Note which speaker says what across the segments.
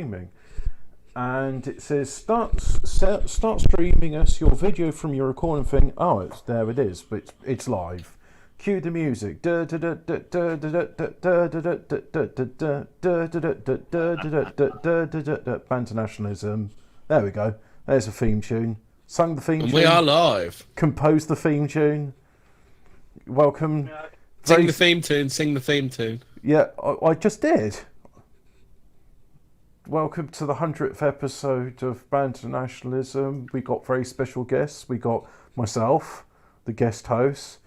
Speaker 1: streaming. And it says, start streaming us your video from your recording thing. Oh, there it is, but it's live. Cue the music. Banter Nationalism. There we go. There's a theme tune. Sung the theme tune.
Speaker 2: We are live.
Speaker 1: Composed the theme tune. Welcome.
Speaker 2: Sing the theme tune. Sing the theme tune.
Speaker 1: Yeah, I just did. Welcome to the 100th episode of Banter Nationalism. We got very special guests. We got myself, the guest host.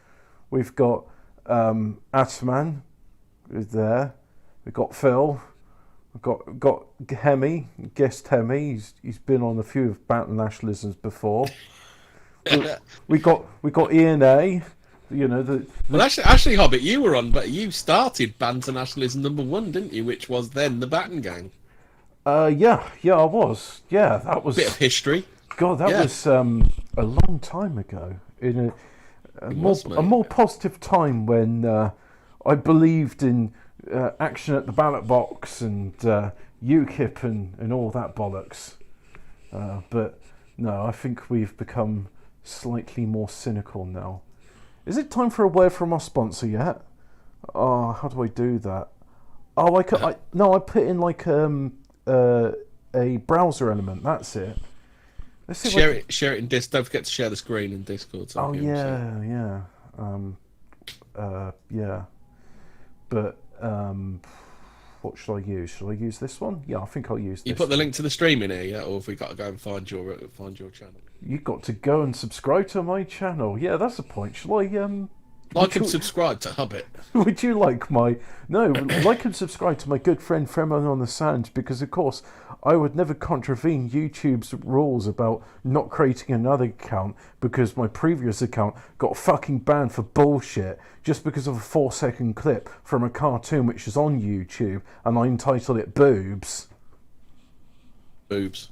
Speaker 1: We've got Atman, who's there. We've got Phil. We've got Hemi, guest Hemi. He's been on a few of Banter Nationalisms before. we got Ian A. You know
Speaker 2: Well, actually, Hobbit, you were on, but you started Banter Nationalism #1, didn't you? Which was then the Batten Gang.
Speaker 1: Yeah, I was. Yeah, that was
Speaker 2: a bit of history.
Speaker 1: God, that was a long time ago. In a more positive time when I believed in action at the ballot box and UKIP and all that bollocks. But no, I think we've become slightly more cynical now. Is it time for a word from our sponsor yet? Oh, how do I do that? Oh, I put in like a browser element. That's it. Let's see.
Speaker 2: Share it in Discord. Don't forget to share the screen in Discord.
Speaker 1: Oh yeah. But what should I use? Should I use this one? Yeah, I think I'll use this.
Speaker 2: You put the link to the stream in here, yeah? Or have we got to go and find your channel?
Speaker 1: You've got to go and subscribe to my channel. Yeah, that's the point. Shall I
Speaker 2: like and subscribe to Hobbit?
Speaker 1: Would you like like and subscribe to my good friend Fremon on the Sand, because of course I would never contravene YouTube's rules about not creating another account because my previous account got fucking banned for bullshit just because of a 4-second clip from a cartoon which is on YouTube and I entitled it Boobs. Boobs.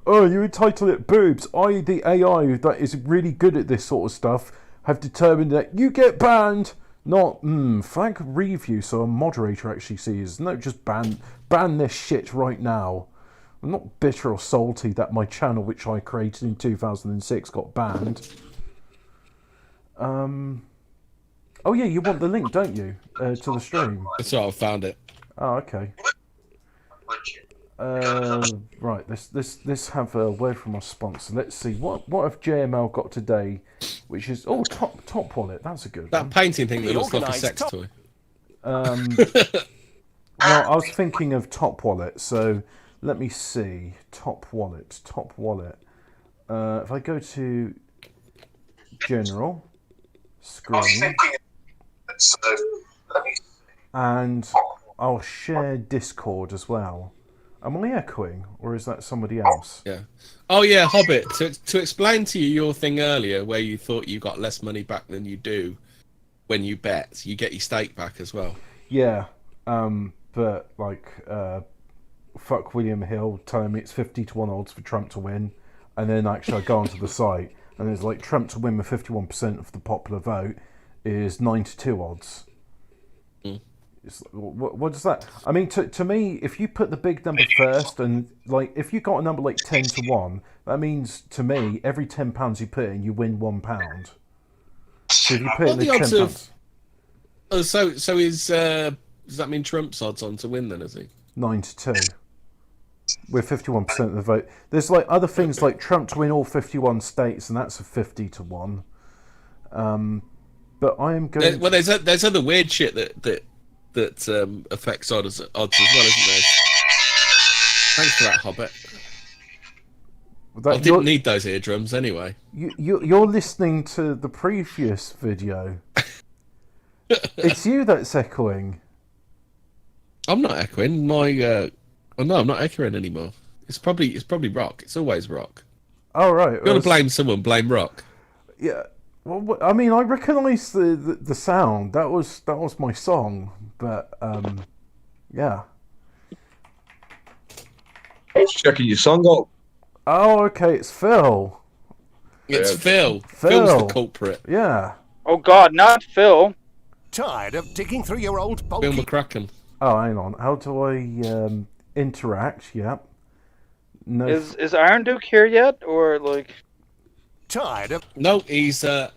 Speaker 1: Oh, you entitled it Boobs. The AI that is really good at this sort of stuff, have determined that you get banned. Not flag review so a moderator actually sees. No, just ban this shit right now. I'm not bitter or salty that my channel, which I created in 2006, got banned. Oh yeah, you want the link, don't you, to the stream?
Speaker 2: That's right, I found it.
Speaker 1: Oh, okay. Right, let's have a word from our sponsor. Let's see what have JML got today, which is top wallet. That's a good one.
Speaker 2: That painting thing that looks like a sex toy.
Speaker 1: Well, I was thinking of top wallet, so let me see. Top wallet. If I go to general screen, and I'll share Discord as well. Am I echoing, or is that somebody else?
Speaker 2: Yeah. Oh yeah, Hobbit. To explain to you your thing earlier, where you thought you got less money back than you do when you bet, you get your stake back as well.
Speaker 1: Yeah. But like, fuck William Hill telling me it's 50-1 odds for Trump to win, and then actually I go onto the site and there's like Trump to win with 51% of the popular vote is 9-2 odds. What does that? I mean, to me, if you put the big number first, and like if you got a number like 10-1, that means to me every £10 you put in, you win £1. So if you put in the £10,
Speaker 2: so is does that mean Trump's odds on to win then? Is he
Speaker 1: 9-2 with 51% of the vote? There's like other things like Trump to win all 51 states, and that's a 50-1. But I am going.
Speaker 2: Well, there's other weird shit that affects odds as well, isn't there? Thanks for that, Hobbit. I didn't need those eardrums anyway.
Speaker 1: You're listening to the previous video. It's you that's echoing.
Speaker 2: I'm not echoing. No, I'm not echoing anymore. It's probably Rock. It's always Rock.
Speaker 1: Oh right.
Speaker 2: If you want to blame someone, blame Rock.
Speaker 1: Yeah. Well, I mean, I recognise the sound. That was my song, but yeah.
Speaker 3: I was checking your song up.
Speaker 1: Oh, okay, it's Phil.
Speaker 2: It's Phil. Phil's the culprit.
Speaker 1: Yeah.
Speaker 4: Oh God, not Phil.
Speaker 5: Tired of digging through your old bulky...
Speaker 2: Phil McCracken.
Speaker 1: Oh, hang on. How do I interact. Yep. No.
Speaker 4: Is Iron Duke here yet, or like?
Speaker 5: Tired of
Speaker 2: No, he's gone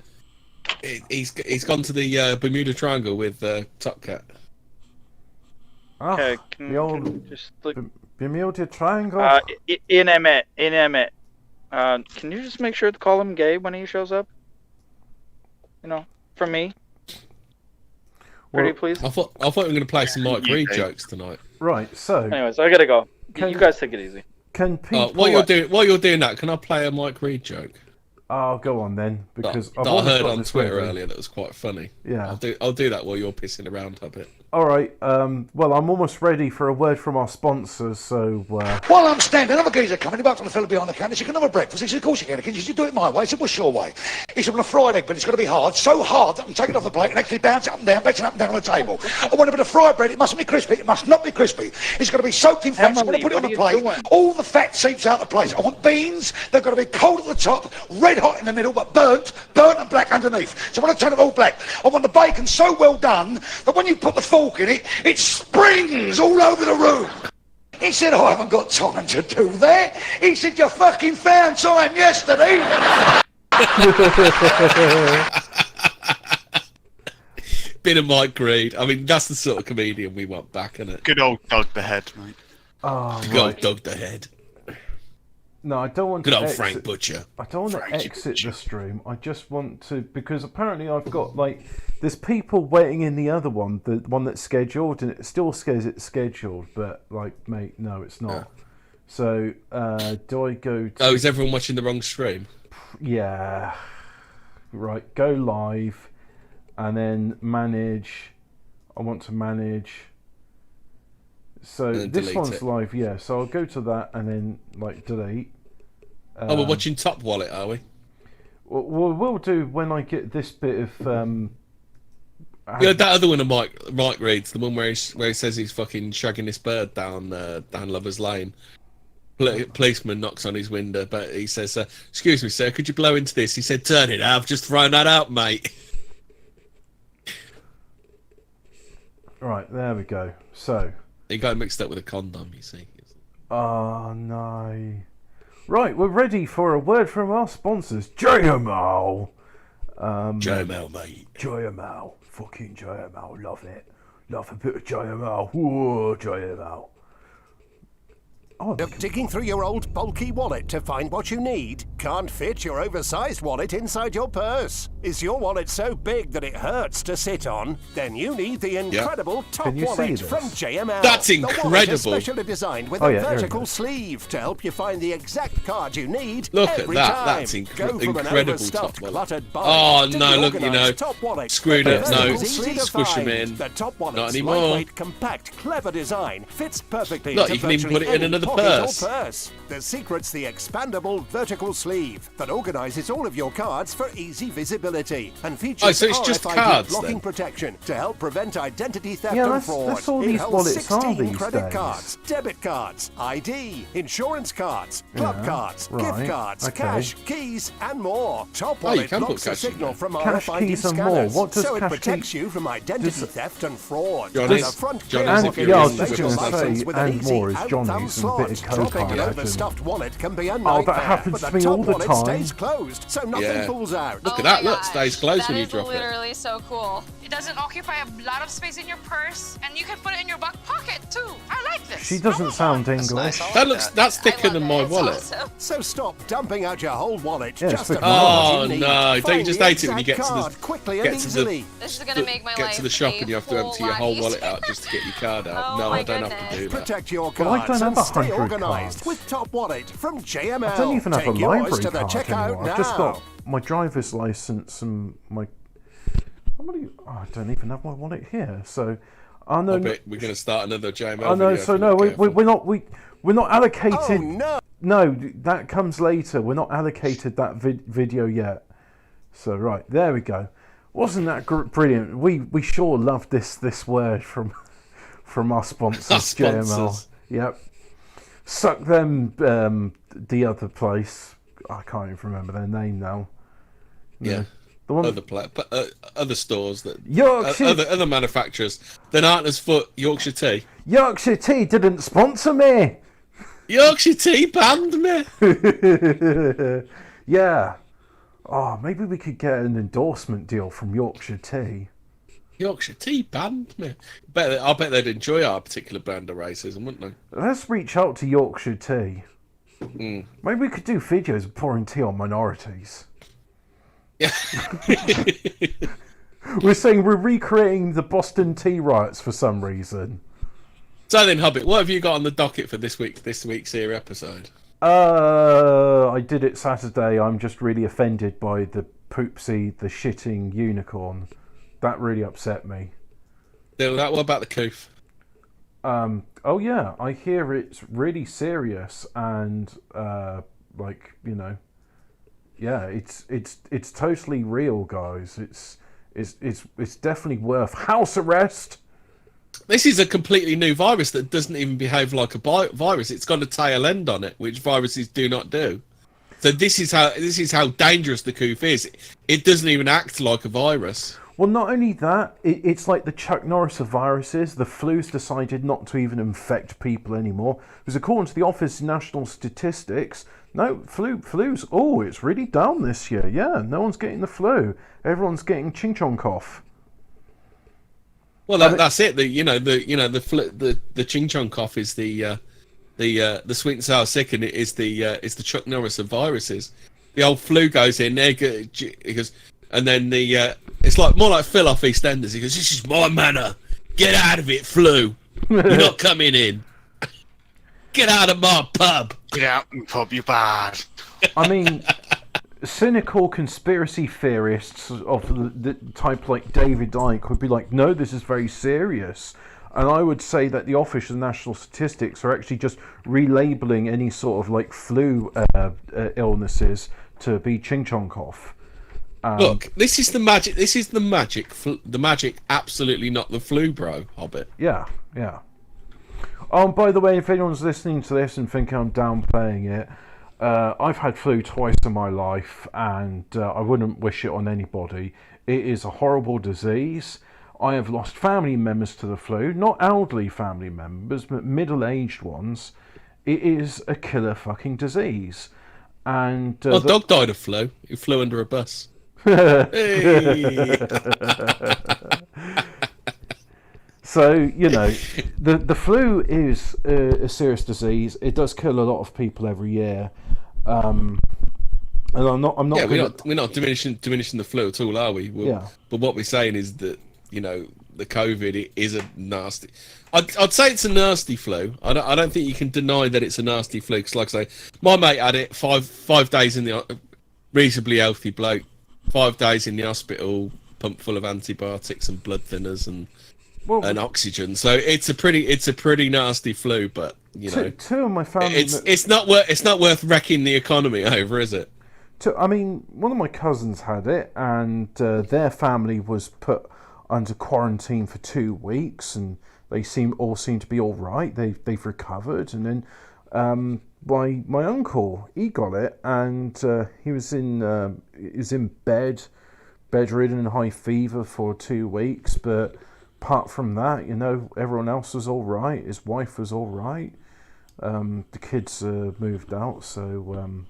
Speaker 2: to the Bermuda Triangle with Top Cat.
Speaker 4: Okay,
Speaker 1: the old
Speaker 4: can just like
Speaker 1: Bermuda Triangle.
Speaker 4: inanimate. Can you just make sure to call him gay when he shows up? You know, for me. Pretty please.
Speaker 2: I thought we were going to play some Mike Reed jokes tonight.
Speaker 1: Right. So.
Speaker 4: Anyways, I gotta go. You guys take it easy.
Speaker 1: Can people?
Speaker 2: While you're doing that, can I play a Mike Reed joke?
Speaker 1: I'll go on then because
Speaker 2: that I heard on Twitter earlier that was quite funny.
Speaker 1: Yeah.
Speaker 2: I'll do that while you're pissing around a bit.
Speaker 1: All right. Well, I'm almost ready for a word from our sponsors. So.
Speaker 6: While I'm standing, another geezer coming. He back on the fellow behind the counter. He said, "Can I have a breakfast?" He said, "Of course you can. You should do it my way." I said, "What's your way?" He said, "Well, a fried egg, but it's got to be hard. So hard that I can take it off the plate and actually bounce it up and down, bouncing up and down on the table. I want a bit of fried bread. It mustn't be crispy. It must not be crispy. It's got to be soaked in fat. So I'm going to put it on the plate. All the fat seeps out the plate. I want beans. They've got to be cold at the top, red hot in the middle, but burnt and black underneath. So when I turn it all black, I want the bacon so well done that when you put the fork in it, it springs all over the room." He said, "I haven't got time to do that." He said, "You fucking found time yesterday."
Speaker 2: Bit of Mike Reed. I mean, that's the sort of comedian we want back, isn't it?
Speaker 5: good old Doug the Head, mate.
Speaker 1: Oh,
Speaker 2: Good old
Speaker 1: right.
Speaker 2: Doug the Head.
Speaker 1: No, I don't want
Speaker 2: Good
Speaker 1: to.
Speaker 2: old Frank Butcher.
Speaker 1: I don't want to exit the stream. I just want to, because apparently I've got there's people waiting in the other one, the one that's scheduled, and it still says it's scheduled, but mate, no, it's not.
Speaker 2: Yeah.
Speaker 1: So do I go?
Speaker 2: Oh, is everyone watching the wrong stream?
Speaker 1: Yeah. Right, go live, and then manage. I want to manage. So
Speaker 2: And
Speaker 1: this
Speaker 2: delete
Speaker 1: one's
Speaker 2: it.
Speaker 1: live, yeah. So I'll go to that and then delete.
Speaker 2: We're watching Top Wallet, are we?
Speaker 1: We'll do when I get this bit of.
Speaker 2: Yeah, that other one of Mike Reed's, the one where he says he's fucking shagging this bird down Lovers Lane. Policeman knocks on his window, but he says, "Excuse me, sir, could you blow into this?" He said, "Turn it out. I've just thrown that out, mate."
Speaker 1: Right, there we go. So.
Speaker 2: He got mixed up with a condom, you see.
Speaker 1: Oh no. Right, we're ready for a word from our sponsors. JML.
Speaker 2: JML, mate.
Speaker 1: JML. Fucking JML. Love it. Love a bit of JML. Whoa, JML. Oh,
Speaker 5: Digging through your old bulky wallet to find what you need? Can't fit your oversized wallet inside your purse? Is your wallet so big that it hurts to sit on? Then you need the incredible Top
Speaker 1: Can you see
Speaker 5: Wallet
Speaker 1: this?
Speaker 5: from JML.
Speaker 2: That's
Speaker 5: The wallet is
Speaker 2: incredible.
Speaker 5: specially designed with
Speaker 1: Oh,
Speaker 5: a
Speaker 1: yeah, there it
Speaker 5: vertical
Speaker 1: goes.
Speaker 5: sleeve to help you find the exact card you need
Speaker 2: Look at
Speaker 5: every
Speaker 2: that.
Speaker 5: time.
Speaker 2: That's
Speaker 5: Go from an
Speaker 2: incredible
Speaker 5: overstuffed,
Speaker 2: Top Wallet.
Speaker 5: cluttered box
Speaker 2: Oh,
Speaker 5: to
Speaker 2: no,
Speaker 5: the
Speaker 2: look,
Speaker 5: organised Top Wallet.
Speaker 2: screwed
Speaker 5: The
Speaker 2: up
Speaker 5: vertical
Speaker 2: notes.
Speaker 5: easy to
Speaker 2: Squish 'em
Speaker 5: find.
Speaker 2: in.
Speaker 5: The Top Wallet's
Speaker 2: Not anymore.
Speaker 5: lightweight, compact, clever design fits perfectly
Speaker 2: Look,
Speaker 5: into
Speaker 2: you can even
Speaker 5: virtually
Speaker 2: put it in
Speaker 5: any
Speaker 2: another
Speaker 5: pocket or
Speaker 2: purse.
Speaker 5: purse. The secret's the expandable vertical sleeve that organises all of your cards for easy visibility and features
Speaker 2: Oh, so it's just
Speaker 5: RFID
Speaker 2: cards,
Speaker 5: blocking
Speaker 2: then?
Speaker 5: protection to help prevent identity theft
Speaker 1: Yeah,
Speaker 5: and
Speaker 1: that's-
Speaker 5: fraud.
Speaker 1: that's all
Speaker 5: It
Speaker 1: these
Speaker 5: holds
Speaker 1: wallets are
Speaker 5: 16
Speaker 1: these
Speaker 5: credit
Speaker 1: days.
Speaker 5: cards, debit cards, ID, insurance cards, club
Speaker 1: Yeah,
Speaker 5: cards,
Speaker 1: right,
Speaker 5: gift cards,
Speaker 1: okay.
Speaker 5: cash, keys, and more. Top
Speaker 2: Oh, you
Speaker 5: Wallet
Speaker 2: can put
Speaker 5: blocks the
Speaker 2: cash in
Speaker 5: signal
Speaker 2: there.
Speaker 5: from
Speaker 1: Cash,
Speaker 5: RFID
Speaker 1: keys, and
Speaker 5: scanners,
Speaker 1: more. What does
Speaker 5: so it
Speaker 1: cash,
Speaker 5: protects
Speaker 1: key-
Speaker 5: you from identity
Speaker 1: does-
Speaker 5: theft and fraud.
Speaker 2: Johnny's-
Speaker 5: And the front
Speaker 2: Johnny's,
Speaker 5: clear
Speaker 2: if
Speaker 5: pocket
Speaker 2: you're
Speaker 1: I
Speaker 5: is
Speaker 1: was just
Speaker 5: made
Speaker 1: gonna
Speaker 5: of
Speaker 1: say,
Speaker 5: license with an
Speaker 1: and
Speaker 5: easy
Speaker 1: more is
Speaker 5: out-thumb
Speaker 1: Johnny's and a bit
Speaker 5: slot.
Speaker 1: of coke,
Speaker 5: Dropping
Speaker 1: I
Speaker 5: an
Speaker 1: imagine.
Speaker 5: overstuffed wallet can be a
Speaker 1: Oh,
Speaker 5: nightmare,
Speaker 1: that happens
Speaker 5: but
Speaker 1: to
Speaker 5: the
Speaker 1: me
Speaker 5: Top
Speaker 1: all the
Speaker 5: Wallet
Speaker 1: time.
Speaker 5: stays closed, so nothing
Speaker 2: Yeah.
Speaker 5: falls out.
Speaker 2: Look
Speaker 7: Oh
Speaker 2: at that.
Speaker 7: my
Speaker 2: Look,
Speaker 7: gosh,
Speaker 2: stays closed
Speaker 7: that
Speaker 2: when you
Speaker 7: is
Speaker 2: drop it.
Speaker 7: literally so cool. It doesn't occupy a lot of space in your purse, and you can put it in your back pocket too. I like this.
Speaker 1: She doesn't sound English.
Speaker 2: That's thicker than my
Speaker 7: It's
Speaker 2: wallet.
Speaker 7: awesome.
Speaker 5: So stop dumping out your whole wallet
Speaker 1: Yeah,
Speaker 5: just
Speaker 1: it's
Speaker 5: to
Speaker 1: for
Speaker 5: find what
Speaker 2: Oh
Speaker 5: you need.
Speaker 2: no! Don't you
Speaker 5: Find
Speaker 2: just
Speaker 5: the
Speaker 2: hate it when you
Speaker 5: exact
Speaker 2: get to
Speaker 5: card
Speaker 2: the
Speaker 5: quickly
Speaker 2: get
Speaker 5: and
Speaker 2: to
Speaker 5: easily.
Speaker 7: This is gonna make my life
Speaker 2: get to the shop
Speaker 7: a
Speaker 2: and you have to
Speaker 7: whole
Speaker 2: empty your
Speaker 7: lot
Speaker 2: whole
Speaker 7: easier.
Speaker 2: wallet out just to get your card out.
Speaker 7: Oh
Speaker 2: No,
Speaker 7: my
Speaker 2: I don't have to
Speaker 7: goodness.
Speaker 2: do that.
Speaker 5: Protect your
Speaker 1: Well, I
Speaker 5: cards
Speaker 1: don't
Speaker 5: and
Speaker 1: have
Speaker 5: stay
Speaker 1: 100
Speaker 5: organised
Speaker 1: cards.
Speaker 5: with Top Wallet from JML.
Speaker 1: I don't even have
Speaker 5: Take
Speaker 1: a
Speaker 5: yours
Speaker 1: library
Speaker 5: to the
Speaker 1: card
Speaker 5: checkout
Speaker 1: anymore.
Speaker 5: now.
Speaker 1: I've just got my driver's license and my. I don't even have my wallet here. So, I know.
Speaker 2: I bet we're going to start another JML
Speaker 1: I know.
Speaker 2: video
Speaker 1: So
Speaker 2: if
Speaker 1: no,
Speaker 2: we're not
Speaker 1: we're not allocated.
Speaker 5: Oh no!
Speaker 1: No, that comes later. We're not allocated that video yet. So right, there we go. Wasn't that brilliant? We sure love this word from our sponsors,
Speaker 2: Our
Speaker 1: JML.
Speaker 2: sponsors.
Speaker 1: Yep. Suck them. The other place. I can't even remember their name now.
Speaker 2: Yeah.
Speaker 1: The one...
Speaker 2: other stores that
Speaker 1: Yorkshire...
Speaker 2: other manufacturers that aren't as foot Yorkshire Tea.
Speaker 1: Yorkshire Tea didn't sponsor me.
Speaker 2: Yorkshire Tea banned me.
Speaker 1: Yeah. Oh, maybe we could get an endorsement deal from Yorkshire Tea.
Speaker 2: Yorkshire Tea banned me. I bet they'd enjoy our particular brand of racism, wouldn't they?
Speaker 1: Let's reach out to Yorkshire Tea.
Speaker 2: Mm.
Speaker 1: Maybe we could do videos of pouring tea on minorities.
Speaker 2: Yeah.
Speaker 1: We're saying we're recreating the Boston tea riots for some reason.
Speaker 2: So then, Hobbit, what have you got on the docket for this week's here episode?
Speaker 1: I did it Saturday. I'm just really offended by the poopsie, the shitting unicorn. That really upset me.
Speaker 2: What about the coof?
Speaker 1: Oh yeah, I hear it's really serious and yeah, it's totally real, guys. It's definitely worth house arrest.
Speaker 2: This is a completely new virus that doesn't even behave like a virus. It's got a tail end on it, which viruses do not do. So this is how dangerous the coof is. It doesn't even act like a virus.
Speaker 1: Well, not only that, it's like the Chuck Norris of viruses. The flu's decided not to even infect people anymore. Because according to the Office of National Statistics, no, flu's, it's really down this year. Yeah, no one's getting the flu. Everyone's getting ching chong cough.
Speaker 2: Well, that's it. The ching chong cough is the sweet and sour sick, and it is the Chuck Norris of viruses. The old flu goes in there, goes, and then it's like more like Phil off EastEnders. He goes, "This is my manor. Get out of it, flu. You're not coming in. Get out of my pub.
Speaker 8: Get out and pub, you bad."
Speaker 1: I mean, cynical conspiracy theorists of the type like David Icke would be like, no, this is very serious. And I would say that the Office of National Statistics are actually just relabeling any sort of like flu illnesses to be ching chong cough.
Speaker 2: Look, this is the magic. This is the magic. The magic, absolutely not the flu, bro. Hobbit.
Speaker 1: Yeah. By the way, if anyone's listening to this and thinking I'm downplaying it, I've had flu twice in my life, and I wouldn't wish it on anybody. It is a horrible disease. I have lost family members to the flu, not elderly family members, but middle-aged ones. It is a killer fucking disease. And
Speaker 2: my dog died of flu. He flew under a bus. Hey.
Speaker 1: So, the flu is a serious disease. It does kill a lot of people every year. And I'm not.
Speaker 2: We're not diminishing the flu at all, are we? But what we're saying is that the COVID is a nasty. I'd say it's a nasty flu. I don't think you can deny that it's a nasty flu. Because, like I say, my mate had it 5 days in the reasonably healthy bloke. 5 days in the hospital, pumped full of antibiotics and blood thinners and oxygen. So it's a pretty nasty flu. But
Speaker 1: two of my family.
Speaker 2: It's not worth wrecking the economy over, is it?
Speaker 1: I mean, one of my cousins had it, and their family was put under quarantine for 2 weeks, and they all seem to be all right. They've recovered, and then my uncle, he got it, and he was in bedridden and high fever for 2 weeks. But apart from that, everyone else was all right. His wife was all right. The kids moved out, so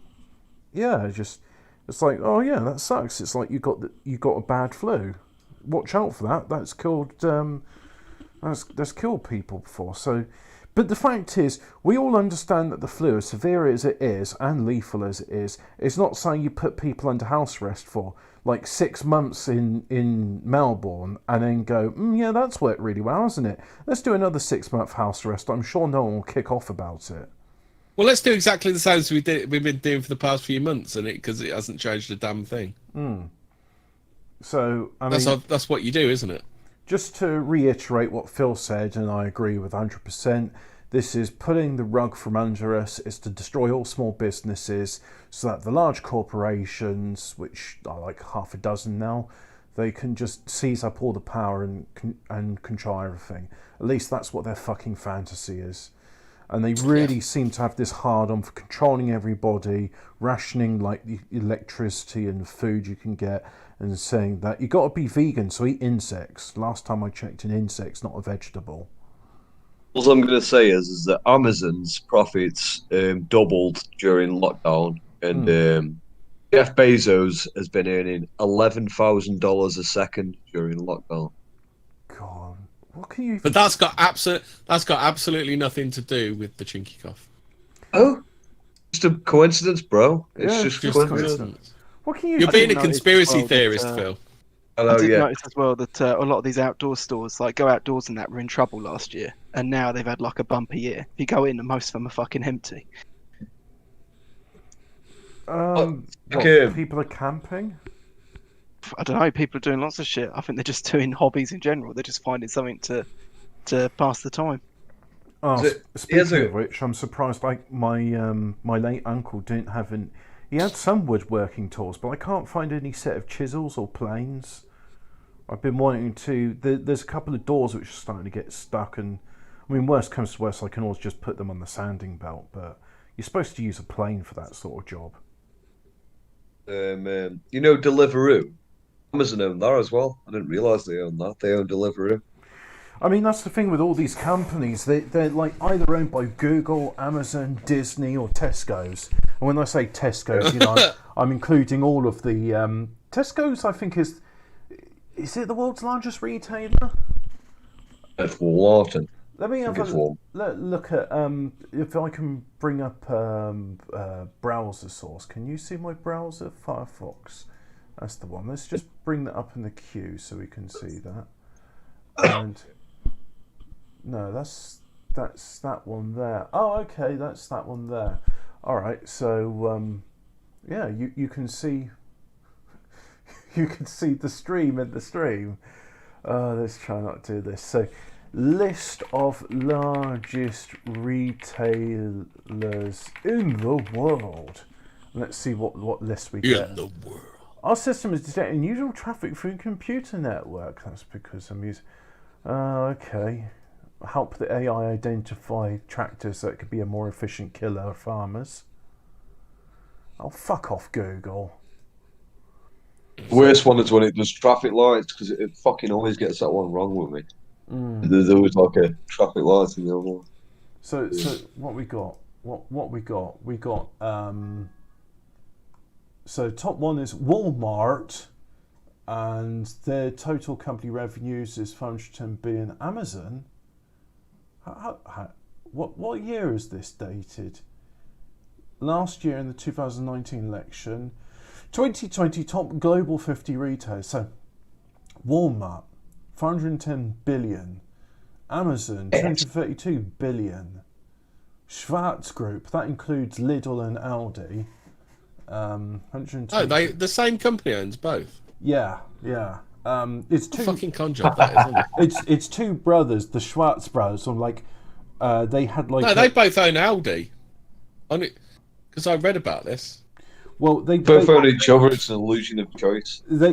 Speaker 1: yeah, it's like, oh yeah, that sucks. It's like you got a bad flu. Watch out for that. That's killed that's killed people before. So, but the fact is, we all understand that the flu, as severe as it is and lethal as it is, it's not something you put people under house arrest for, like 6 months in Melbourne, and then go, yeah, that's worked really well, hasn't it? Let's do another 6-month house arrest. I'm sure no one will kick off about it.
Speaker 2: Well, let's do exactly the same as we've been doing for the past few months, because it hasn't changed a damn thing.
Speaker 1: So I mean,
Speaker 2: that's what you do, isn't it?
Speaker 1: Just to reiterate what Phil said, and I agree with 100%, this is pulling the rug from under us. It's to destroy all small businesses so that the large corporations, which are like half a dozen now, they can just seize up all the power and control everything. At least that's what their fucking fantasy is. and they really seem to have this hard on for controlling everybody, rationing like the electricity and food you can get, and saying that you got to be vegan, so eat insects. Last time I checked, an insect's not a vegetable.
Speaker 3: All I'm going to say is that Amazon's profits doubled during lockdown, and Jeff Bezos has been earning $11,000 a second during lockdown.
Speaker 1: God, what can you?
Speaker 2: But that's got absolutely nothing to do with the chinky cough.
Speaker 3: Oh, just a coincidence, bro. It's
Speaker 1: Yeah,
Speaker 3: just
Speaker 1: just
Speaker 3: coincidence.
Speaker 1: What can you?
Speaker 2: You're being a conspirity
Speaker 9: well
Speaker 2: theorist,
Speaker 9: that,
Speaker 2: Phil.
Speaker 3: Hello,
Speaker 9: I did
Speaker 3: yeah.
Speaker 9: notice as well that a lot of these outdoor stores, like Go Outdoors and that, were in trouble last year, and now they've had like a bumper year. If you go in, and most of them are fucking empty.
Speaker 1: People are camping.
Speaker 9: I don't know. People are doing lots of shit. I think they're just doing hobbies in general. They're just finding something to pass the time.
Speaker 1: Oh, speaking of which, I'm surprised. Like my late uncle didn't have an. He had some woodworking tools, but I can't find any set of chisels or planes. I've been wanting to. There's a couple of doors which are starting to get stuck, and I mean, worst comes to worst, I can always just put them on the sanding belt. But you're supposed to use a plane for that sort of job.
Speaker 3: You know, Deliveroo. Amazon own that as well. I didn't realise they own that. They own Deliveroo.
Speaker 1: I mean, that's the thing with all these companies. They're like either owned by Google, Amazon, Disney, or Tesco's. And when I say Tesco's, you know, I'm including all of the Tesco's. I think is it the world's largest retailer?
Speaker 3: It's Walton.
Speaker 1: Let me have a look at if I can bring up browser source. Can you see my browser? Firefox. That's the one. Let's just bring that up in the queue so we can see that. And no, that's that one there. Oh, okay, that's that one there. All right, so yeah, you can see you can see the stream in the stream. Let's try not to do this. So, list of largest retailers in the world. Let's see what list we get.
Speaker 2: In the world.
Speaker 1: Our system is detecting unusual traffic through computer network. That's because I'm using. Okay. Help the AI identify tractors so it could be a more efficient killer of farmers. Oh, fuck off, Google.
Speaker 3: The worst one is when it does traffic lights, because it fucking always gets that one wrong with me. There's always like a traffic light in the other one.
Speaker 1: So what we got? What we got? We got so top one is Walmart, and their total company revenues is 510 billion. Amazon. What year is this dated? Last year in the 2019 election, 2020 top global 50 retailers. So Walmart, 510 billion. Amazon, 232 billion. Schwarz Group, that includes Lidl and Aldi. 120.
Speaker 2: Oh, the same company owns both.
Speaker 1: Yeah. It's two
Speaker 2: fucking con job that is, isn't it?
Speaker 1: It's two brothers, the Schwarz brothers. I'm like, they had like.
Speaker 2: No, they both own Aldi. Because I read about this.
Speaker 1: Well, they
Speaker 3: both own each other. It's an illusion of choice.
Speaker 1: They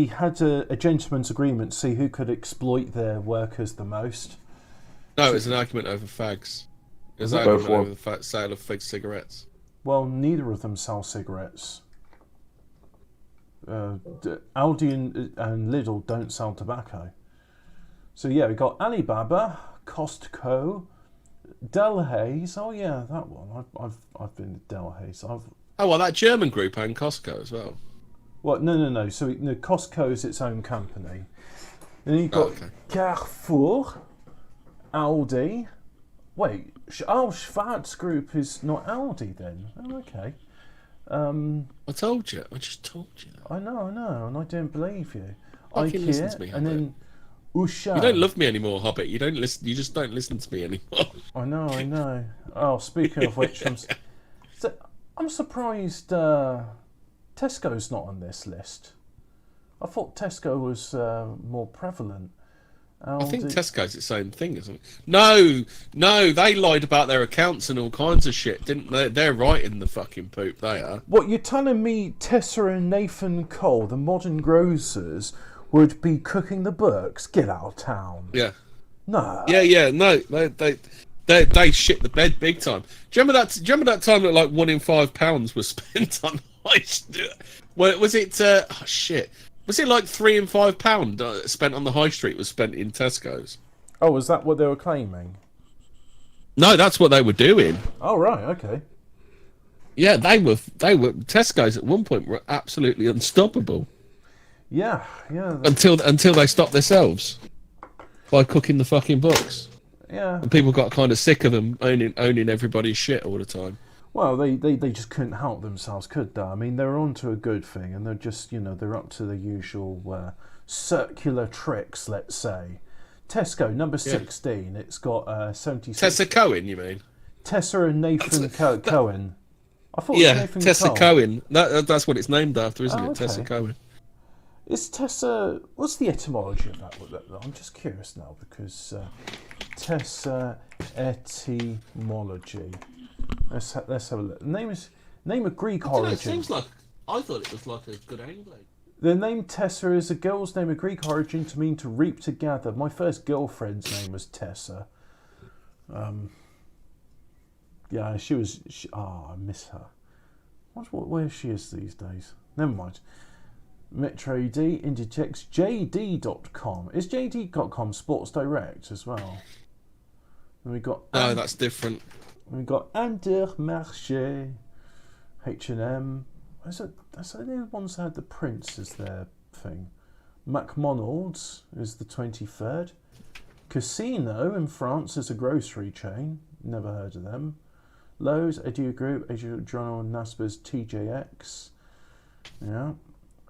Speaker 1: had a gentleman's agreement to see who could exploit their workers the most.
Speaker 2: No, it was an argument over fags. It was an argument over the sale of fake cigarettes.
Speaker 1: Well, neither of them sell cigarettes. Aldi and Lidl don't sell tobacco. So yeah, we got Alibaba, Costco, Delhaize. Oh yeah, that one. I've been to Delhaize.
Speaker 2: Oh well, that German group owned Costco as well.
Speaker 1: What? No. So Costco is its own company. Then you've got Carrefour, Aldi. Wait, Schwarz Group is not Aldi then? Oh, okay.
Speaker 2: I told you. I just told you.
Speaker 1: I know, and I didn't believe you.
Speaker 2: Fucking listen to me, Hobbit.
Speaker 1: And then Usha.
Speaker 2: You don't love me anymore, Hobbit. You don't listen. You just don't listen to me anymore.
Speaker 1: I know. Oh, speaking of which, I'm surprised Tesco's not on this list. I thought Tesco was more prevalent.
Speaker 2: I think Tesco's its own thing, isn't it? No, they lied about their accounts and all kinds of shit, didn't they? They're right in the fucking poop, they are.
Speaker 1: What, you're telling me Tessa and Nathan Cole, the modern grocers, would be cooking the books? Get out of town.
Speaker 2: Yeah.
Speaker 1: No.
Speaker 2: Yeah, no. They shit the bed big time. Do you remember that time that like £1 in £5 was spent on well, was it was it like £3 and £5 spent on the high street was spent in Tesco's?
Speaker 1: Oh, was that what they were claiming?
Speaker 2: No, that's what they were doing.
Speaker 1: Oh right, okay.
Speaker 2: Yeah, they were Tesco's at one point were absolutely unstoppable.
Speaker 1: Yeah.
Speaker 2: Until they stopped themselves by cooking the fucking books.
Speaker 1: Yeah.
Speaker 2: And people got kind of sick of them owning everybody's shit all the time.
Speaker 1: Well, they just couldn't help themselves, could they? I mean, they're onto a good thing, and they're just, they're up to the usual circular tricks, let's say. Tesco, number 16, it's got 76...
Speaker 2: Tessa Cohen, you mean?
Speaker 1: Tessa and Nathan Cohen. I thought it was Nathan
Speaker 2: Tessa
Speaker 1: Cole.
Speaker 2: Cohen. That's what it's named after, isn't it?
Speaker 1: Okay.
Speaker 2: Tessa Cohen.
Speaker 1: Is Tessa... What's the etymology of that? I'm just curious now, because... Tessa etymology. Let's have a look. Name of Greek origin.
Speaker 2: It seems like... I thought it was like a good angle.
Speaker 1: The name Tessa is a girl's name of Greek origin to mean to reap together. My first girlfriend's name was Tessa. Yeah, she was... I miss her. Where she is these days. Never mind. Metro D, Inditex, JD.com. Is JD.com Sports Direct as well? And we got...
Speaker 2: No, that's different.
Speaker 1: We got Intermarché, H&M. That's the ones that had the Prince as their thing. McDonald's is the 23rd. Casino in France is a grocery chain. Never heard of them. Lowe's, Edu Group, Edu Journal, Nasper's TJX. Yeah.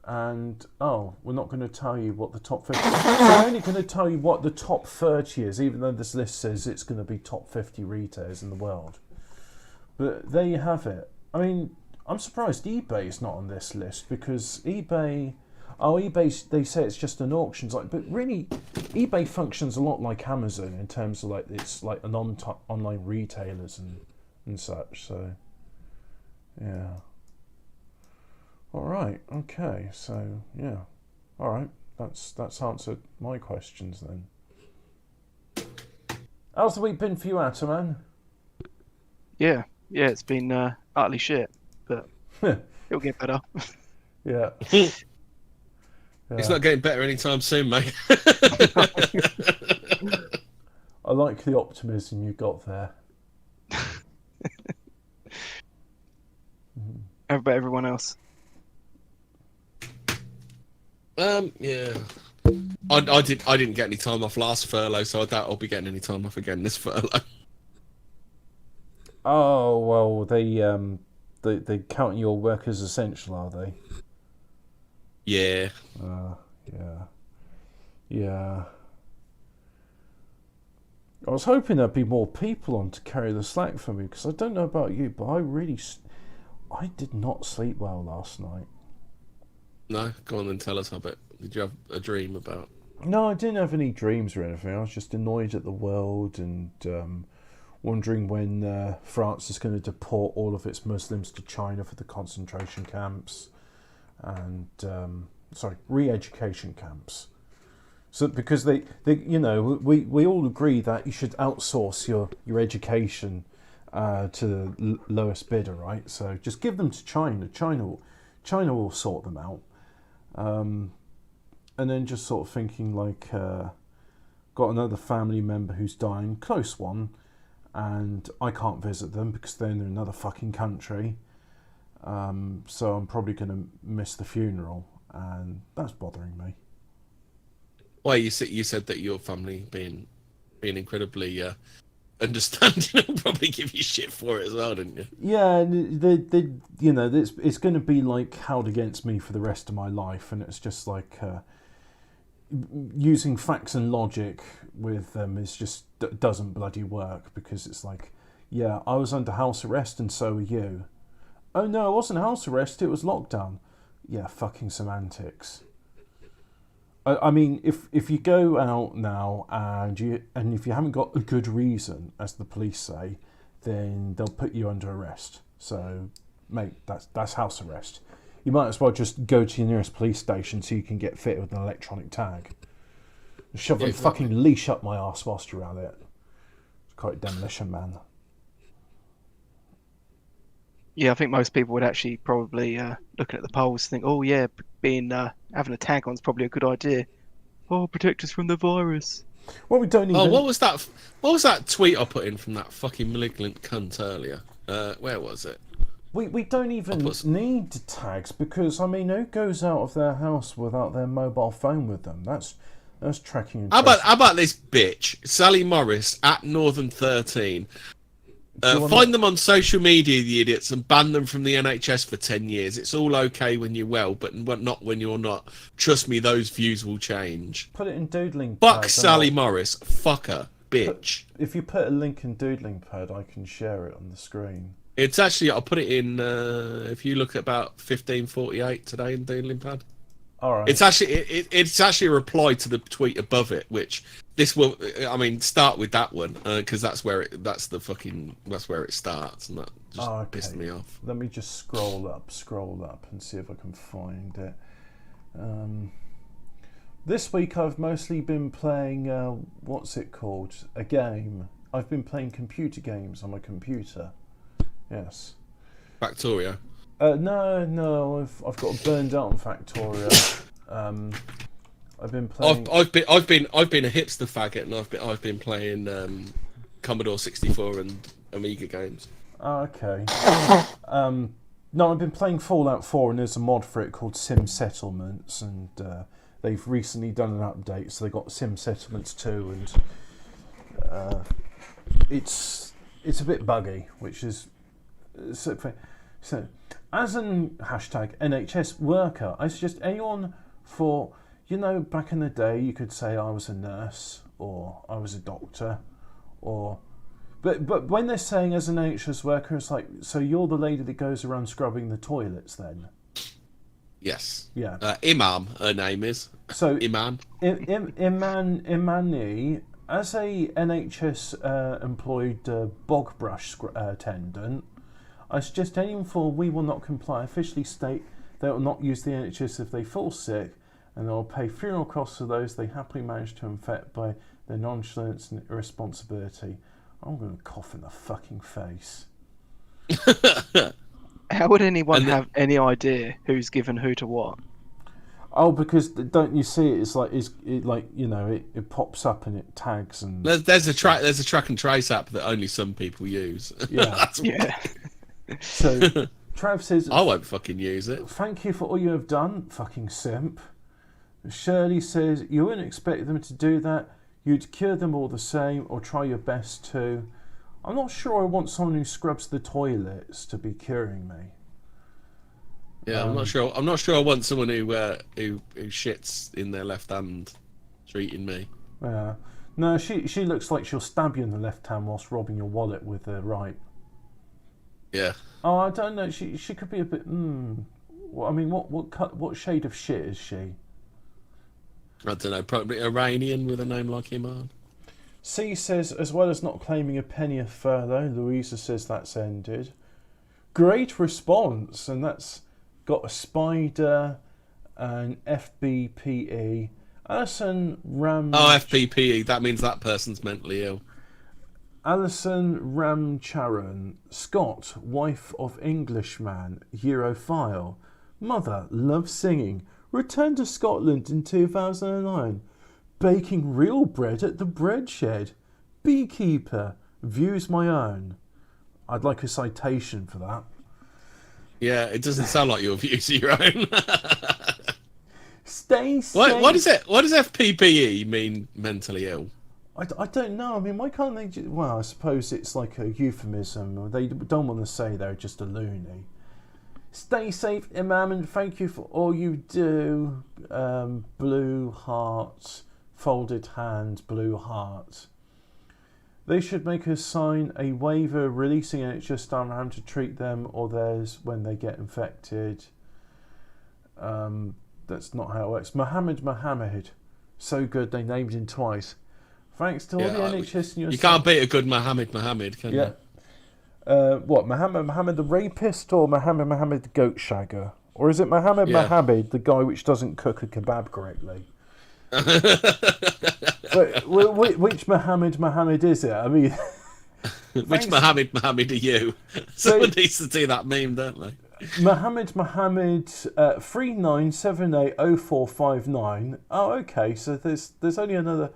Speaker 1: And, we're not going to tell you what the top 50... We're only going to tell you what the top 30 is, even though this list says it's going to be top 50 retailers in the world. But there you have it. I mean, I'm surprised eBay's not on this list, because eBay... eBay, they say it's just an auction site, but really, eBay functions a lot like Amazon in terms of, like, it's like an online retailers and such, so... Yeah. Alright, okay, so, yeah. Alright, that's answered my questions then. How's the week been for you, Ataman?
Speaker 9: Yeah, it's been utterly shit, but it'll get better.
Speaker 1: Yeah.
Speaker 2: It's not getting better anytime soon, mate.
Speaker 1: I like the optimism you got there.
Speaker 9: How about everyone else?
Speaker 2: Yeah. I didn't get any time off last furlough, so I doubt I'll be getting any time off again this furlough.
Speaker 1: Oh well, they count your work as essential, are they?
Speaker 2: Yeah.
Speaker 1: Yeah. I was hoping there'd be more people on to carry the slack for me, because I don't know about you, but I did not sleep well last night.
Speaker 2: No, go on and tell us, Hobbit. Did you have a dream about?
Speaker 1: No, I didn't have any dreams or anything. I was just annoyed at the world and wondering when France is going to deport all of its Muslims to China for the concentration camps and re-education camps. So because they we all agree that you should outsource your education to the lowest bidder, right? So just give them to China. China will sort them out. And then just sort of thinking like, got another family member who's dying, close one, and I can't visit them because they're in another fucking country. So I'm probably going to miss the funeral, and that's bothering me.
Speaker 2: Well, you said that your family being incredibly understanding will probably give you shit for it as well, didn't you?
Speaker 1: Yeah, it's going to be like held against me for the rest of my life, and it's just like using facts and logic with them is just doesn't bloody work, because it's like, yeah, I was under house arrest and so were you. Oh no, it wasn't house arrest, it was lockdown. Yeah, fucking semantics. I mean, if you go out now and if you haven't got a good reason, as the police say, then they'll put you under arrest. So, mate, that's house arrest. You might as well just go to your nearest police station so you can get fitted with an electronic tag. Shove a fucking leash up my arse whilst you're at it. Call it Demolition Man.
Speaker 9: Yeah, I think most people would actually probably looking at the polls think, oh yeah, being having a tag on is probably a good idea. Oh, protect us from the virus.
Speaker 1: Well, we don't even.
Speaker 2: Oh, what was that? What was that tweet I put in from that fucking malignant cunt earlier? Where was it?
Speaker 1: We don't even need tags because I mean, who goes out of their house without their mobile phone with them? That's tracking.
Speaker 2: How about this bitch, Sally Morris at Northern13? Find them on social media, the idiots, and ban them from the NHS for 10 years. It's all okay when you're well, but not when you're not. Trust me, those views will change.
Speaker 1: Put it in doodling.
Speaker 2: Fuck Sally Morris, fuck her, bitch.
Speaker 1: If you put a link in doodling pad, I can share it on the screen.
Speaker 2: It's actually, I'll put it in, if you look at about 1548 today in doodling pad.
Speaker 1: All right.
Speaker 2: It's actually a reply to the tweet above it, which this will. I mean, start with that one because that's where it starts, and that just pissed me off.
Speaker 1: Let me just scroll up, and see if I can find it. This week I've mostly been playing what's it called? A game. I've been playing computer games on my computer. Yes.
Speaker 2: Factorio.
Speaker 1: No, I've got burned out on Factorio. I've been playing.
Speaker 2: I've been a hipster faggot, and I've been playing Commodore 64 and Amiga games.
Speaker 1: Okay. No, I've been playing Fallout 4, and there's a mod for it called Sim Settlements, and they've recently done an update, so they got Sim Settlements 2, and it's a bit buggy, which is so. As an hashtag NHS worker, I suggest anyone for, back in the day you could say I was a nurse or I was a doctor, but when they're saying as an NHS worker, it's like, so you're the lady that goes around scrubbing the toilets then?
Speaker 2: Yes.
Speaker 1: Yeah.
Speaker 2: Imam, her name is.
Speaker 1: So
Speaker 2: Iman.
Speaker 1: Imani, as a NHS employed bog brush attendant, I suggest anyone for we will not comply officially state they will not use the NHS if they fall sick, and they will pay funeral costs for those they happily manage to infect by their nonchalance and irresponsibility. I'm going to cough in the fucking face.
Speaker 9: How would anyone have any idea who's given who to what?
Speaker 1: Oh, because don't you see it? It pops up and it tags and.
Speaker 2: There's a track and trace app that only some people use.
Speaker 1: Yeah.
Speaker 9: Yeah.
Speaker 1: So, Trav says,
Speaker 2: I won't fucking use it.
Speaker 1: Thank you for all you have done, fucking simp. Shirley says, you wouldn't expect them to do that. You'd cure them all the same, or try your best to. I'm not sure I want someone who scrubs the toilets to be curing me.
Speaker 2: Yeah, I'm not sure. I'm not sure I want someone who shits in their left hand treating me.
Speaker 1: Yeah. No, she looks like she'll stab you in the left hand whilst robbing your wallet with the right.
Speaker 2: Yeah.
Speaker 1: Oh, I don't know. She could be a bit. Well, I mean, what shade of shit is she?
Speaker 2: I don't know. Probably Iranian with a name like Iman.
Speaker 1: C says, as well as not claiming a penny of furlough, Louisa says that's ended. Great response, and that's got a spider, an FBPE. Alison Ram.
Speaker 2: Oh, FBPE. That means that person's mentally ill.
Speaker 1: Alison Ramcharan, Scott, wife of Englishman, Europhile. Mother, loves singing. Returned to Scotland in 2009. Baking real bread at the bread shed. Beekeeper, views my own. I'd like a citation for that.
Speaker 2: Yeah, it doesn't sound like your views are your own.
Speaker 1: Stay safe.
Speaker 2: What does FPPE mean, mentally ill?
Speaker 1: I don't know. I mean, why can't they just... Well, I suppose it's like a euphemism. They don't want to say they're just a loony. Stay safe, Imam, and thank you for all you do. Blue heart, folded hand, blue heart. They should make us sign a waiver releasing NHS staff having to treat them or theirs when they get infected. That's not how it works. Mohammed. So good, they named him twice. Thanks to all the NHS.
Speaker 2: You can't beat a good Mohammed, can you?
Speaker 1: What, Mohammed the rapist or Mohammed the goat shagger? Or is it Mohammed the guy which doesn't cook a kebab correctly? But which Mohammed is it? I mean,
Speaker 2: Which Mohammed are you? Someone needs to do that meme, don't they?
Speaker 1: Mohammed 39780459. Oh, okay. So there's only another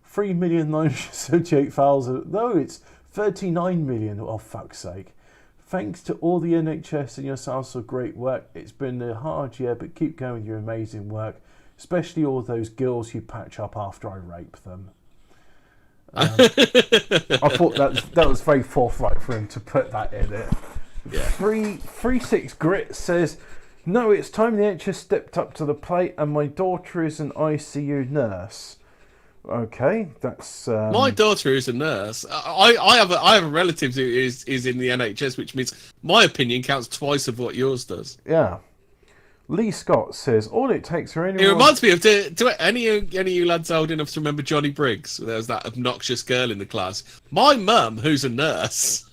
Speaker 1: 3,978,000. No, it's 39 million. Oh, fuck's sake! Thanks to all the NHS and yourselves for great work. It's been a hard year, but keep going with your amazing work. Especially all those girls you patch up after I rape them. I thought that was very forthright for him to put that in it.
Speaker 2: Yeah.
Speaker 1: 36 Grit says, no, it's time the NHS stepped up to the plate, and my daughter is an ICU nurse. Okay, that's
Speaker 2: my daughter is a nurse. I have a relative who is in the NHS, which means my opinion counts twice of what yours does.
Speaker 1: Yeah. Lee Scott says, all it takes for anyone...
Speaker 2: It reminds me of, do any of you lads old enough to remember Johnny Briggs? There was that obnoxious girl in the class. My mum, who's a nurse...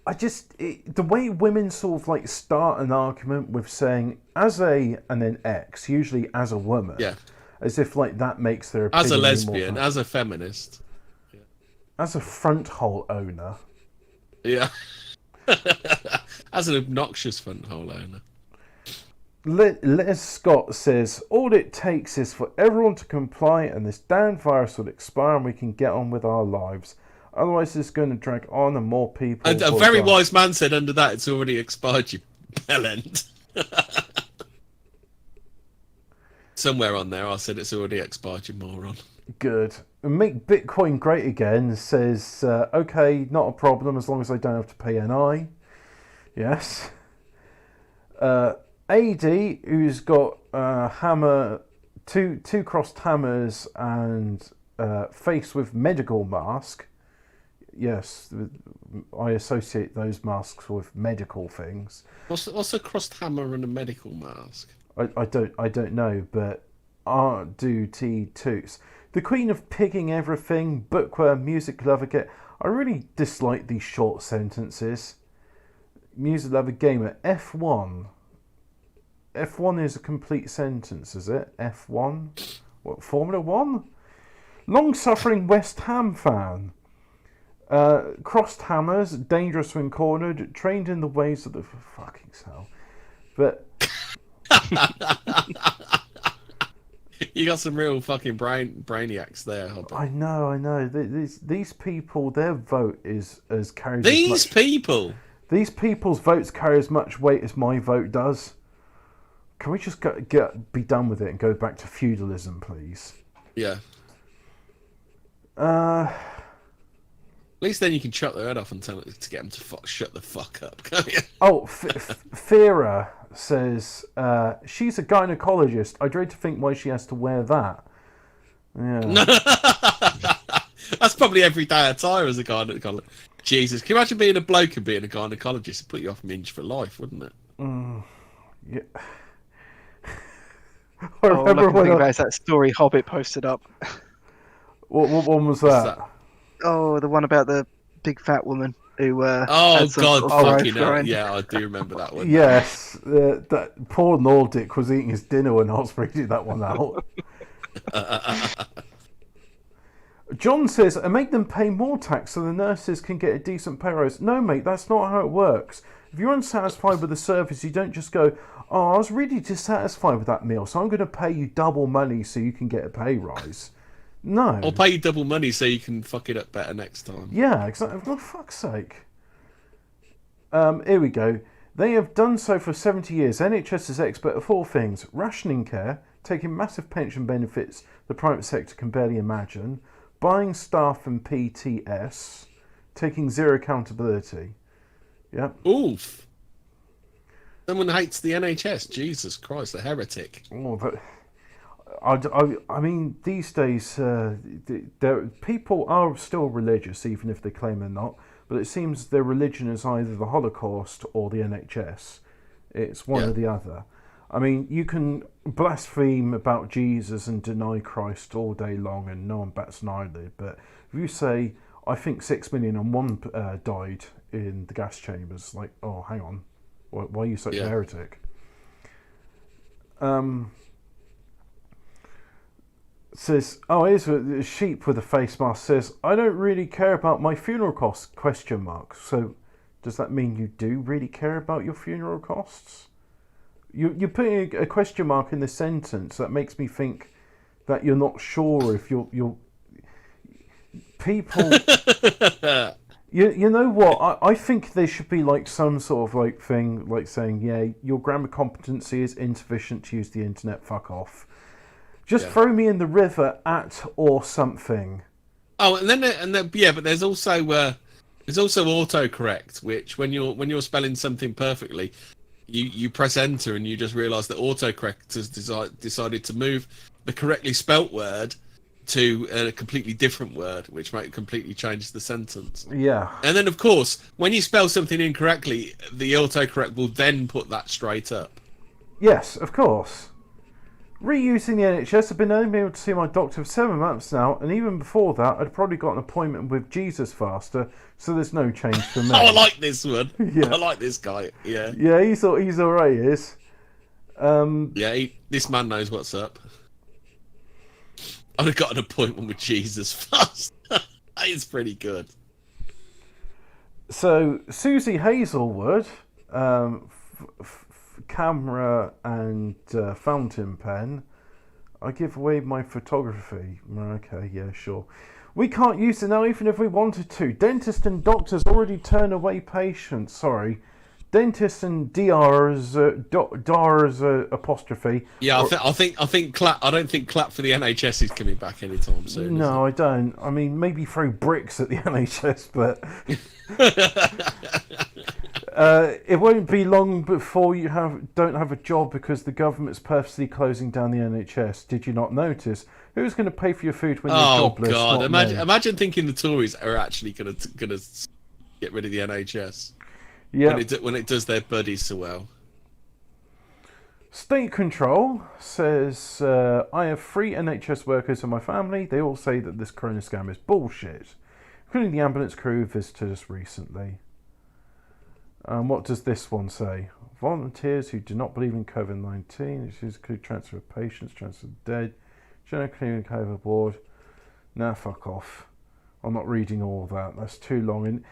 Speaker 1: the way women sort of like start an argument with saying as a and then X, usually as a woman, as if like that makes their opinion
Speaker 2: as a lesbian, as a feminist,
Speaker 1: as a front hole owner,
Speaker 2: as an obnoxious front hole owner.
Speaker 1: Les Scott says, all it takes is for everyone to comply and this damn virus will expire and we can get on with our lives. Otherwise it's going to drag on and more people...
Speaker 2: A very wise man said under that, it's already expired, you bellend. Somewhere on there I said it's already expired, you moron.
Speaker 1: Good. Make Bitcoin great again says, okay, not a problem as long as I don't have to pay NI. Yes. AD, who's got hammer, two crossed hammers and face with medical mask. Yes, I associate those masks with medical things.
Speaker 2: What's a crossed hammer and a medical mask?
Speaker 1: I don't know, but do T toots. The Queen of Pigging Everything, Bookworm, Music Lover Get. I really dislike these short sentences. Music Lover Gamer, F1. F1 is a complete sentence, is it? F1? What, Formula 1? Long-suffering West Ham fan. Crossed hammers, dangerous when cornered, trained in the ways of the... Fucking hell. But...
Speaker 2: You got some real fucking brainiacs there, Hobbit.
Speaker 1: I know. These people, their vote is as carries...
Speaker 2: These
Speaker 1: people's votes carry as much weight as my vote does. Can we just be done with it and go back to feudalism, please?
Speaker 2: Yeah.
Speaker 1: At
Speaker 2: least then you can chop their head off and tell it to get them to shut the fuck up, can't you?
Speaker 1: Oh, Fira says, she's a gynecologist. I dread to think why she has to wear that. Yeah.
Speaker 2: That's probably everyday attire as a gynecologist. Jesus, can you imagine being a bloke and being a gynecologist? It'd put you off Minge for life, wouldn't it?
Speaker 1: Yeah.
Speaker 9: I remember when about that story Hobbit posted up.
Speaker 1: What one was that?
Speaker 9: Oh, the one about the big fat woman who.
Speaker 2: Oh God, fucking hell! Yeah, I do remember that one.
Speaker 1: Yes, that poor Nordic was eating his dinner when I was reading that one out. John says, and make them pay more tax so the nurses can get a decent pay rise. No, mate, that's not how it works. If you're unsatisfied with the service, you don't just go, oh, I was really dissatisfied with that meal, so I'm going to pay you double money so you can get a pay rise. No.
Speaker 2: Or pay you double money so you can fuck it up better next time.
Speaker 1: Yeah, exactly. For fuck's sake. Here we go. They have done so for 70 years. NHS is expert at four things. Rationing care, taking massive pension benefits the private sector can barely imagine, buying staff and PTS, taking zero accountability. Yeah.
Speaker 2: Oof. Someone hates the NHS. Jesus Christ, a heretic.
Speaker 1: Oh, but I mean, these days, people are still religious, even if they claim they're not. But it seems their religion is either the Holocaust or the NHS. It's one or the other. I mean, you can blaspheme about Jesus and deny Christ all day long, and no one bats an eyelid. But if you say, I think 6 million and one died in the gas chambers, like, oh, hang on, why are you such a heretic? says, oh, here's a sheep with a face mask says, I don't really care about my funeral costs, ? So does that mean you do really care about your funeral costs? You're putting a question mark in the sentence. That makes me think that you're not sure if you're people. You know what? I think there should be like some sort of like thing, like saying, yeah, your grammar competency is insufficient to use the internet. Fuck off. Just throw me in the river or something.
Speaker 2: Oh, and then yeah, but there's also autocorrect, which when you're spelling something perfectly, you press enter and you just realise that autocorrect has decided to move the correctly spelt word to a completely different word, which might completely change the sentence.
Speaker 1: Yeah.
Speaker 2: And then, of course, when you spell something incorrectly, the autocorrect will then put that straight up.
Speaker 1: Yes, of course. Reusing the NHS, I've been able to see my doctor for 7 months now, and even before that, I'd probably got an appointment with Jesus faster, so there's no change for me.
Speaker 2: Oh, I like this one.
Speaker 1: Yeah.
Speaker 2: I like this guy. Yeah.
Speaker 1: Yeah, he's alright, he is.
Speaker 2: Yeah, this man knows what's up. I'd have got an appointment with Jesus fast. That is pretty good.
Speaker 1: So, Susie Hazelwood, camera and fountain pen. I give away my photography. Okay, yeah, sure. We can't use it now even if we wanted to. Dentists and doctors already turn away patients. Sorry. Dentists and DRs, apostrophe.
Speaker 2: Yeah, I think clap. I don't think clap for the NHS is coming back anytime soon.
Speaker 1: No, I don't. I mean, maybe throw bricks at the NHS, but it won't be long before you don't have a job because the government's purposely closing down the NHS. Did you not notice? Who's going to pay for your food when you're jobless?
Speaker 2: Oh God! Imagine thinking the Tories are actually going to get rid of the NHS.
Speaker 1: Yeah.
Speaker 2: When it does their buddies so well.
Speaker 1: State Control says, I have 3 NHS workers in my family. They all say that this corona scam is bullshit, including the ambulance crew who visited us recently. What does this one say? Volunteers who do not believe in COVID-19, issues include transfer of patients, transfer of dead, general clinic overboard. Nah, fuck off. I'm not reading all of that. That's too long. And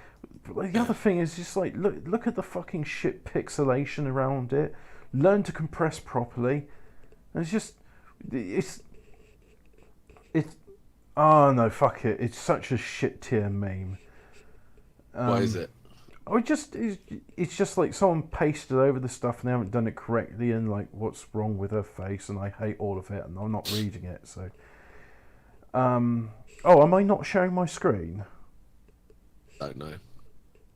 Speaker 1: the other thing is just like, look at the fucking shit pixelation around it. Learn to compress properly. And it's oh no, fuck it. It's such a shit tier meme.
Speaker 2: What is it?
Speaker 1: It's just like someone pasted over the stuff and they haven't done it correctly, and like what's wrong with her face, and I hate all of it, and I'm not reading it. So, oh, am I not sharing my screen?
Speaker 2: Don't know.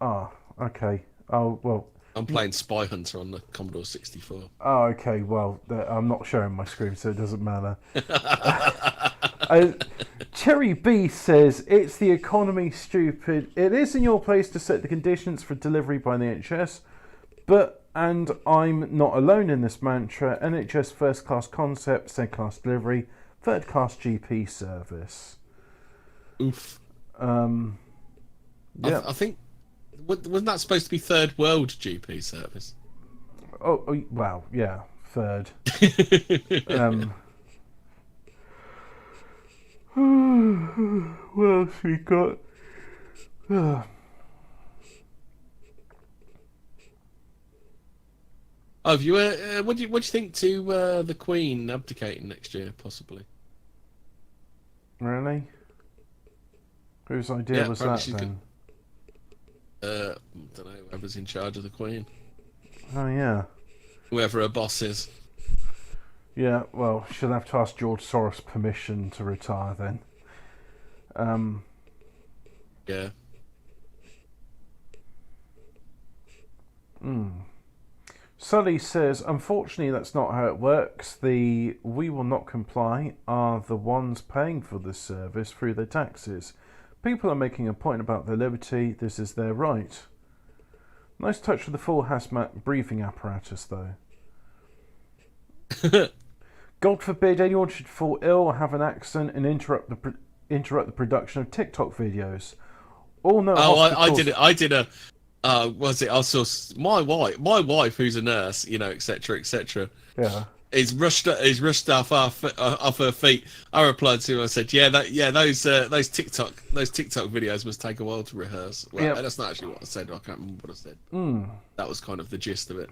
Speaker 1: Ah, okay. Oh well.
Speaker 2: I'm playing Spy Hunter on the Commodore 64.
Speaker 1: Oh, okay. Well, I'm not sharing my screen, so it doesn't matter. Cherry B says, it's the economy, stupid. It is in your place to set the conditions for delivery by the NHS, and I'm not alone in this mantra. NHS first class concept, second class delivery, third class GP service.
Speaker 2: Oof.
Speaker 1: Yeah.
Speaker 2: I think, wasn't that supposed to be third world GP service?
Speaker 1: Oh wow, yeah, third. What else we got?
Speaker 2: Oh, have you? What do you think to the Queen abdicating next year, possibly?
Speaker 1: Really? Whose idea was that then?
Speaker 2: I don't know. Whoever's in charge of the Queen.
Speaker 1: Oh yeah.
Speaker 2: Whoever her boss is.
Speaker 1: Yeah. Well, she'll have to ask George Soros permission to retire then.
Speaker 2: Yeah.
Speaker 1: Sully says, unfortunately, that's not how it works. The "we will not comply" are the ones paying for this service through their taxes. People are making a point about their liberty. This is their right. Nice touch with the full hazmat breathing apparatus, though. God forbid anyone should fall ill or have an accident and interrupt the production of TikTok videos. All no.
Speaker 2: I did a. Was it? I saw my wife, who's a nurse, etc., etc.
Speaker 1: Yeah.
Speaker 2: is rushed off off her feet. I replied to him. I said, those TikTok videos must take a while to rehearse. Well, that's not actually what I said. I can't remember what I said. That was kind of the gist of it.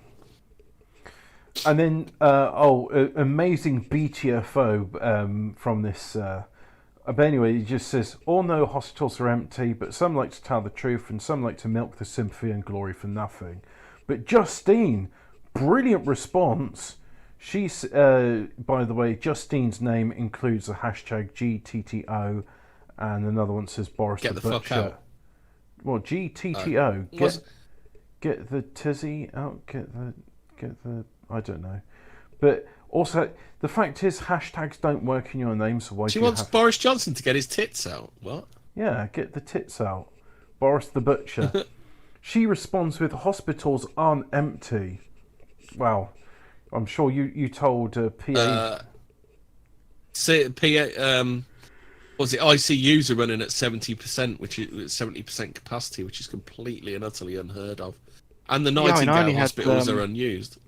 Speaker 1: And then amazing BTFO from this. But anyway, he just says, all know hospitals are empty, but some like to tell the truth and some like to milk the sympathy and glory for nothing. But Justine, brilliant response. She's, by the way, Justine's name includes the hashtag GTTO, and another one says Boris
Speaker 2: Get
Speaker 1: the
Speaker 2: the
Speaker 1: Butcher.
Speaker 2: fuck out.
Speaker 1: Well, GTTO. Get the tizzy out. Get the. I don't know. But also, the fact is, hashtags don't work in your name, so why?
Speaker 2: She wants Boris Johnson to get his tits out. What?
Speaker 1: Yeah, get the tits out. Boris the Butcher. She responds with, hospitals aren't empty. Wow. I'm sure you told PA...
Speaker 2: PA... was it ICUs are running at 70%, which is 70% capacity, which is completely and utterly unheard of. And the Nightingale hospitals are unused.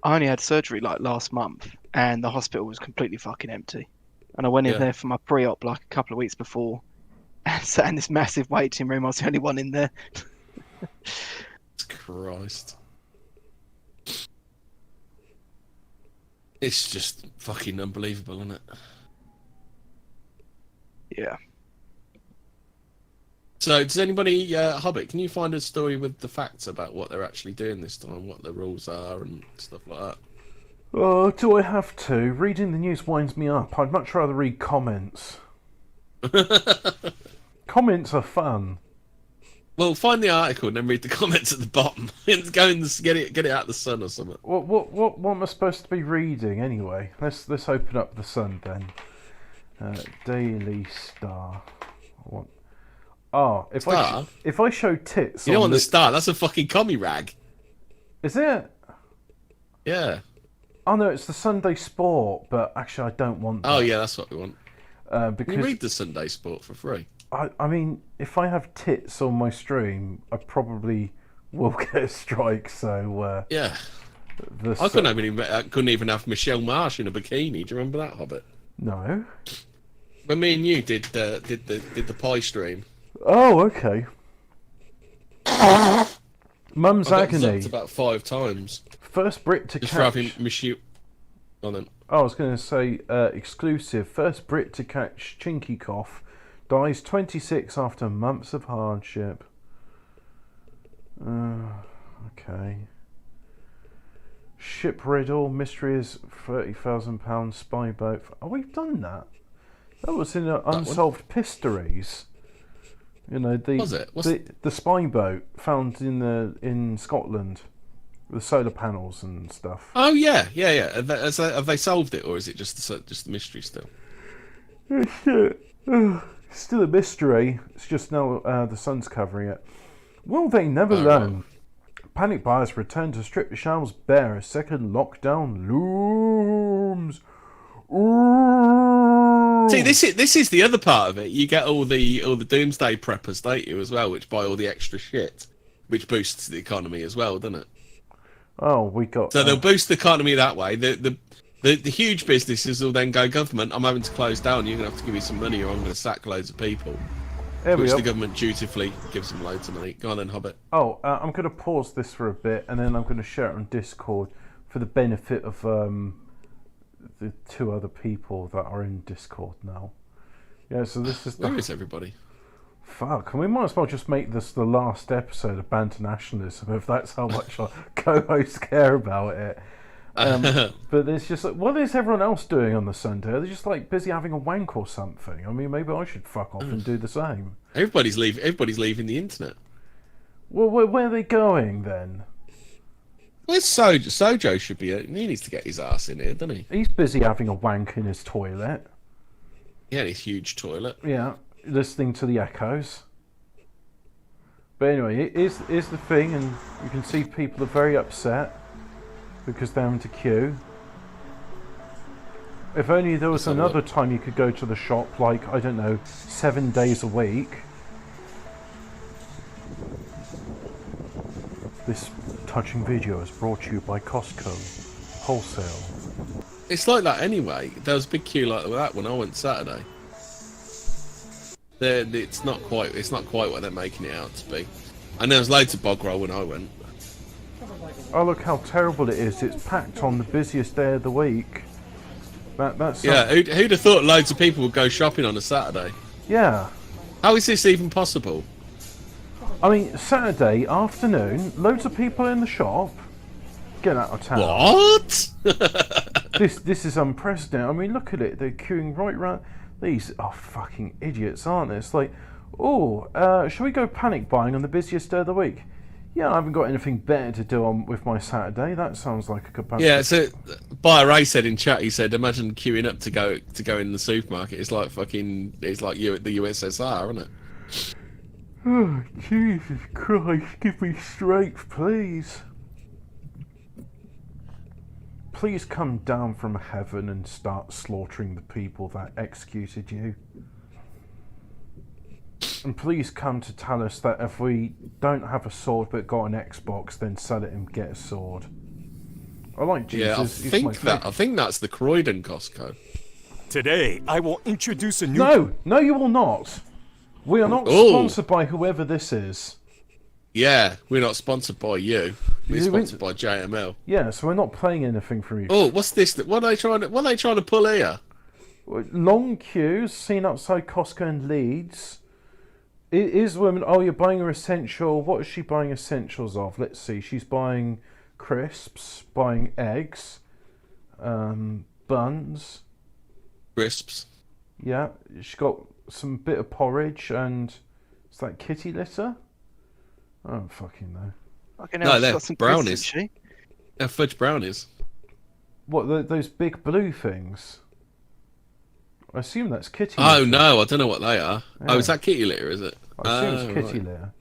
Speaker 9: I only had surgery like last month, and the hospital was completely fucking empty. And I went in there for my pre-op like a couple of weeks before, and sat in this massive waiting room. I was the only one in there.
Speaker 2: Christ. It's just fucking unbelievable, isn't it?
Speaker 9: Yeah.
Speaker 2: So, does anybody, Hobbit, can you find a story with the facts about what they're actually doing this time, what the rules are and stuff like that?
Speaker 1: Oh, do I have to? Reading the news winds me up. I'd much rather read comments. Comments are fun.
Speaker 2: Well, find the article and then read the comments at the bottom. And go and get it out of the Sun or something.
Speaker 1: What am I supposed to be reading anyway? Let's open up the Sun then. Daily Star. What? Oh, if I show tits,
Speaker 2: you don't want the Star. That's a fucking commie rag.
Speaker 1: Is it?
Speaker 2: Yeah.
Speaker 1: Oh no, it's the Sunday Sport, but actually I don't want that.
Speaker 2: Oh yeah, that's what we want.
Speaker 1: Because
Speaker 2: you read the Sunday Sport for free.
Speaker 1: I mean, if I have tits on my stream, I probably will get a strike. So
Speaker 2: yeah, I couldn't even have Michelle Marsh in a bikini. Do you remember that, Hobbit?
Speaker 1: No.
Speaker 2: When me and you did the pie stream.
Speaker 1: Oh, okay. Mum's Agony.
Speaker 2: It's about 5 times.
Speaker 1: First Brit to
Speaker 2: just
Speaker 1: catch.
Speaker 2: For having Michelle. Oh, then.
Speaker 1: I was going to say exclusive. First Brit to catch chinky cough. Dies 26 after months of hardship. Okay. Ship riddle. Mystery is £30,000 spy boat. Oh, we've done that. That was in Unsolved Mysteries. You know the spy boat found in Scotland, with solar panels and stuff.
Speaker 2: Oh yeah. Have they solved it, or is it just the mystery still?
Speaker 1: Still a mystery. It's just now the Sun's covering it. Will they never learn? Right. Panic buyers return to strip the shelves bare as second lockdown looms. Ooh.
Speaker 2: See, this is the other part of it. You get all the doomsday preppers, don't you, as well, which buy all the extra shit, which boosts the economy as well, doesn't it?
Speaker 1: Oh, we got.
Speaker 2: So they'll boost the economy that way. The huge businesses will then go, government, I'm having to close down. You're gonna have to give me some money, or I'm gonna sack loads of people. Which the government dutifully gives them loads of money. Go on then, Hobbit.
Speaker 1: Oh, I'm going to pause this for a bit, and then I'm going to share it on Discord for the benefit of the 2 other people that are in Discord now. Yeah, so this is...
Speaker 2: Where is everybody?
Speaker 1: Fuck, we might as well just make this the last episode of Banter Nationalism, if that's how much our co-hosts care about it. But it's just like, what is everyone else doing on the Sunday? Are they just like busy having a wank or something? I mean, maybe I should fuck off and do the same.
Speaker 2: Everybody's leaving the internet.
Speaker 1: Well, where are they going then?
Speaker 2: Well, Sojo should be. He needs to get his ass in here, doesn't he?
Speaker 1: He's busy having a wank in his toilet.
Speaker 2: Yeah, his huge toilet.
Speaker 1: Yeah, listening to the echoes. But anyway, here's the thing, and you can see people are very upset because they're having to queue. If only there was another time you could go to the shop, like, I don't know, 7 days a week. This touching video is brought to you by Costco Wholesale.
Speaker 2: It's like that anyway. There was a big queue like that when I went Saturday. It's not quite what they're making it out to be. And there was loads of bog roll when I went.
Speaker 1: Oh, look how terrible it is. It's packed on the busiest day of the week. That's
Speaker 2: yeah, who'd have thought loads of people would go shopping on a Saturday?
Speaker 1: Yeah.
Speaker 2: How is this even possible?
Speaker 1: I mean, Saturday afternoon, loads of people in the shop. Get out of town.
Speaker 2: What?
Speaker 1: This is unprecedented. I mean, look at it. They're queuing right round. These are fucking idiots, aren't they? It's like, shall we go panic buying on the busiest day of the week? Yeah, I haven't got anything better to do with my Saturday. That sounds like a good bunch.
Speaker 2: Yeah, so Buyer Ray said in chat, he said, imagine queuing up to go in the supermarket. It's like you at the USSR, isn't it?
Speaker 1: Oh, Jesus Christ, give me strength, please. Please come down from heaven and start slaughtering the people that executed you. And please come to tell us that if we don't have a sword but got an Xbox, then sell it and get a sword. I like Jesus.
Speaker 2: Yeah, I think that's the Croydon Costco.
Speaker 10: Today, I will introduce a new...
Speaker 1: No, you will not. We are not sponsored by whoever this is.
Speaker 2: Yeah, we're not sponsored by you. We're sponsored by JML.
Speaker 1: Yeah, so we're not playing anything for you.
Speaker 2: Oh, what's this? What are they trying to pull here?
Speaker 1: Long queues seen outside Costco in Leeds. It is women. Oh, you're buying her essential. What is she buying essentials of? Let's see. She's buying crisps, buying eggs, buns,
Speaker 2: crisps.
Speaker 1: Yeah, she's got some bit of porridge and is that kitty litter? I don't fucking know.
Speaker 2: No, they're brownies. They're fudge brownies.
Speaker 1: What, those big blue things? I assume that's kitty
Speaker 2: litter.
Speaker 1: litter.
Speaker 2: No, I don't know what they are.
Speaker 1: Yeah.
Speaker 2: Oh, is that kitty litter, is it?
Speaker 1: I assume it's kitty litter.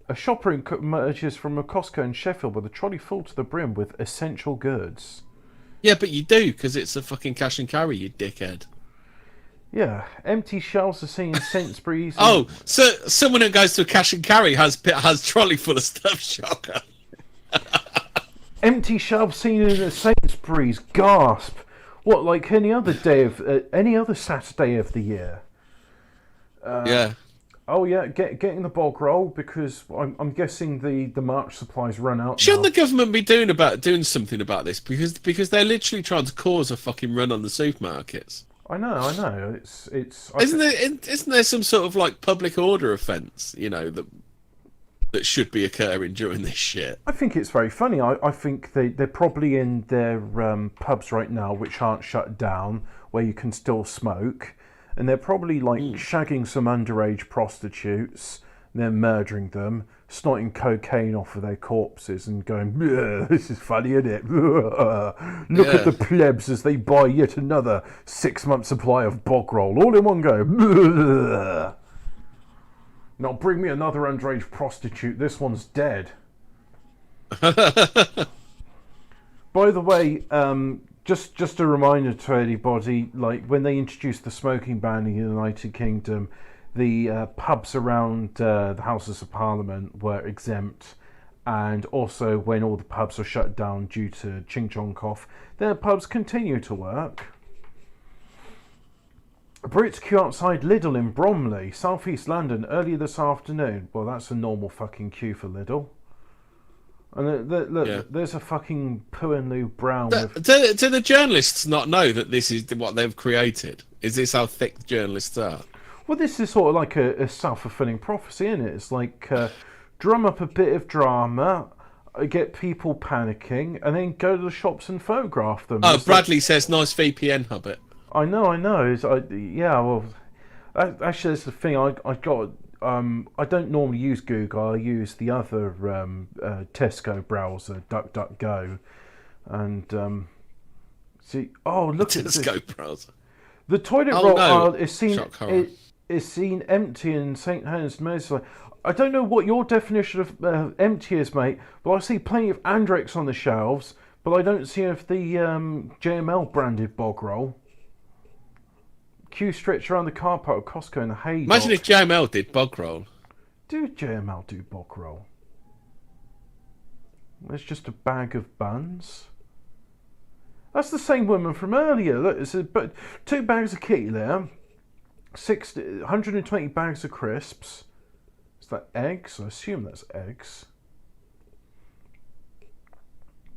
Speaker 1: A shopper emerges from a Costco in Sheffield with a trolley full to the brim with essential goods.
Speaker 2: Yeah, but you do, because it's a fucking cash and carry, you dickhead.
Speaker 1: Yeah, empty shelves are seen in Sainsbury's.
Speaker 2: Oh, so someone who goes to a cash and carry has trolley full of stuff, shocker.
Speaker 1: Empty shelves seen in a Sainsbury's. Gasp! What, like any other day of any other Saturday of the year?
Speaker 2: Yeah.
Speaker 1: Oh yeah, getting the bog roll because I'm guessing the March supplies run out.
Speaker 2: Shouldn't the government be doing something about this? Because they're literally trying to cause a fucking run on the supermarkets.
Speaker 1: I know. It's.
Speaker 2: Isn't there some sort of like public order offence, that should be occurring during this shit?
Speaker 1: I think it's very funny. I think they're probably in their pubs right now, which aren't shut down, where you can still smoke, and they're probably like shagging some underage prostitutes, and then murdering them, snorting cocaine off of their corpses, and going, "This is funny, isn't it? Look at the plebs as they buy yet another 6-month supply of bog roll, all in one go." Now bring me another underage prostitute. This one's dead. By the way, just a reminder to anybody, like when they introduced the smoking ban in the United Kingdom, the pubs around the Houses of Parliament were exempt, and also when all the pubs are shut down due to Ching Chong Cough, their pubs continue to work. Brits queue outside Lidl in Bromley, South East London, earlier this afternoon. Well, that's a normal fucking queue for Lidl. And look, there's a fucking Pooh and Lou Brown.
Speaker 2: Do the journalists not know that this is what they've created? Is this how thick the journalists are?
Speaker 1: Well, this is sort of like a self-fulfilling prophecy, isn't it? It's like drum up a bit of drama, get people panicking, and then go to the shops and photograph them.
Speaker 2: Oh, Bradley says, nice VPN, Hobbit.
Speaker 1: I know. Well, actually, that's the thing. I got. I don't normally use Google. I use the other Tesco browser, DuckDuckGo, and see. Oh, look at this
Speaker 2: Tesco browser.
Speaker 1: The toilet roll aisle is seen empty in St Helens, Merseyside. I don't know what your definition of empty is, mate, but I see plenty of Andrex on the shelves, but I don't see of the JML branded bog roll. Queue stretch around the car park at Costco in the Haydock.
Speaker 2: Imagine if JML did bog roll.
Speaker 1: Do JML do bog roll? There's just a bag of buns. That's the same woman from earlier. Look, it's 2 bags of kitty litter, 120 bags of crisps. Is that eggs? I assume that's eggs.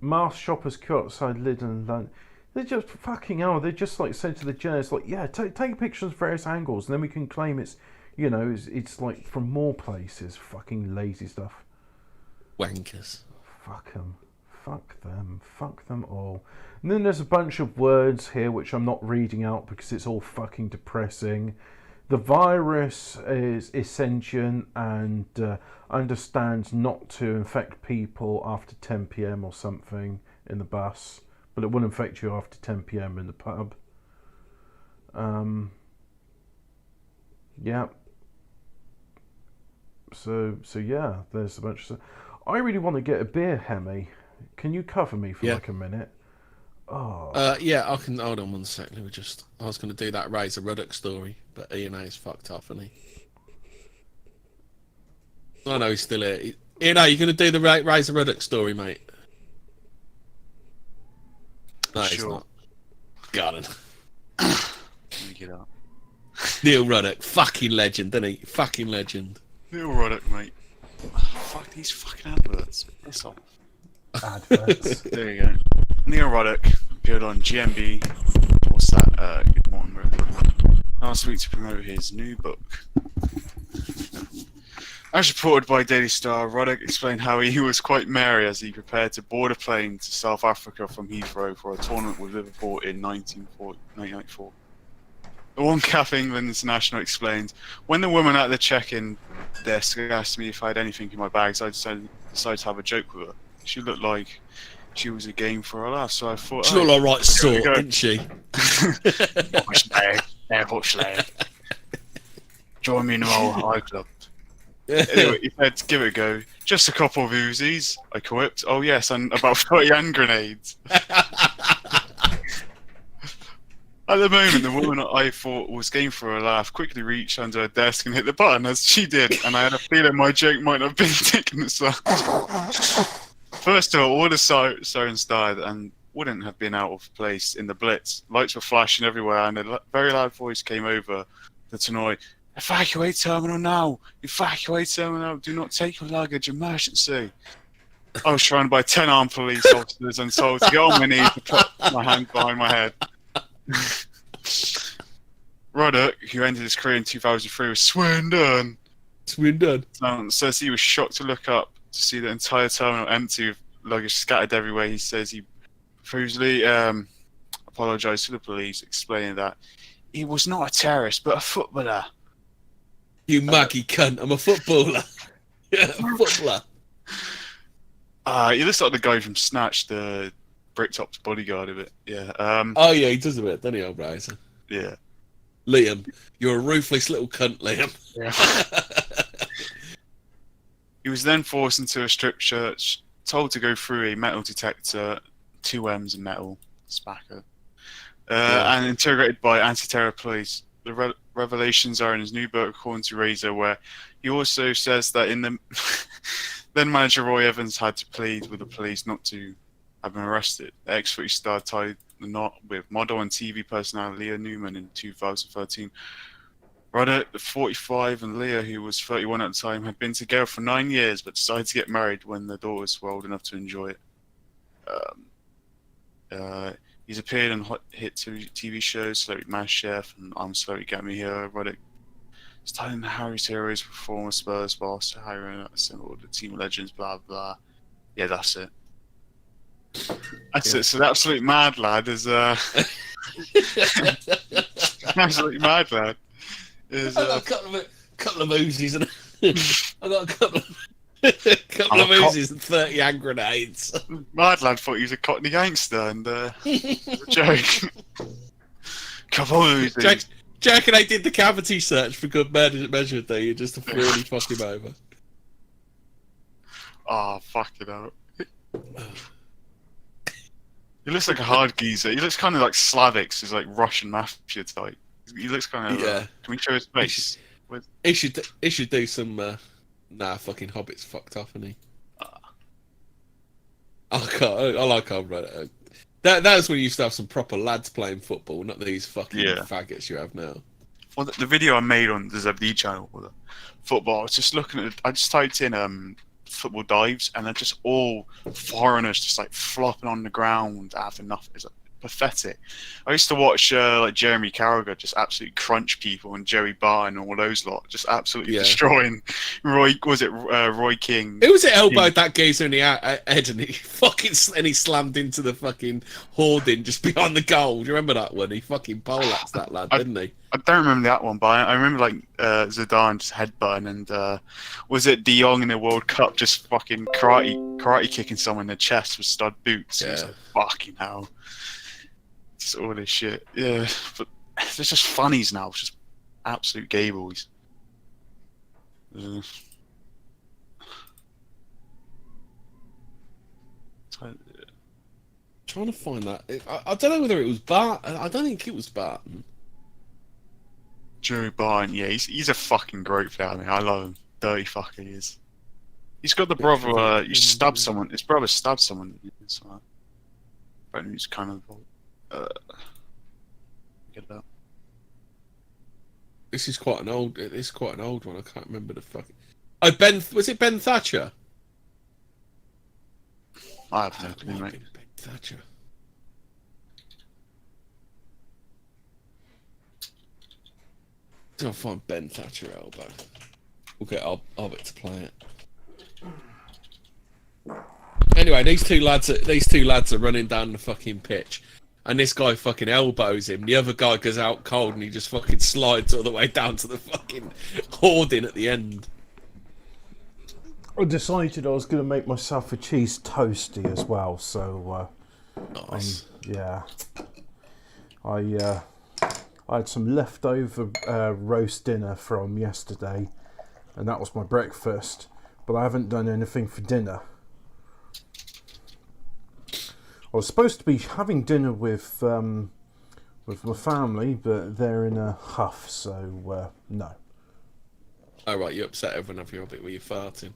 Speaker 1: Masked shoppers queue outside Lidl and London. They're just fucking hell. They just like said to the journalists, like, yeah, take pictures from various angles, and then we can claim it's, you know, it's like from more places. Fucking lazy stuff.
Speaker 2: Wankers.
Speaker 1: Fuck them. Fuck them. Fuck them all. And then there's a bunch of words here which I'm not reading out because it's all fucking depressing. The virus is sentient and understands not to infect people after 10 p.m. or something in the bus, but it will infect you after 10 p.m. in the pub. Yeah. So yeah, there's a bunch of stuff. I really want to get a beer, Hemi. Can you cover me for like a minute? Oh.
Speaker 2: Yeah, I can. Hold on one sec. Let me just. I was going to do that Razor Ruddock story, but Ian A's fucked off, isn't he? Oh no, he's still here. Ian A, you going to do the Razor Ruddock story, mate? No, he's not. Got it.
Speaker 8: Let me get up.
Speaker 2: Neil Ruddock, fucking legend, isn't he? Fucking legend.
Speaker 8: Neil Ruddock, mate. Oh, fuck these fucking adverts. Piss off.
Speaker 1: Adverts.
Speaker 8: There you go. Neil Ruddock appeared on GMB. What's that? Good morning, bro. Last week to promote his new book. As reported by Daily Star, Ruddock explained how he was quite merry as he prepared to board a plane to South Africa from Heathrow for a tournament with Liverpool in 1994. The One Cap England International explained, when the woman at the check-in desk asked me if I had anything in my bags, I decided to have a joke with her. She looked like she was a game for a laugh, so I thought...
Speaker 2: She looked like right sort, didn't she?
Speaker 8: Airport slag. Join me in the old high club. Anyway, he said, give it a go. Just a couple of Uzis, I quipped. Oh yes, and about 30 hand grenades. At the moment, the woman I thought was game for a laugh quickly reached under her desk and hit the button, as she did, and I had a feeling my joke might have been taken aside. First of all the sirens died and wouldn't have been out of place in the blitz. Lights were flashing everywhere, and a very loud voice came over the tannoy. Evacuate terminal now! Evacuate terminal! Do not take your luggage, emergency! I was surrounded by 10 armed police officers and told to get on my knees and put my hand behind my head. Ruddock, who ended his career in 2003 with Swindon, says he was shocked to look up to see the entire terminal empty with luggage scattered everywhere. He says he profusely apologised to the police, explaining that he was not a terrorist but a footballer.
Speaker 2: You muggy cunt, I'm a footballer. Yeah, a footballer.
Speaker 8: He looks like the guy from Snatch, the Bricktop's bodyguard of it. Yeah.
Speaker 2: Oh yeah, he does a bit, doesn't he, old Razor?
Speaker 8: Yeah.
Speaker 2: Liam, you're a ruthless little cunt, Liam.
Speaker 8: Yeah. He was then forced into a strip church, told to go through a metal detector, 2 M's in metal, spacker, and interrogated by anti-terror police. The revelations are in his new book, according to Razor, where he also says that in the then manager Roy Evans had to plead with the police not to have been arrested. The ex-footy star tied the knot with model and TV personality Leah Newman in 2013. Ruddock, the 45, and Leah, who was 31 at the time, had been together for 9 years, but decided to get married when their daughters were old enough to enjoy it. He's appeared in hit TV shows, Celebrity MasterChef, and I'm Celebrity Get Me Here. Ruddock started in the Harry's Heroes, former Spurs boss, hiring assembled the team of legends, blah blah. Yeah, that's it. That's it. So the absolute mad lad is absolutely mad lad. Is,
Speaker 2: I got a couple of Uzis and I got a couple of Uzis and 30 hand grenades.
Speaker 8: Mad lad thought he was a Cockney gangster and joke. Couple of Uzis.
Speaker 2: Jack and I did the cavity search for good measure, do you, just to really fuck him over.
Speaker 8: Oh, fuck it out. He looks like a hard geezer. He looks kind of like Slavic, he's like Russian mafia type. He looks kind of.
Speaker 2: Yeah.
Speaker 8: Can we show his face?
Speaker 2: He should do some. Nah, fucking Hobbit's fucked off, isn't he? I like Hobbit. That was when you used to have some proper lads playing football, not these fucking faggots you have now.
Speaker 8: Well, the video I made on the ZD channel for the football, I was just looking at. I just typed in football dives, and they're just all foreigners, just like flopping on the ground after nothing. It's like pathetic. I used to watch like Jeremy Carragher just absolutely crunch people, and Jerry Barton and all those lot just absolutely destroying Roy King.
Speaker 2: Who was it elbowed that geezer in the head and he slammed into the fucking hoarding just behind the goal? Do you remember that one? He fucking poleaxed that lad, didn't he?
Speaker 8: I don't remember that one, but I remember like Zidane just headbutting, and was it De Jong in the World Cup just fucking karate kicking someone in the chest with stud boots? Yeah. It was like, fucking hell. Just all this shit. Yeah, but they're just funnies now. It's just absolute gay boys.
Speaker 2: Trying to find that. I don't know whether it was Bart. I don't think it was Barton.
Speaker 8: Jerry Barton, yeah, he's a fucking great player. I mean, I love him. Dirty fucker he is. He's got the brother. He stabbed someone. His brother stabbed someone. So, but he's kind of. Get that.
Speaker 2: This is quite an old. It's quite an old one. I can't remember the fucking. Oh, Ben. Was it Ben Thatcher?
Speaker 8: I have no clue, mate.
Speaker 2: Ben Thatcher. I'll find Ben Thatcher elbow. We'll get Hobbit to play it. Anyway, these two lads are running down the fucking pitch, and this guy fucking elbows him. The other guy goes out cold, and he just fucking slides all the way down to the fucking hoarding at the end.
Speaker 1: I decided I was going to make myself a cheese toasty as well, so
Speaker 2: nice.
Speaker 1: I had some leftover roast dinner from yesterday, and that was my breakfast, but I haven't done anything for dinner. I was supposed to be having dinner with my family, but they're in a huff, so no.
Speaker 2: Oh right, you upset everyone over your bit where you're farting.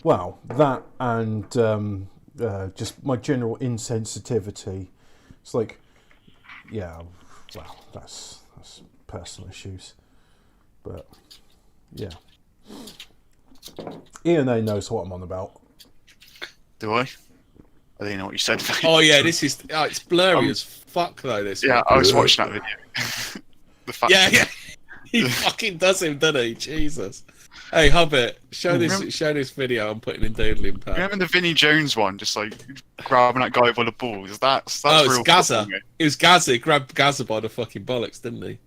Speaker 1: Well, that and just my general insensitivity. It's like, yeah, well, that's personal issues, but yeah. E&A knows what I'm on about.
Speaker 8: Do I? I didn't know what you said.
Speaker 2: Oh yeah, this is it's blurry as fuck though. This.
Speaker 8: Yeah, I was watching that video.
Speaker 2: Yeah, he fucking does him, doesn't he? Jesus. Hey Hobbit, show this video I'm putting in doodling pad.
Speaker 8: Remember the Vinnie Jones one, just like grabbing that guy by the balls? That's
Speaker 2: it's
Speaker 8: real
Speaker 2: Gaza.
Speaker 8: Football,
Speaker 2: it was Gaza. He grabbed Gaza by the fucking bollocks, didn't he?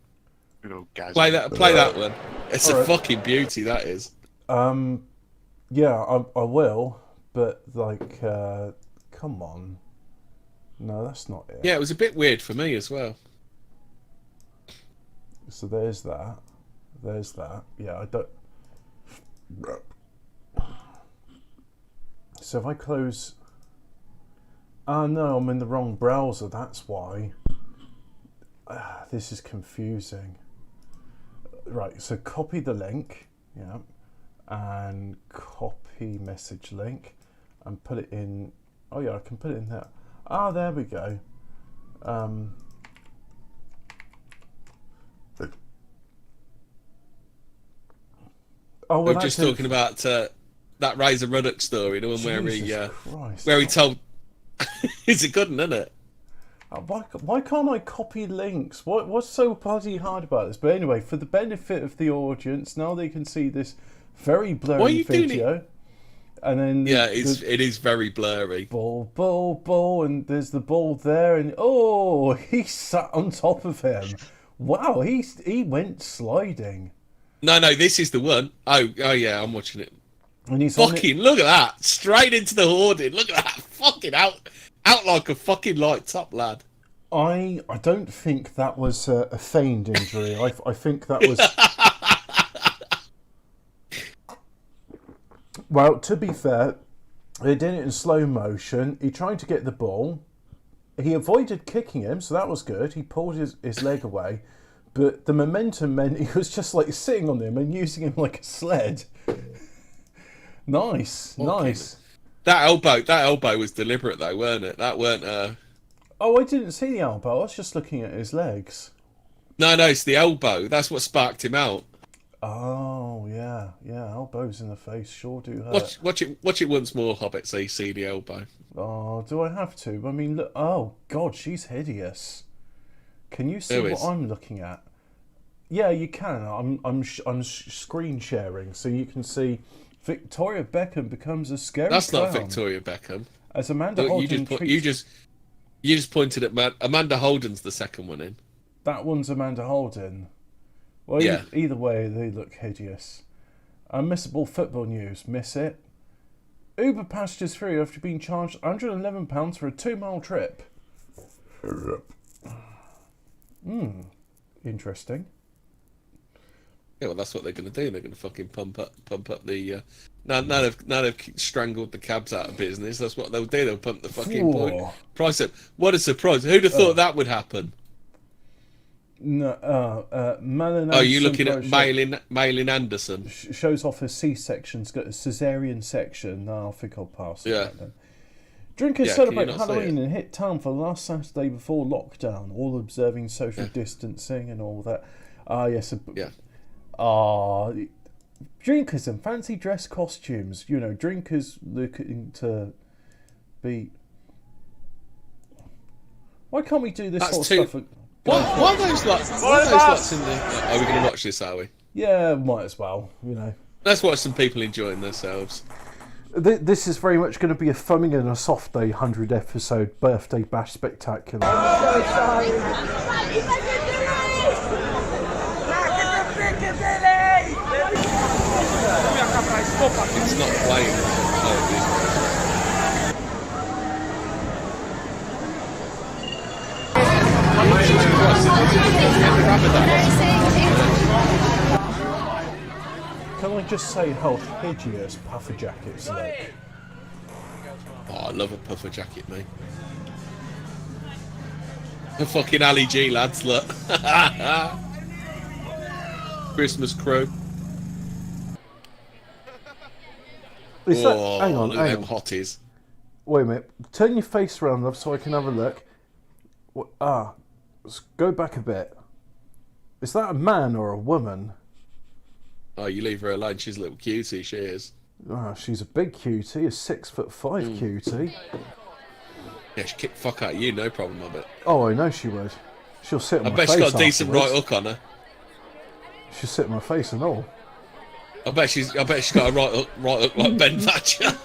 Speaker 8: Good old Gaza.
Speaker 2: Play that one. It's a fucking beauty. That is.
Speaker 1: Yeah, I will, but like, come on. No, that's not it.
Speaker 2: Yeah, it was a bit weird for me as well.
Speaker 1: So there's that. There's that. Yeah, I don't. So if I close... Oh no, I'm in the wrong browser, that's why. This is confusing. Right, so copy the link, yeah, and copy message link, and put it in... Oh yeah, I can put it in there. Ah, there we go.
Speaker 2: Oh, well, we're just talking about that Razor Ruddock story, the one where he told. Is it good, isn't it?
Speaker 1: Why can't I copy links? What's so bloody hard about this? But anyway, for the benefit of the audience, now they can see this very blurry video. And then
Speaker 2: it is very blurry.
Speaker 1: Ball, and there's the ball there, and oh, he sat on top of him. Wow, he went sliding.
Speaker 2: No, this is the one. Oh yeah, I'm watching it.
Speaker 1: And he's
Speaker 2: fucking look at that, straight into the hoarding. Look at that, fucking out like a fucking light top lad.
Speaker 1: I don't think that was a feigned injury. I think that was. Well, to be fair, they did it in slow motion. He tried to get the ball. He avoided kicking him, so that was good. He pulled his leg away. But the momentum meant he was just like sitting on him and using him like a sled. Nice.
Speaker 2: That elbow was deliberate though, weren't it? That weren't
Speaker 1: Oh, I didn't see the elbow. I was just looking at his legs.
Speaker 2: No, it's the elbow. That's what sparked him out.
Speaker 1: Oh, yeah. Elbows in the face sure do hurt.
Speaker 2: Watch it once more, Hobbit, so you see the elbow.
Speaker 1: Oh, do I have to? I mean, look. Oh, God, she's hideous. Can you see what I'm looking at? Yeah, you can. I'm screen sharing, so you can see Victoria Beckham becomes a scary
Speaker 2: That's
Speaker 1: clown.
Speaker 2: not Victoria Beckham.
Speaker 1: As Amanda Holden
Speaker 2: you just pointed at Amanda Holden's the second one in.
Speaker 1: That one's Amanda Holden. Well,
Speaker 2: yeah.
Speaker 1: Either way, they look hideous. Unmissable football news. Miss it? Uber passengers free after being charged £111 for a 2-mile trip. Interesting.
Speaker 2: Yeah, well, that's what they're going to do. They're going to fucking pump up the. Now they've strangled the cabs out of business. That's what they'll do. They'll pump the fucking price up. What a surprise! Who'd have thought that would happen?
Speaker 1: No, Malin.
Speaker 2: Oh, you looking at Maylin Anderson?
Speaker 1: Shows off her C-section's got a cesarean section. No, I think I'll pass.
Speaker 2: Yeah.
Speaker 1: That then. Drinkers celebrate Halloween and hit town for the last Saturday before lockdown, all observing social distancing and all that. Yes. Drinkers in fancy dress costumes. You know, drinkers looking to be. Why can't we do this sort of stuff?
Speaker 2: What are those lots in the? Are we going to watch this? Are we?
Speaker 1: Yeah, might as well. You know.
Speaker 2: Let's watch some people enjoying themselves.
Speaker 1: This is very much going to be a thumbing and a soft day 100 episode birthday bash spectacular.
Speaker 2: It's not playing.
Speaker 1: Can I just say how hideous puffer jackets look?
Speaker 2: Oh, I love a puffer jacket, mate. The fucking Ali G lads, look. Christmas crew.
Speaker 1: Hang on.
Speaker 2: Them hotties.
Speaker 1: Wait a minute. Turn your face around, love, so I can have a look. Let's go back a bit. Is that a man or a woman?
Speaker 2: Oh, you leave her alone. She's a little cutie, she is.
Speaker 1: She's a big cutie, a 6'5" cutie.
Speaker 2: Yeah, she'd kick the fuck out of you, no problem of it.
Speaker 1: Oh, I know she would. She'll sit on my face.
Speaker 2: I bet she's got a decent
Speaker 1: afterwards.
Speaker 2: right hook on her.
Speaker 1: She'll sit on my face and all.
Speaker 2: I bet she's got a right hook like Ben Thatcher.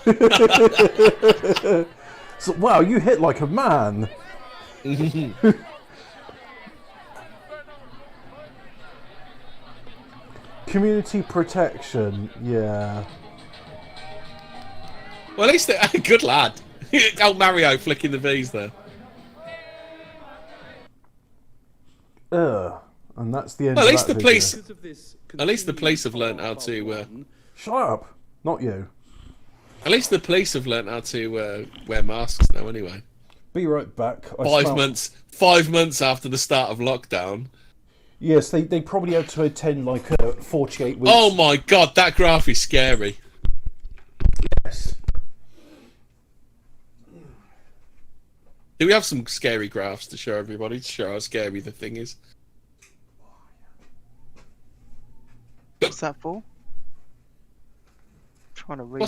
Speaker 1: So, wow, you hit like a man. Community protection, yeah.
Speaker 2: Well, at least good lad. Old Mario flicking the V's there.
Speaker 1: And that's the end.
Speaker 2: Well,
Speaker 1: at least
Speaker 2: the police have learnt how to.
Speaker 1: Shut up, not you.
Speaker 2: At least the police have learnt how to wear masks now. Anyway.
Speaker 1: Be right back.
Speaker 2: 5 months after the start of lockdown.
Speaker 1: Yes, they probably had to attend like 48 weeks.
Speaker 2: Oh my god, that graph is scary.
Speaker 1: Yes.
Speaker 2: Do we have some scary graphs to show everybody, to show how scary the thing is?
Speaker 9: What's that for? I'm trying to read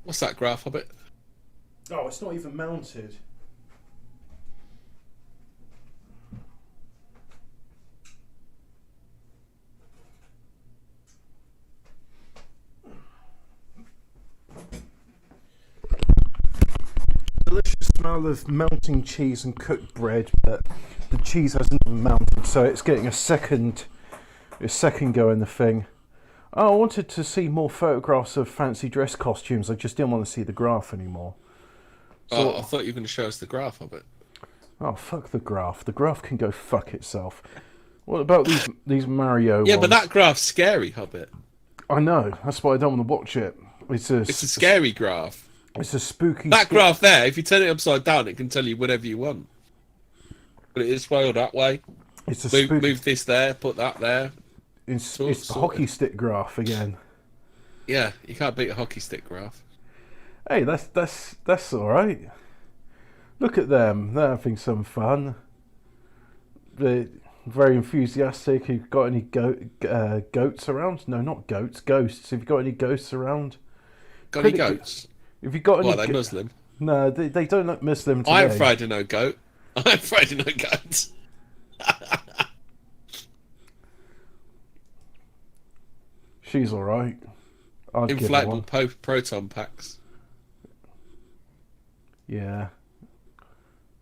Speaker 2: What's that graph, Hobbit?
Speaker 1: Oh, it's not even mounted. Delicious smell of melting cheese and cooked bread, but the cheese hasn't even melted, so it's getting a second go in the thing. Oh, I wanted to see more photographs of fancy dress costumes. I just didn't want to see the graph anymore. So,
Speaker 2: I thought you were going to show us the graph of it.
Speaker 1: Oh, fuck the graph. The graph can go fuck itself. What about these Mario
Speaker 2: Yeah,
Speaker 1: ones?
Speaker 2: but that graph's scary, Hobbit.
Speaker 1: I know. That's why I don't want to watch it. It's a
Speaker 2: scary graph.
Speaker 1: It's a spooky...
Speaker 2: That graph there, if you turn it upside down, it can tell you whatever you want. Put it this way or that way.
Speaker 1: It's a
Speaker 2: move this there, put that there.
Speaker 1: It's the hockey stick graph again.
Speaker 2: Yeah, you can't beat a hockey stick graph.
Speaker 1: Hey, that's all right. Look at them. They're having some fun. They're very enthusiastic. Have you got any goats around? No, not goats. Ghosts. Have you got any ghosts around?
Speaker 2: Got any goats?
Speaker 1: Have you got any?
Speaker 2: What, are they Muslim?
Speaker 1: No, they don't look Muslim today.
Speaker 2: I am afraid of no goat. I'm afraid of no goats.
Speaker 1: She's all right.
Speaker 2: Inflatable proton packs.
Speaker 1: Yeah.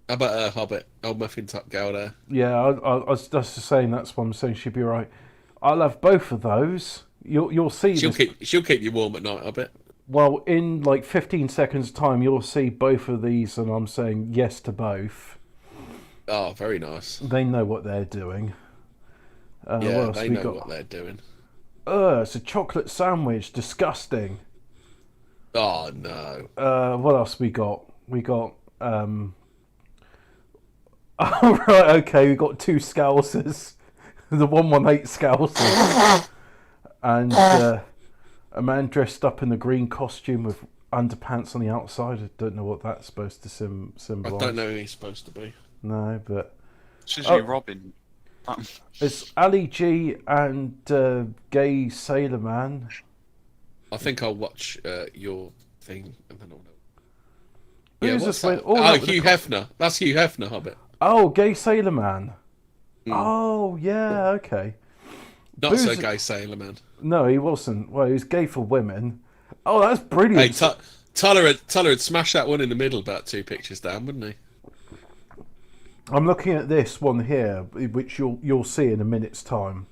Speaker 2: How about Hobbit? Old muffin top girl there.
Speaker 1: Yeah, I was just saying that's what I'm saying. She'd be all right. I'll have both of those. You'll see.
Speaker 2: She'll keep you warm at night, I bet.
Speaker 1: Well, in like 15 seconds' time, you'll see both of these, and I'm saying yes to both.
Speaker 2: Oh, very nice.
Speaker 1: They know what they're doing.
Speaker 2: Yeah, they know what they're doing.
Speaker 1: It's a chocolate sandwich. Disgusting.
Speaker 2: Oh, no.
Speaker 1: What else we got? We got... Oh, right, okay, we got 2 Scousers. The 118 Scousers. And a man dressed up in a green costume with underpants on the outside. I don't know what that's supposed to symbolise.
Speaker 2: I don't know who he's supposed to be.
Speaker 1: No, but...
Speaker 8: It's usually Robin.
Speaker 1: It's Ali G and Gay Sailor Man.
Speaker 2: I think I'll watch your thing and then I'll know.
Speaker 1: Who's this?
Speaker 2: That? Oh, Hugh Hefner. That's Hugh Hefner, Hobbit.
Speaker 1: Oh, Gay Sailor Man. Oh, yeah, okay.
Speaker 2: Not so gay Sailor Man.
Speaker 1: No, he wasn't. Well, he was gay for women. Oh, that's brilliant.
Speaker 2: Hey, Tyler had smashed that one in the middle about 2 pictures down, wouldn't he?
Speaker 1: I'm looking at this one here, which you'll see in a minute's time.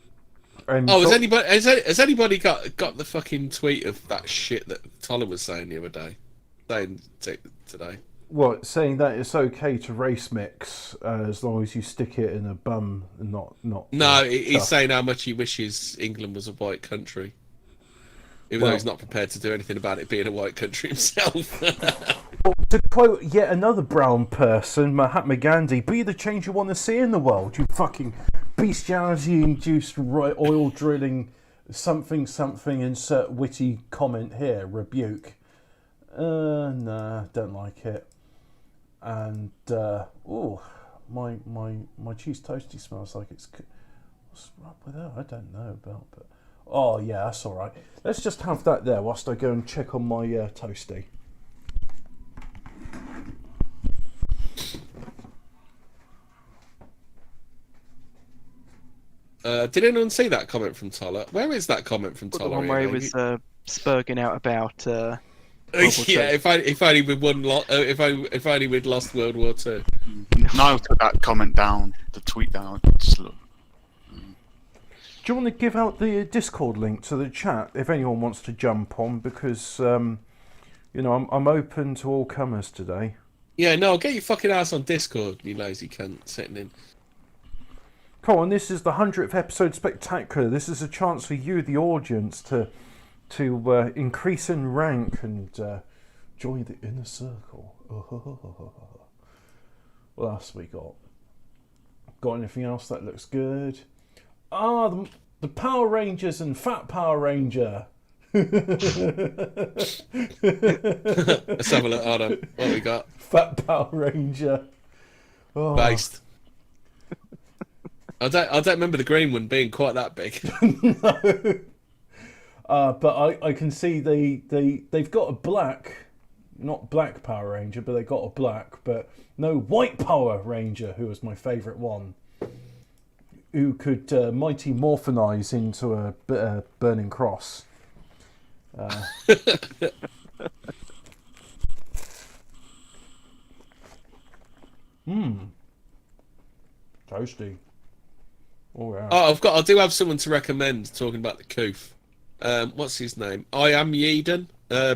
Speaker 2: Has anybody got the fucking tweet of that shit that Tyler was saying the other day? Today.
Speaker 1: What, saying that it's okay to race mix as long as you stick it in a bum and not.
Speaker 2: No, he's saying how much he wishes England was a white country, even though he's not prepared to do anything about it being a white country himself.
Speaker 1: Well, to quote yet another brown person, Mahatma Gandhi, "Be the change you want to see in the world. You fucking bestiality-induced oil drilling something. Insert witty comment here. Rebuke." Nah, don't like it. And my cheese toasty smells like it's. What's up with that? I don't know about, but oh yeah, that's all right. Let's just have that there whilst I go and check on my toasty.
Speaker 2: Did anyone see that comment from Tyler? Where is that comment from Tyler?
Speaker 9: The one where he was spurging out about.
Speaker 2: Yeah, if only we'd won. If only we'd lost World War II.
Speaker 8: Niall took that comment down, the tweet down. Just look.
Speaker 1: Do you want to give out the Discord link to the chat if anyone wants to jump on? Because I'm open to all comers today.
Speaker 2: Yeah, no, get your fucking ass on Discord, you lazy cunt sitting in.
Speaker 1: Come on, this is the 100th episode spectacular. This is a chance for you, the audience, to increase in rank and join the inner circle. What else we got? Got anything else that looks good? The Power Rangers and Fat Power Ranger.
Speaker 2: Let's have a look. Hold on. What we got?
Speaker 1: Fat Power Ranger. Oh.
Speaker 2: Based. I don't remember the green one being quite that big.
Speaker 1: No. But I can see they've got a black, not black Power Ranger, but they got a black, but no white Power Ranger, who was my favourite one, who could mighty morphinize into a burning cross. Toasty. Oh yeah.
Speaker 2: Oh, I do have someone to recommend talking about the Coof. What's his name? I am Yeadon.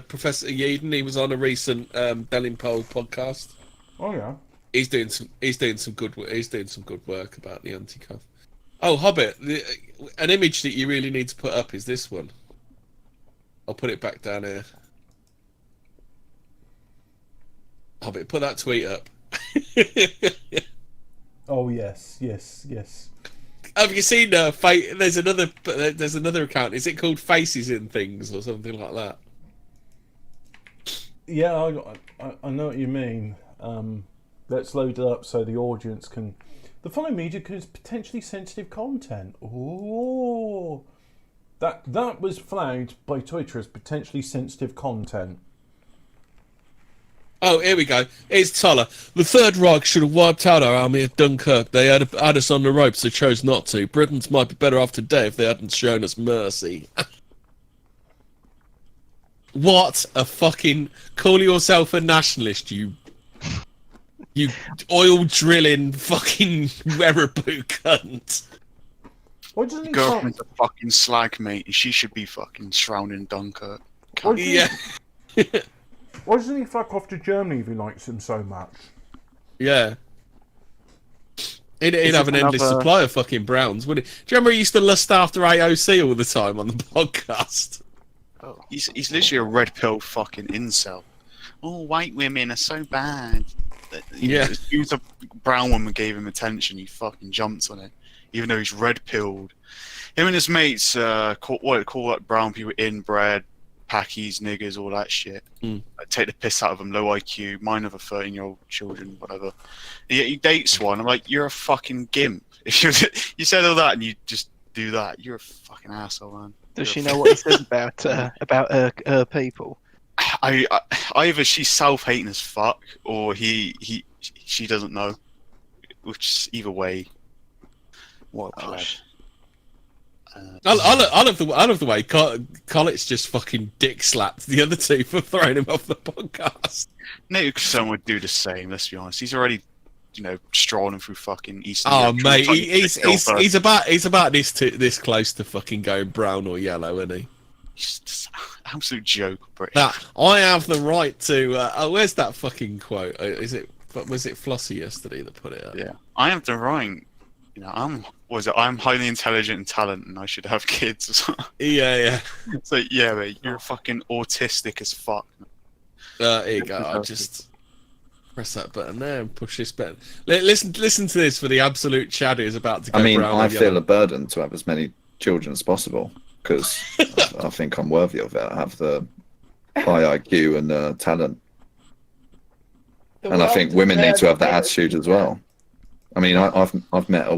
Speaker 2: Professor Yeadon. He was on a recent Bellinpole podcast.
Speaker 1: Oh yeah.
Speaker 2: He's doing some good work about the anti-cuff. Oh, Hobbit. An image that you really need to put up is this one. I'll put it back down here. Hobbit, put that tweet up.
Speaker 1: Oh yes.
Speaker 2: Have you seen there's another account. Is it called Faces in Things or something like that?
Speaker 1: Yeah, I know what you mean. Let's load it up so the audience can. The following media contains potentially sensitive content. Oh, that was flagged by Twitter as potentially sensitive content.
Speaker 2: Oh, here we go. It's Tuller. The Third Reich should have wiped out our army at Dunkirk. They had us on the ropes. They chose not to. Britons might be better off today if they hadn't shown us mercy. What a fucking... Call yourself a nationalist, you oil drilling fucking Werribee cunt.
Speaker 1: Why doesn't he
Speaker 8: Girlfriend's a fucking slag, mate, and she should be fucking shrouded in Dunkirk.
Speaker 2: Yeah.
Speaker 1: Why doesn't he fuck off to Germany if he likes him so much?
Speaker 2: Yeah. He'd have an endless supply of fucking Browns, wouldn't he? Do you remember he used to lust after AOC all the time on the podcast?
Speaker 8: Oh. He's literally a red-pilled fucking incel. Oh, white women are so bad.
Speaker 2: Yeah.
Speaker 8: As soon as a brown woman gave him attention, he fucking jumped on it, even though he's red-pilled. Him and his mates call like brown people inbred, packies, niggers, all that shit. Take the piss out of them, low IQ, mine of a 13-year-old children, whatever. And yet he dates one. I'm like, you're a fucking gimp. If you said all that and you just do that, you're a fucking asshole, man.
Speaker 9: Does she know what he says about her people?
Speaker 8: Either she's self-hating as fuck, or she doesn't know. Which either way, what a pleb.
Speaker 2: I love the way Collett's just fucking dick slapped the other two for throwing him off the podcast.
Speaker 8: Nick Son would do the same. Let's be honest. He's already, strolling through fucking Eastern.
Speaker 2: Oh mate, he's about this close to fucking going brown or yellow, isn't he?
Speaker 8: He's just absolute joke, British.
Speaker 2: I have the right to. Where's that fucking quote? Was it Flossie yesterday that put it up?
Speaker 8: Yeah, I have the right. I'm highly intelligent and talented, and I should have kids.
Speaker 2: Yeah.
Speaker 8: So yeah, mate, you're fucking autistic as fuck.
Speaker 2: Here you go. I just press that button there and push this button. Listen to this for the absolute Chad who's about to go brown.
Speaker 11: I feel a burden to have as many children as possible because I think I'm worthy of it. I have the high IQ and talent, and I think women need to have that attitude as well. I mean, I've met a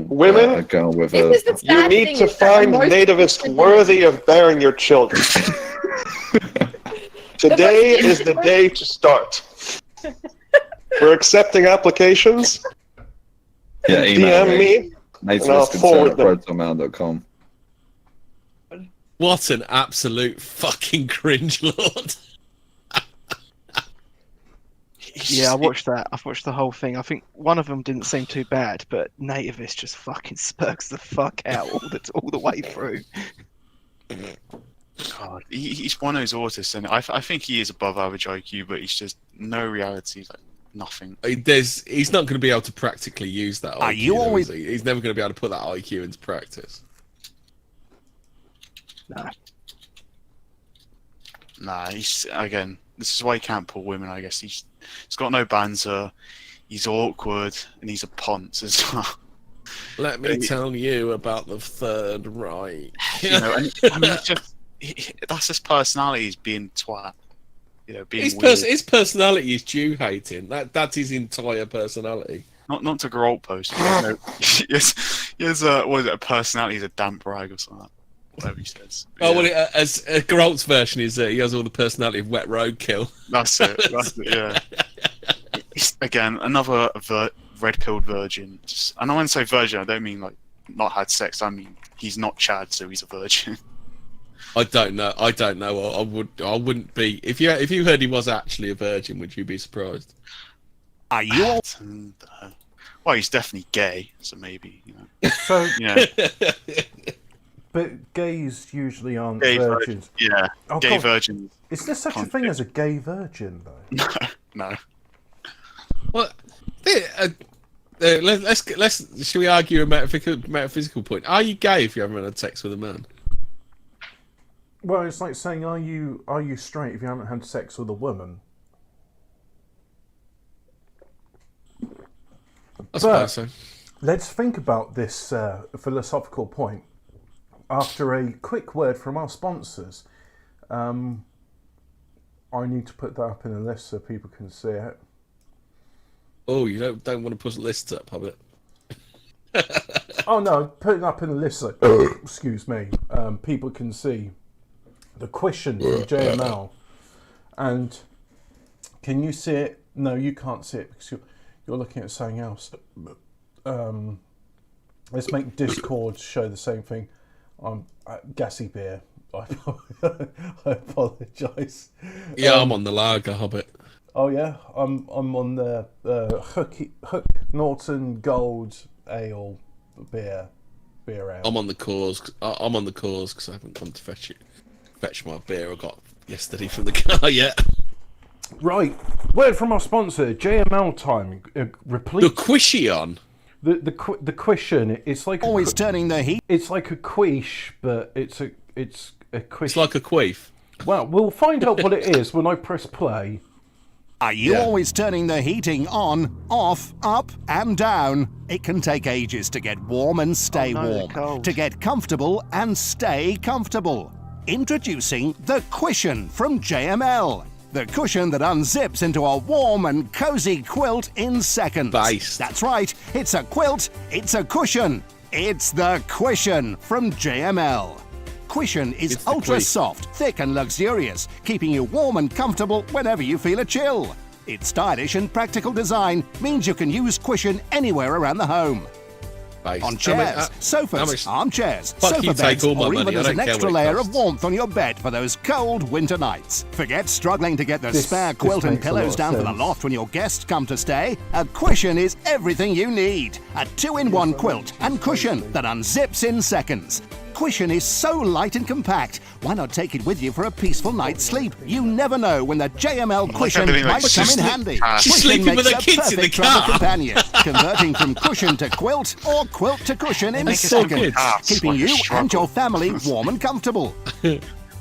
Speaker 11: girl with a...
Speaker 12: You need to find nativists worthy of bearing your children. Today is the day to start. We're accepting applications.
Speaker 11: Yeah, email
Speaker 12: DM me, and I'll forward them.
Speaker 2: What an absolute fucking cringe lord.
Speaker 9: Yeah, I watched that. I've watched the whole thing. I think one of them didn't seem too bad, but Nativist just fucking spurks the fuck out all the way through.
Speaker 8: God, he's one of those autists, and I think he is above average IQ, but he's just no reality, like nothing.
Speaker 2: He's not going to be able to practically use that IQ. He's never going to be able to put that IQ into practice.
Speaker 8: Nah, he's again. This is why he can't pull women. I guess he's got no banter. He's awkward, and he's a ponce as well.
Speaker 2: Let me tell you about the Third Reich.
Speaker 8: That's his personality. He's being twat. Being
Speaker 2: his personality is Jew hating. That's his entire personality.
Speaker 8: Not to Geralt post. He has a personality? He's a damp rag or something. Whatever he says.
Speaker 2: As Geralt's version is he has all the personality of wet roadkill.
Speaker 8: That's it. Yeah. Again, another red-pilled virgin. And when I say virgin, I don't mean like not had sex. I mean he's not Chad, so he's a virgin.
Speaker 2: I don't know. I wouldn't be. If you heard he was actually a virgin, would you be surprised?
Speaker 5: Are you?
Speaker 8: Well, he's definitely gay, so maybe.
Speaker 1: So
Speaker 8: yeah.
Speaker 1: But gays usually aren't
Speaker 8: gay
Speaker 1: virgins.
Speaker 8: Yeah, gay virgins.
Speaker 1: Is there such a thing as a gay virgin, though?
Speaker 8: No.
Speaker 2: Well, should we argue a metaphysical point? Are you gay if you haven't had sex with a man?
Speaker 1: Well, it's like saying, are you straight if you haven't had sex with a woman?
Speaker 2: I suppose so.
Speaker 1: Let's think about this philosophical point. After a quick word from our sponsors, I need to put that up in a list so people can see it.
Speaker 2: Oh, you don't want to put lists up, Hobbit?
Speaker 1: Oh no, putting up in a list. Like, excuse me. People can see the question from JML, and can you see it? No, you can't see it because you're looking at something else. Let's make Discord show the same thing. Gassy beer. I apologise.
Speaker 2: Yeah, I'm on the lager, Hobbit.
Speaker 1: Oh yeah, I'm on the Hook Norton Gold Ale beer ale.
Speaker 2: I'm on the cause. I'm on the cause because I haven't come to fetch my beer I got yesterday from the car yet.
Speaker 1: Right, word from our sponsor, JML time. Replete
Speaker 2: the Quishion.
Speaker 1: The question. It's like
Speaker 5: always turning the heat.
Speaker 1: It's like a quiche, but it's a quiche.
Speaker 2: It's like a queef.
Speaker 1: Well, we'll find out what it is when I press play.
Speaker 5: Are you always turning the heating on, off, up and down? It can take ages to get warm and stay warm, to get comfortable and stay comfortable. Introducing the Cushion from JML. The cushion that unzips into a warm and cozy quilt in seconds.
Speaker 2: Nice.
Speaker 5: That's right, it's a quilt, it's a cushion. It's the Cushion from JML. Cushion is ultra soft, thick and luxurious, keeping you warm and comfortable whenever you feel a chill. Its stylish and practical design means you can use Cushion anywhere around the home.
Speaker 2: Nice.
Speaker 5: On chairs, sofas, armchairs, sofa beds, or even as an extra layer of warmth on your bed for those cold winter nights. Forget struggling to get the spare quilt and pillows down for the loft when your guests come to stay. A Cushion is everything you need. A 2-in-1 quilt and cushion that unzips in seconds. Cushion is so light and compact, why not take it with you for a peaceful night's sleep? You never know when the JML Cushion might come in handy.
Speaker 2: She's
Speaker 5: Cushion
Speaker 2: sleeping with her
Speaker 5: makes
Speaker 2: kids
Speaker 5: a
Speaker 2: in the
Speaker 5: perfect travel
Speaker 2: car.
Speaker 5: companion, converting from cushion to quilt or quilt to cushion in seconds, keeping you and your family warm and comfortable.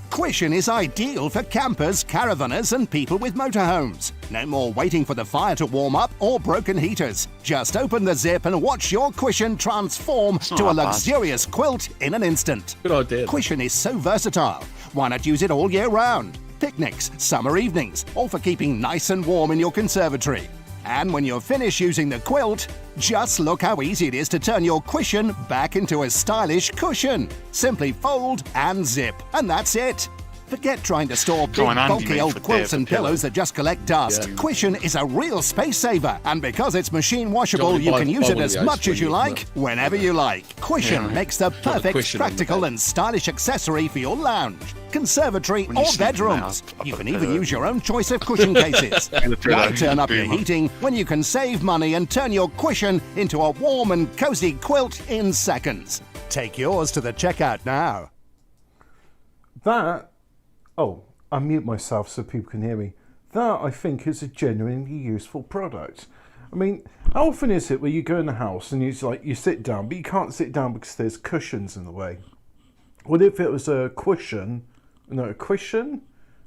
Speaker 5: Cushion is ideal for campers, caravanners and people with motorhomes. No more waiting for the fire to warm up or broken heaters. Just open the zip and watch your Cushion transform to a luxurious quilt in an instant.
Speaker 2: Good idea.
Speaker 5: Cushion is so versatile. Why not use it all year round? Picnics, summer evenings, or for keeping nice and warm in your conservatory. And when you're finished using the quilt, just look how easy it is to turn your cushion back into a stylish cushion. Simply fold and zip, and that's it. Forget trying to store big, bulky old quilts and pillows that just collect dust. Cushion is a real space saver, and because it's machine washable, you can use it as much as you like, whenever you like. Cushion makes the perfect practical and stylish accessory for your lounge, conservatory or bedrooms. You can even use your own choice of cushion cases. Why turn up your heating when you can save money and turn your cushion into a warm and cozy quilt in seconds? Take yours to the checkout now.
Speaker 1: Oh, I mute myself so people can hear me. That, I think, is a genuinely useful product. I mean, how often is it where you go in the house and you sit down, but you can't sit down because there's cushions in the way? What if it was a cushion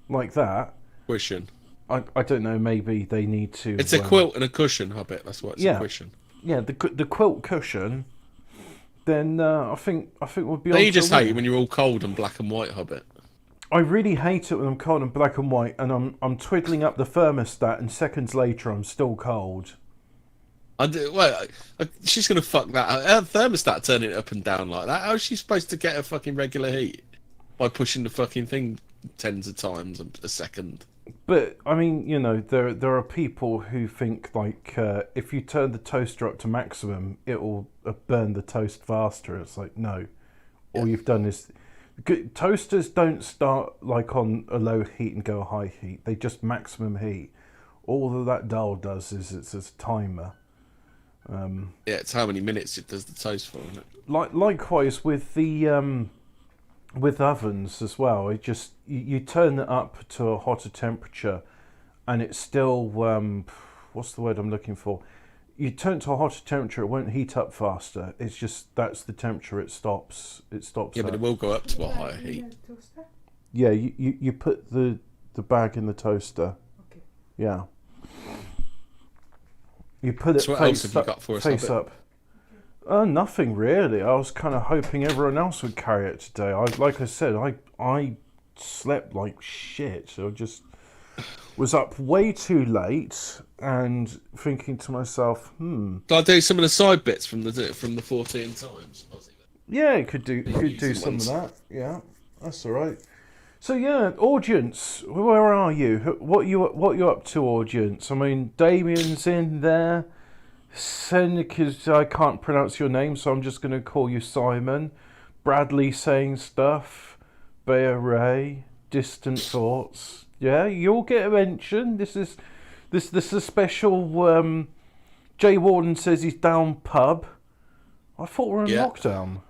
Speaker 1: like that?
Speaker 2: Cushion.
Speaker 1: I don't know, maybe they need to...
Speaker 2: It's a quilt and a cushion, Hobbit. That's what it's a cushion.
Speaker 1: Yeah, the quilt cushion, then I think would be...
Speaker 2: Don't you just hate it when you're all cold and black and white, Hobbit?
Speaker 1: I really hate it when I'm cold and black and white, and I'm twiddling up the thermostat, and seconds later I'm still cold.
Speaker 2: She's gonna fuck that. Her thermostat turning it up and down like that. How's she supposed to get a fucking regular heat? By pushing the fucking thing tens of times a second.
Speaker 1: But I mean, there are people who think like if you turn the toaster up to maximum, it will burn the toast faster. It's like no, all you've done is. Toasters don't start like on a low heat and go high heat. They just maximum heat. All that dial does is it's a timer.
Speaker 2: It's how many minutes it does the toast for, isn't it?
Speaker 1: Likewise with the with ovens as well. It just you turn it up to a hotter temperature, and it's still what's the word I'm looking for? You turn it to a hotter temperature, it won't heat up faster. It's just that's the temperature it stops. It stops.
Speaker 2: Yeah, but it will go up to a higher heat.
Speaker 1: Yeah, you put the bag in the toaster. Okay. Yeah. You put it
Speaker 2: So what else have you got for us,
Speaker 1: face
Speaker 2: Hobbit?
Speaker 1: up. Nothing really. I was kind of hoping everyone else would carry it today. Like I said, I slept like shit. So was up way too late and thinking to myself,
Speaker 2: Can I do some of the side bits from the 14 times?
Speaker 1: Yeah, could do some of that. Yeah, that's all right. So yeah, audience, where are you? What you up to, audience? I mean, Damien's in there. Seneca's, I can't pronounce your name, so I'm just going to call you Simon. Bradley saying stuff. Bear Ray, distant thoughts. Yeah, you'll get a mention. This is a special. Jay Warden says he's down pub. I thought we were in lockdown.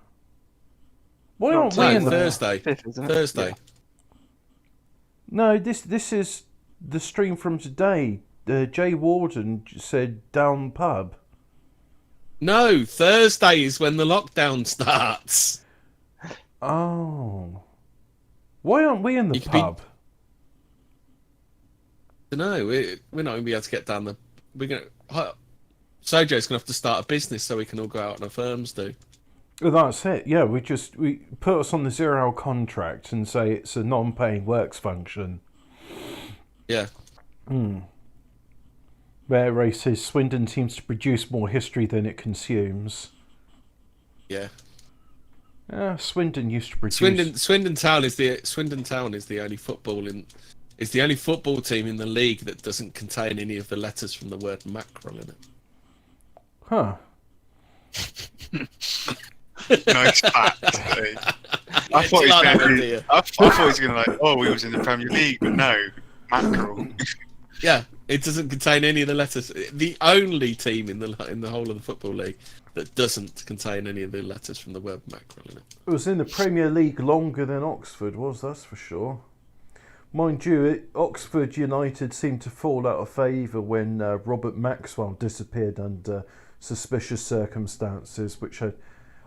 Speaker 1: Why aren't we in the
Speaker 2: Thursday? Thursday.
Speaker 1: Yeah. No, this is the stream from today. Jay Warden said down pub.
Speaker 2: No, Thursday is when the lockdown starts.
Speaker 1: Oh. Why aren't we in the pub?
Speaker 2: No, we're not going to be able to get down the. Sojo's going to have to start a business so we can all go out on our firms, do.
Speaker 1: Well, that's it. Yeah, we put us on the 0-hour contract and say it's a non-paying works function.
Speaker 2: Yeah.
Speaker 1: Where Ray says Swindon seems to produce more history than it consumes.
Speaker 2: Yeah.
Speaker 1: Swindon used to produce.
Speaker 2: Swindon Town is the only football team in the league that doesn't contain any of the letters from the word mackerel in it.
Speaker 1: Huh.
Speaker 8: Nice fact. I thought he was going to we was in the Premier League, but no, mackerel.
Speaker 2: Yeah, it doesn't contain any of the letters. The only team in the whole of the football league that doesn't contain any of the letters from the word mackerel in it.
Speaker 1: It was in the Premier League longer than Oxford was, that's for sure. Mind you, Oxford United seemed to fall out of favour when Robert Maxwell disappeared under suspicious circumstances, which had...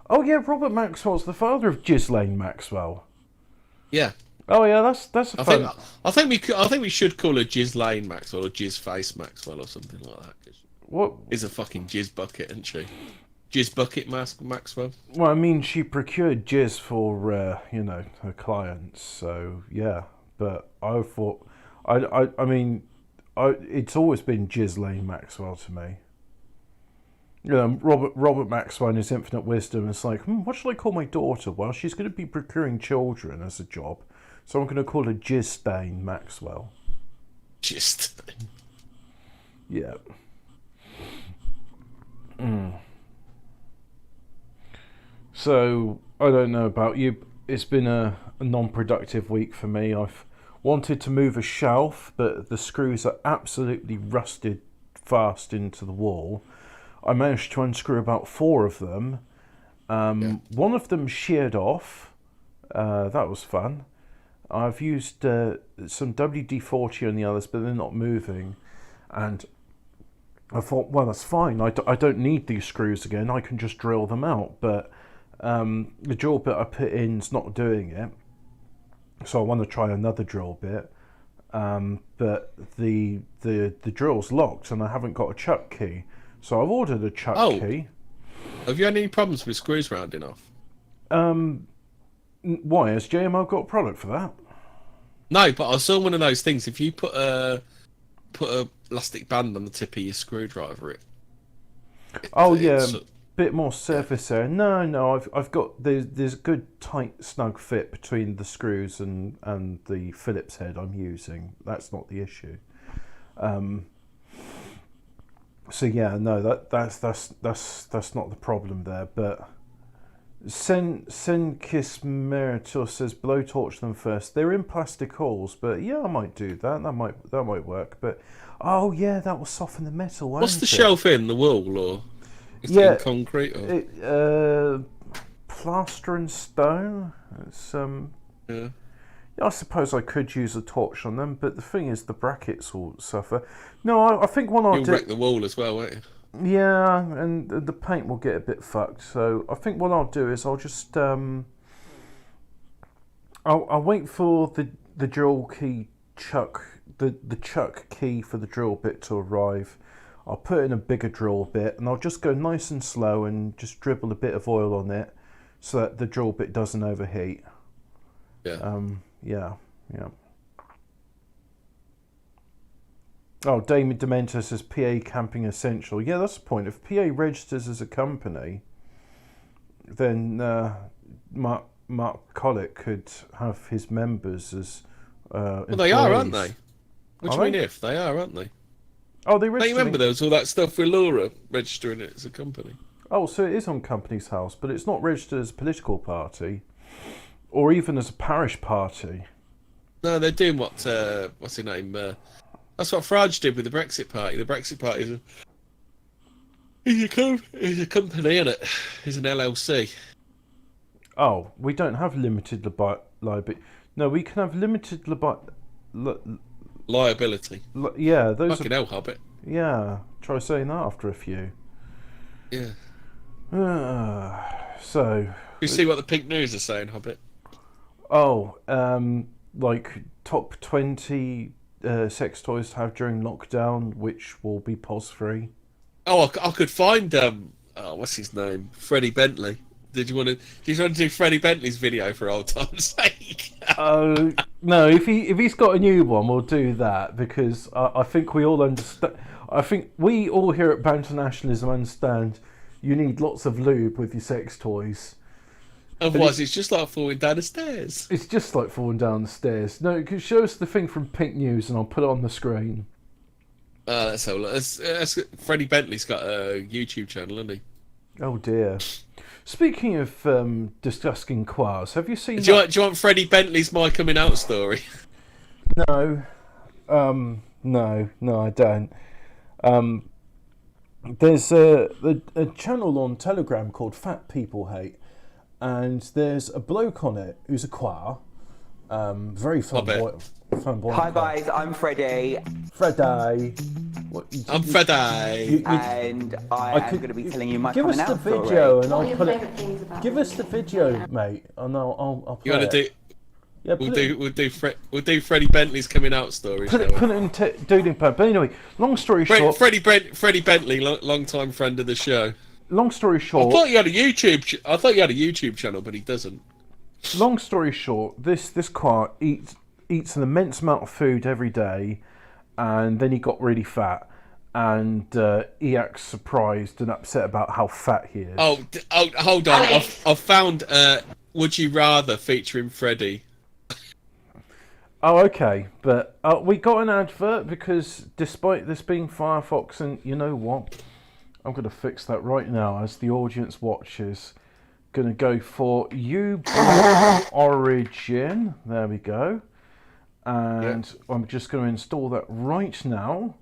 Speaker 1: Oh yeah, Robert Maxwell's the father of Ghislaine Maxwell.
Speaker 2: Yeah.
Speaker 1: Oh yeah, that's a fun...
Speaker 2: I think we should call her Ghislaine Maxwell or Jizzface Maxwell or something like that.
Speaker 1: What
Speaker 2: is a fucking jizz bucket, isn't she? Jizz bucket Maxwell.
Speaker 1: Well, I mean, she procured jizz for her clients, so yeah. But I thought, I mean, it's always been Ghislaine Maxwell to me. Robert Maxwell in his infinite wisdom is like, what should I call my daughter? Well, she's going to be procuring children as a job, so I'm going to call her Jizzstain Maxwell.
Speaker 2: Jizzstain.
Speaker 1: Yeah. So, I don't know about you. It's been a non-productive week for me. I've wanted to move a shelf, but the screws are absolutely rusted fast into the wall. I managed to unscrew about 4 of them. One of them sheared off. That was fun. I've used some WD-40 on the others, but they're not moving. And I thought, well, that's fine. I don't need these screws again. I can just drill them out. But the drill bit I put in's not doing it. So I want to try another drill bit. But the drill's locked and I haven't got a chuck key. So I've ordered a chuck key.
Speaker 2: Have you had any problems with screws rounding off?
Speaker 1: Why? Has JMO got a product for that?
Speaker 2: No, but I saw one of those things. If you put a elastic band on the tip of your screwdriver,
Speaker 1: bit more surface area. No, I've got there's a good tight snug fit between the screws and the Phillips head I'm using. That's not the issue. So yeah, no, that's not the problem there. But Senkis Meritor says blowtorch them first. They're in plastic halls, but yeah, I might do that. That might work. But oh yeah, that will soften the metal.
Speaker 2: What's the shelf in the wall or? Is it in concrete or?
Speaker 1: Plaster and stone. It's
Speaker 2: yeah.
Speaker 1: I suppose I could use a torch on them, but the thing is, the brackets will suffer. No, I think I'll
Speaker 2: You'll wreck the wall as well, won't you?
Speaker 1: Yeah, and the paint will get a bit fucked. So I think what I'll do is I'll just I'll wait for the drill key the chuck key for the drill bit to arrive. I'll put in a bigger drill bit and I'll just go nice and slow and just dribble a bit of oil on it so that the drill bit doesn't overheat.
Speaker 2: Yeah.
Speaker 1: Yeah. Oh, Damien Demento says PA camping essential. Yeah, that's the point. If PA registers as a company, then Mark Collett could have his members as
Speaker 2: well, they are, aren't they? What do you mean if? They are, aren't they?
Speaker 1: Oh, they
Speaker 2: Don't
Speaker 1: register.
Speaker 2: you remember there was all that stuff with Laura registering it as a company?
Speaker 1: Oh, so it is on Companies House, but it's not registered as a political party, or even as a parish party.
Speaker 2: No, they're doing what's his name? That's what Farage did with the Brexit Party. The Brexit Party is a company, isn't it? It's an LLC.
Speaker 1: Oh, we don't have limited liability. No, we can have limited
Speaker 2: liability.
Speaker 1: Yeah, those
Speaker 2: fucking hell, Hobbit.
Speaker 1: Yeah, try saying that after a few.
Speaker 2: Yeah.
Speaker 1: So.
Speaker 2: You see what the Pink News are saying, Hobbit?
Speaker 1: Oh, like top 20 sex toys to have during lockdown, which will be POS free.
Speaker 2: Oh, I could find what's his name? Freddie Bentley. Do you want to do Freddie Bentley's video for old time's sake?
Speaker 1: Oh no! If he's got a new one, we'll do that because I think we all understand. I think we all here at Banter Nationalism understand. You need lots of lube with your sex toys.
Speaker 2: Otherwise, it's just like falling down the stairs.
Speaker 1: It's just like falling down the stairs. No, it show us the thing from Pink News, and I'll put it on the screen.
Speaker 2: Let's have a look. Freddie Bentley's got a YouTube channel, hasn't he?
Speaker 1: Oh dear. Speaking of disgusting quars, have you seen?
Speaker 2: Do you want Freddie Bentley's My Coming Out story?
Speaker 1: No, no, I don't. There's a channel on Telegram called Fat People Hate, and there's a bloke on it who's a quar, very flamboyant.
Speaker 13: Hi guys, I'm Freddie.
Speaker 1: Freddie.
Speaker 2: I'm Freddie.
Speaker 13: And I am going to be telling you my
Speaker 1: give
Speaker 13: coming
Speaker 1: us
Speaker 13: out
Speaker 1: the
Speaker 13: story.
Speaker 1: video and I'll put it. Give us the video, mate, and I'll play
Speaker 2: You want
Speaker 1: it.
Speaker 2: to do?
Speaker 1: Yeah,
Speaker 2: we'll do Freddie Bentley's coming out story.
Speaker 1: Put it in doodling pad. But anyway, long story short,
Speaker 2: Freddie Bentley, long time friend of the show.
Speaker 1: Long story short,
Speaker 2: I thought you had a YouTube channel, but he doesn't.
Speaker 1: Long story short, this quar eats an immense amount of food every day, and then he got really fat, and he acts surprised and upset about how fat he is.
Speaker 2: Oh, hold on! I've found Would You Rather featuring Freddie.
Speaker 1: Oh, okay, but we got an advert because despite this being Firefox, and you know what? I'm going to fix that right now as the audience watches. Going to go for Origin. There we go. And I'm just going to install that right now.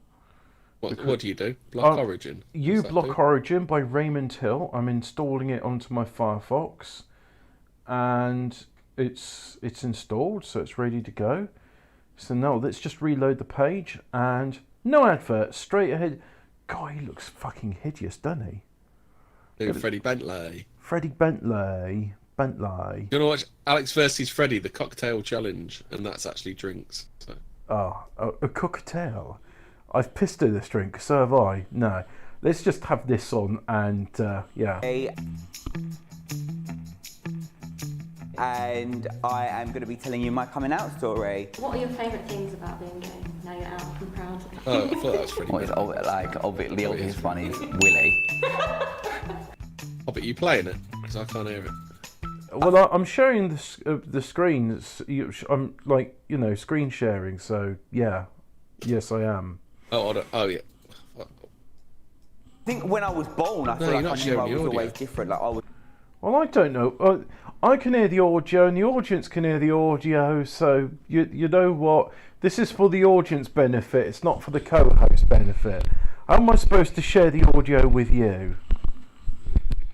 Speaker 2: What do you do? Block Origin?
Speaker 1: Block Origin by Raymond Hill. I'm installing it onto my Firefox. And it's installed, so it's ready to go. So now let's just reload the page. And no advert, straight ahead. God, he looks fucking hideous, doesn't he?
Speaker 2: Freddie Bentley.
Speaker 1: Freddie Bentley.
Speaker 2: You want to watch Alex versus Freddie, the cocktail challenge, and that's actually drinks. So.
Speaker 1: A cocktail. I've pissed in this drink, so have I. No, let's just have this on, and yeah.
Speaker 13: And I am going to be telling you my coming out story.
Speaker 14: What are your favourite things about being gay? Now you're out and proud.
Speaker 2: Oh, I thought that was pretty
Speaker 13: What is the obvious one is Willie.
Speaker 2: Oh, but you playing it? Because I can't hear it.
Speaker 1: Well, I'm sharing the screen. I'm screen sharing. So yeah, yes, I am.
Speaker 2: Oh yeah.
Speaker 13: I think when I was born, I feel like I knew I was always different. Like I was.
Speaker 1: Well, I don't know. I can hear the audio, and the audience can hear the audio. So you know what? This is for the audience benefit. It's not for the co-host benefit. How am I supposed to share the audio with you?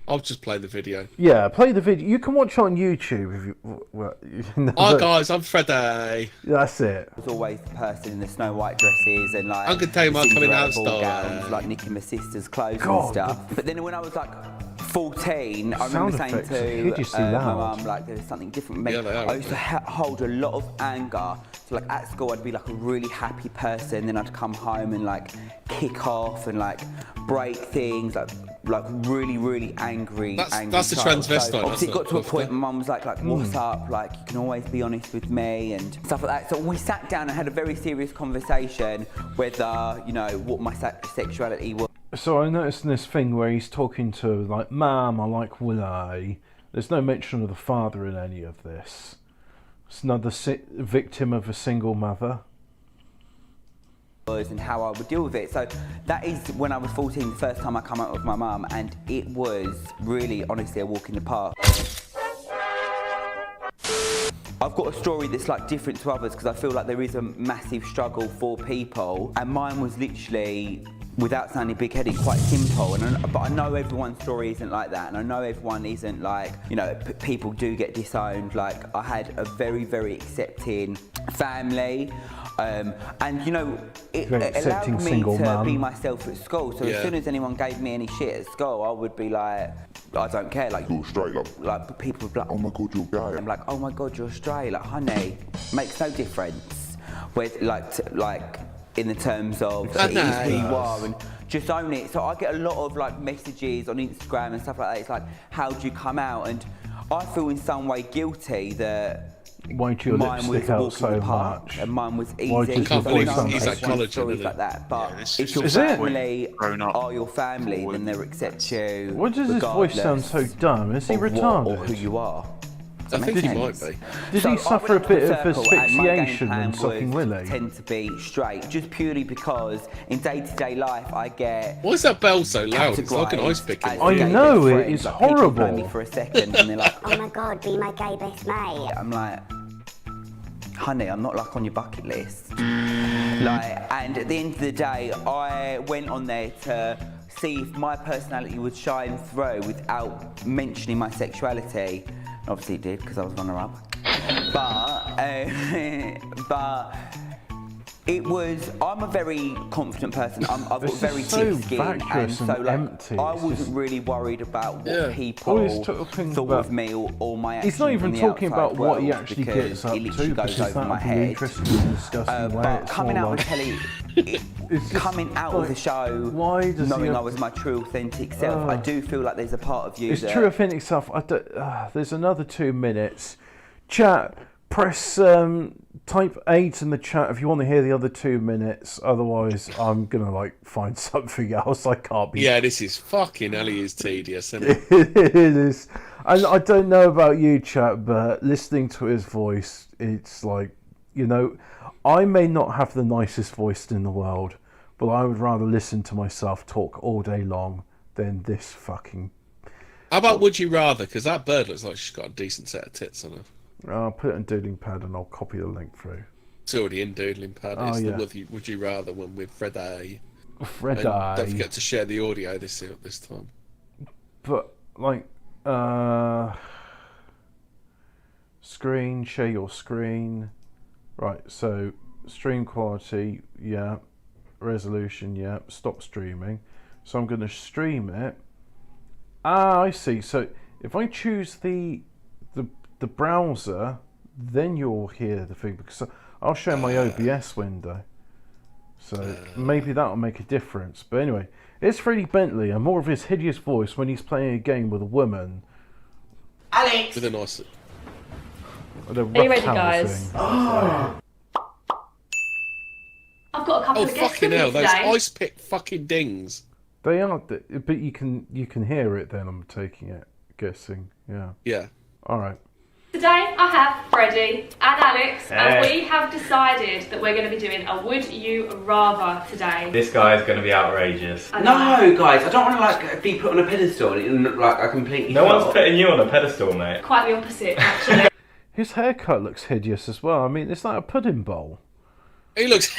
Speaker 2: I'll just play the video.
Speaker 1: Yeah, play the video. You can watch it on YouTube if you.
Speaker 2: Hi guys, I'm Freddie.
Speaker 1: That's it.
Speaker 13: I was always the person in the Snow White dresses and like.
Speaker 2: I'm gonna tell you my coming out story.
Speaker 13: Gowns, like nicking my sister's clothes and stuff. But then when I was like 14, I remember saying to my mum, like, there's something different. I used to hold a lot of anger. So like at school, I'd be like a really happy person. Then I'd come home and like kick off and like break things, like like really, really angry.
Speaker 2: That's the transvestite.
Speaker 13: So obviously, it got to a point. My mum was like, what's up? Like, you can always be honest with me and stuff like that. So we sat down and had a very serious conversation whether, you know, what my sexuality was.
Speaker 1: So I noticed in this thing where he's talking to like, Mum, I like Willie. There's no mention of the father in any of this. It's another victim of a single mother.
Speaker 13: And how I would deal with it. So that is when I was 14, the first time I come out with my mum, and it was really, honestly, a walk in the park. I've got a story that's like different to others because I feel like there is a massive struggle for people, and mine was literally, without sounding big-headed, quite simple. But I know everyone's story isn't like that, and I know everyone isn't like, you know, people do get disowned. Like, I had a very, very accepting family. And you know, it allowed me to be myself at school. So as soon as anyone gave me any shit at school, I would be like, I don't care. Like, you're straight. Like people would be like, oh my god, you're gay. I'm like, oh my god, you're straight. Like, honey, makes no difference. Where like in the terms of it is who you are and just own it. So I get a lot of like messages on Instagram and stuff like that. It's like, how do you come out? And I feel in some way guilty that.
Speaker 1: Won't your lipstick out so much?
Speaker 13: And mine was easy.
Speaker 1: Why can't
Speaker 2: believe he's at college,
Speaker 13: stories like that. But if your family are your family, then they'll accept you.
Speaker 1: Why does his voice sound so dumb? Is he retarded?
Speaker 13: Or who you are.
Speaker 2: I think he might be.
Speaker 1: Did he suffer a bit of asphyxiation when sucking Willie?
Speaker 13: Tend to be straight, just purely because in day-to-day life I get.
Speaker 2: Why is that bell so loud? It's like an ice pick.
Speaker 1: I know, it is horrible.
Speaker 13: People me for a second and they're like,
Speaker 14: oh my god, be my gay best mate.
Speaker 13: I'm like, honey, I'm not like on your bucket list. Like, and at the end of the day, I went on there to see if my personality would shine through without mentioning my sexuality. Obviously it did, because I was runner-up. But it was, I'm a very confident person. I've got very thick skin, and so like, I wasn't really worried about what people thought of me or my actions.
Speaker 1: He's not even talking about what he actually gets up to, because
Speaker 13: over my head.
Speaker 1: Interesting and disgusting way.
Speaker 13: But coming out on telly, coming out of the show, knowing I was my true authentic self, I do feel like there's a part of you
Speaker 1: it's true authentic self. There's another 2 minutes. Chat, press type 8 in the chat if you want to hear the other 2 minutes. Otherwise, I'm gonna like find something else. I can't be.
Speaker 2: Yeah, this is fucking hell. Is tedious, isn't it?
Speaker 1: It is. And I don't know about you, chat, but listening to his voice, it's like, you know, I may not have the nicest voice in the world, but I would rather listen to myself talk all day long than this fucking.
Speaker 2: How about Would You Rather? Because that bird looks like she's got a decent set of tits on her.
Speaker 1: I'll put it in Doodling Pad and I'll copy the link through.
Speaker 2: It's already in Doodling Pad.
Speaker 1: Oh,
Speaker 2: it's
Speaker 1: yeah.
Speaker 2: the Would You Rather one with Fred A.
Speaker 1: Fred A.
Speaker 2: Don't forget to share the audio this time.
Speaker 1: But, like, screen, share your screen. Right, so stream quality, yeah. Resolution, yeah. Stop streaming. So I'm going to stream it. Ah, I see. So if I choose the browser, then you'll hear the thing, because I'll show my OBS window. So maybe that'll make a difference. But anyway, it's Freddie Bentley, and more of his hideous voice when he's playing a game with a woman.
Speaker 15: Alex!
Speaker 2: With a nice.
Speaker 15: Are you ready, guys? Oh. I've got a couple of guests
Speaker 2: fucking hell!
Speaker 15: today.
Speaker 2: Those ice pick fucking dings.
Speaker 1: They are, but you can hear it. Then I'm taking it, guessing. Yeah.
Speaker 2: Yeah.
Speaker 1: All right.
Speaker 15: Today I have Freddie and Alex, and we have decided that we're going to be doing a Would You Rather today.
Speaker 16: This guy is going to be outrageous.
Speaker 13: No, guys, I don't want to like be put on a pedestal and look like I completely.
Speaker 16: No one's putting you on a pedestal, mate.
Speaker 15: Quite the opposite, actually.
Speaker 1: His haircut looks hideous as well. I mean, it's like a pudding bowl.
Speaker 2: He looks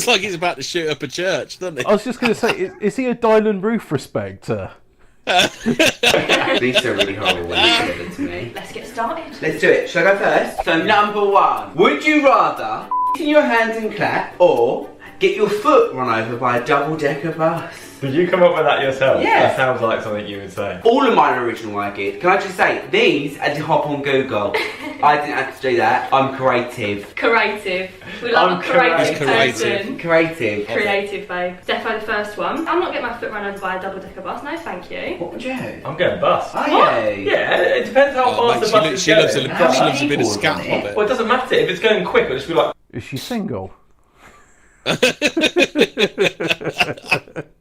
Speaker 2: like he's about to shoot up a church, doesn't he?
Speaker 1: I was just going to say, is he a Dylan Roof respecter?
Speaker 13: These are really horrible when you say them to me.
Speaker 15: Let's get started.
Speaker 13: Let's do it. Shall I go first? So number 1. Would you rather in your hands and clap or Get your foot run over by a double-decker bus.
Speaker 16: Did you come up with that yourself?
Speaker 13: Yeah.
Speaker 16: That sounds like something you would say.
Speaker 13: All of mine are original ideas. Can I just say, these I had to hop on Google. I didn't have to do that. I'm creative.
Speaker 15: Creative. We love a creative person.
Speaker 13: Creative.
Speaker 15: Creative, babe. Defo the first one. I'm not getting my foot run over by a double-decker bus. No, thank you.
Speaker 13: What would you?
Speaker 16: I'm going bus.
Speaker 13: Are you?
Speaker 16: Yeah, it depends how fast the bus is going.
Speaker 2: She loves a bit of scat Hobbit.
Speaker 16: Well, it doesn't matter. If it's going quick, it'll just be like...
Speaker 1: Is she single?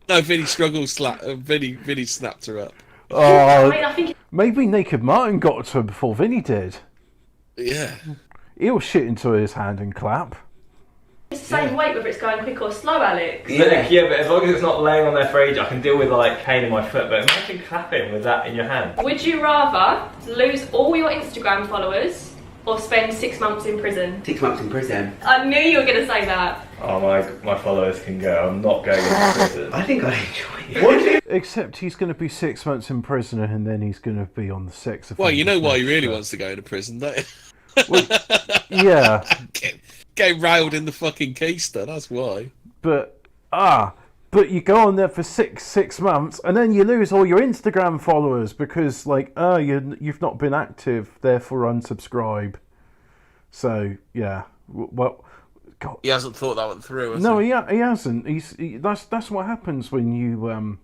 Speaker 2: No, Vinny struggles. Vinny snapped her up.
Speaker 1: Oh,
Speaker 15: I think
Speaker 1: maybe Naked Martin got to her before Vinny did.
Speaker 2: Yeah.
Speaker 1: He'll shit into his hand and clap.
Speaker 15: it's the same weight whether it's going quick or slow, Alex.
Speaker 16: Yeah, but as long as it's not laying on there for age, I can deal with like pain in my foot. But imagine clapping with that in your hand.
Speaker 15: Would you rather lose all your Instagram followers or spend 6 months in prison?
Speaker 13: 6 months in prison.
Speaker 15: I knew you were going to say that.
Speaker 16: Oh, my followers can go. I'm not going into prison.
Speaker 13: I think I enjoy it.
Speaker 1: Except he's going to be 6 months in prison and then he's going to be on the sex offenders.
Speaker 2: Well, you know why he really wants to go into prison, don't you?
Speaker 1: Well, yeah.
Speaker 2: Get railed in the fucking keister, that's why.
Speaker 1: But you go on there for six months and then you lose all your Instagram followers because, like, you've not been active, therefore unsubscribe. So, yeah. Well, God.
Speaker 2: He hasn't thought that one through, has
Speaker 1: No,
Speaker 2: he?
Speaker 1: he hasn't. That's what happens when you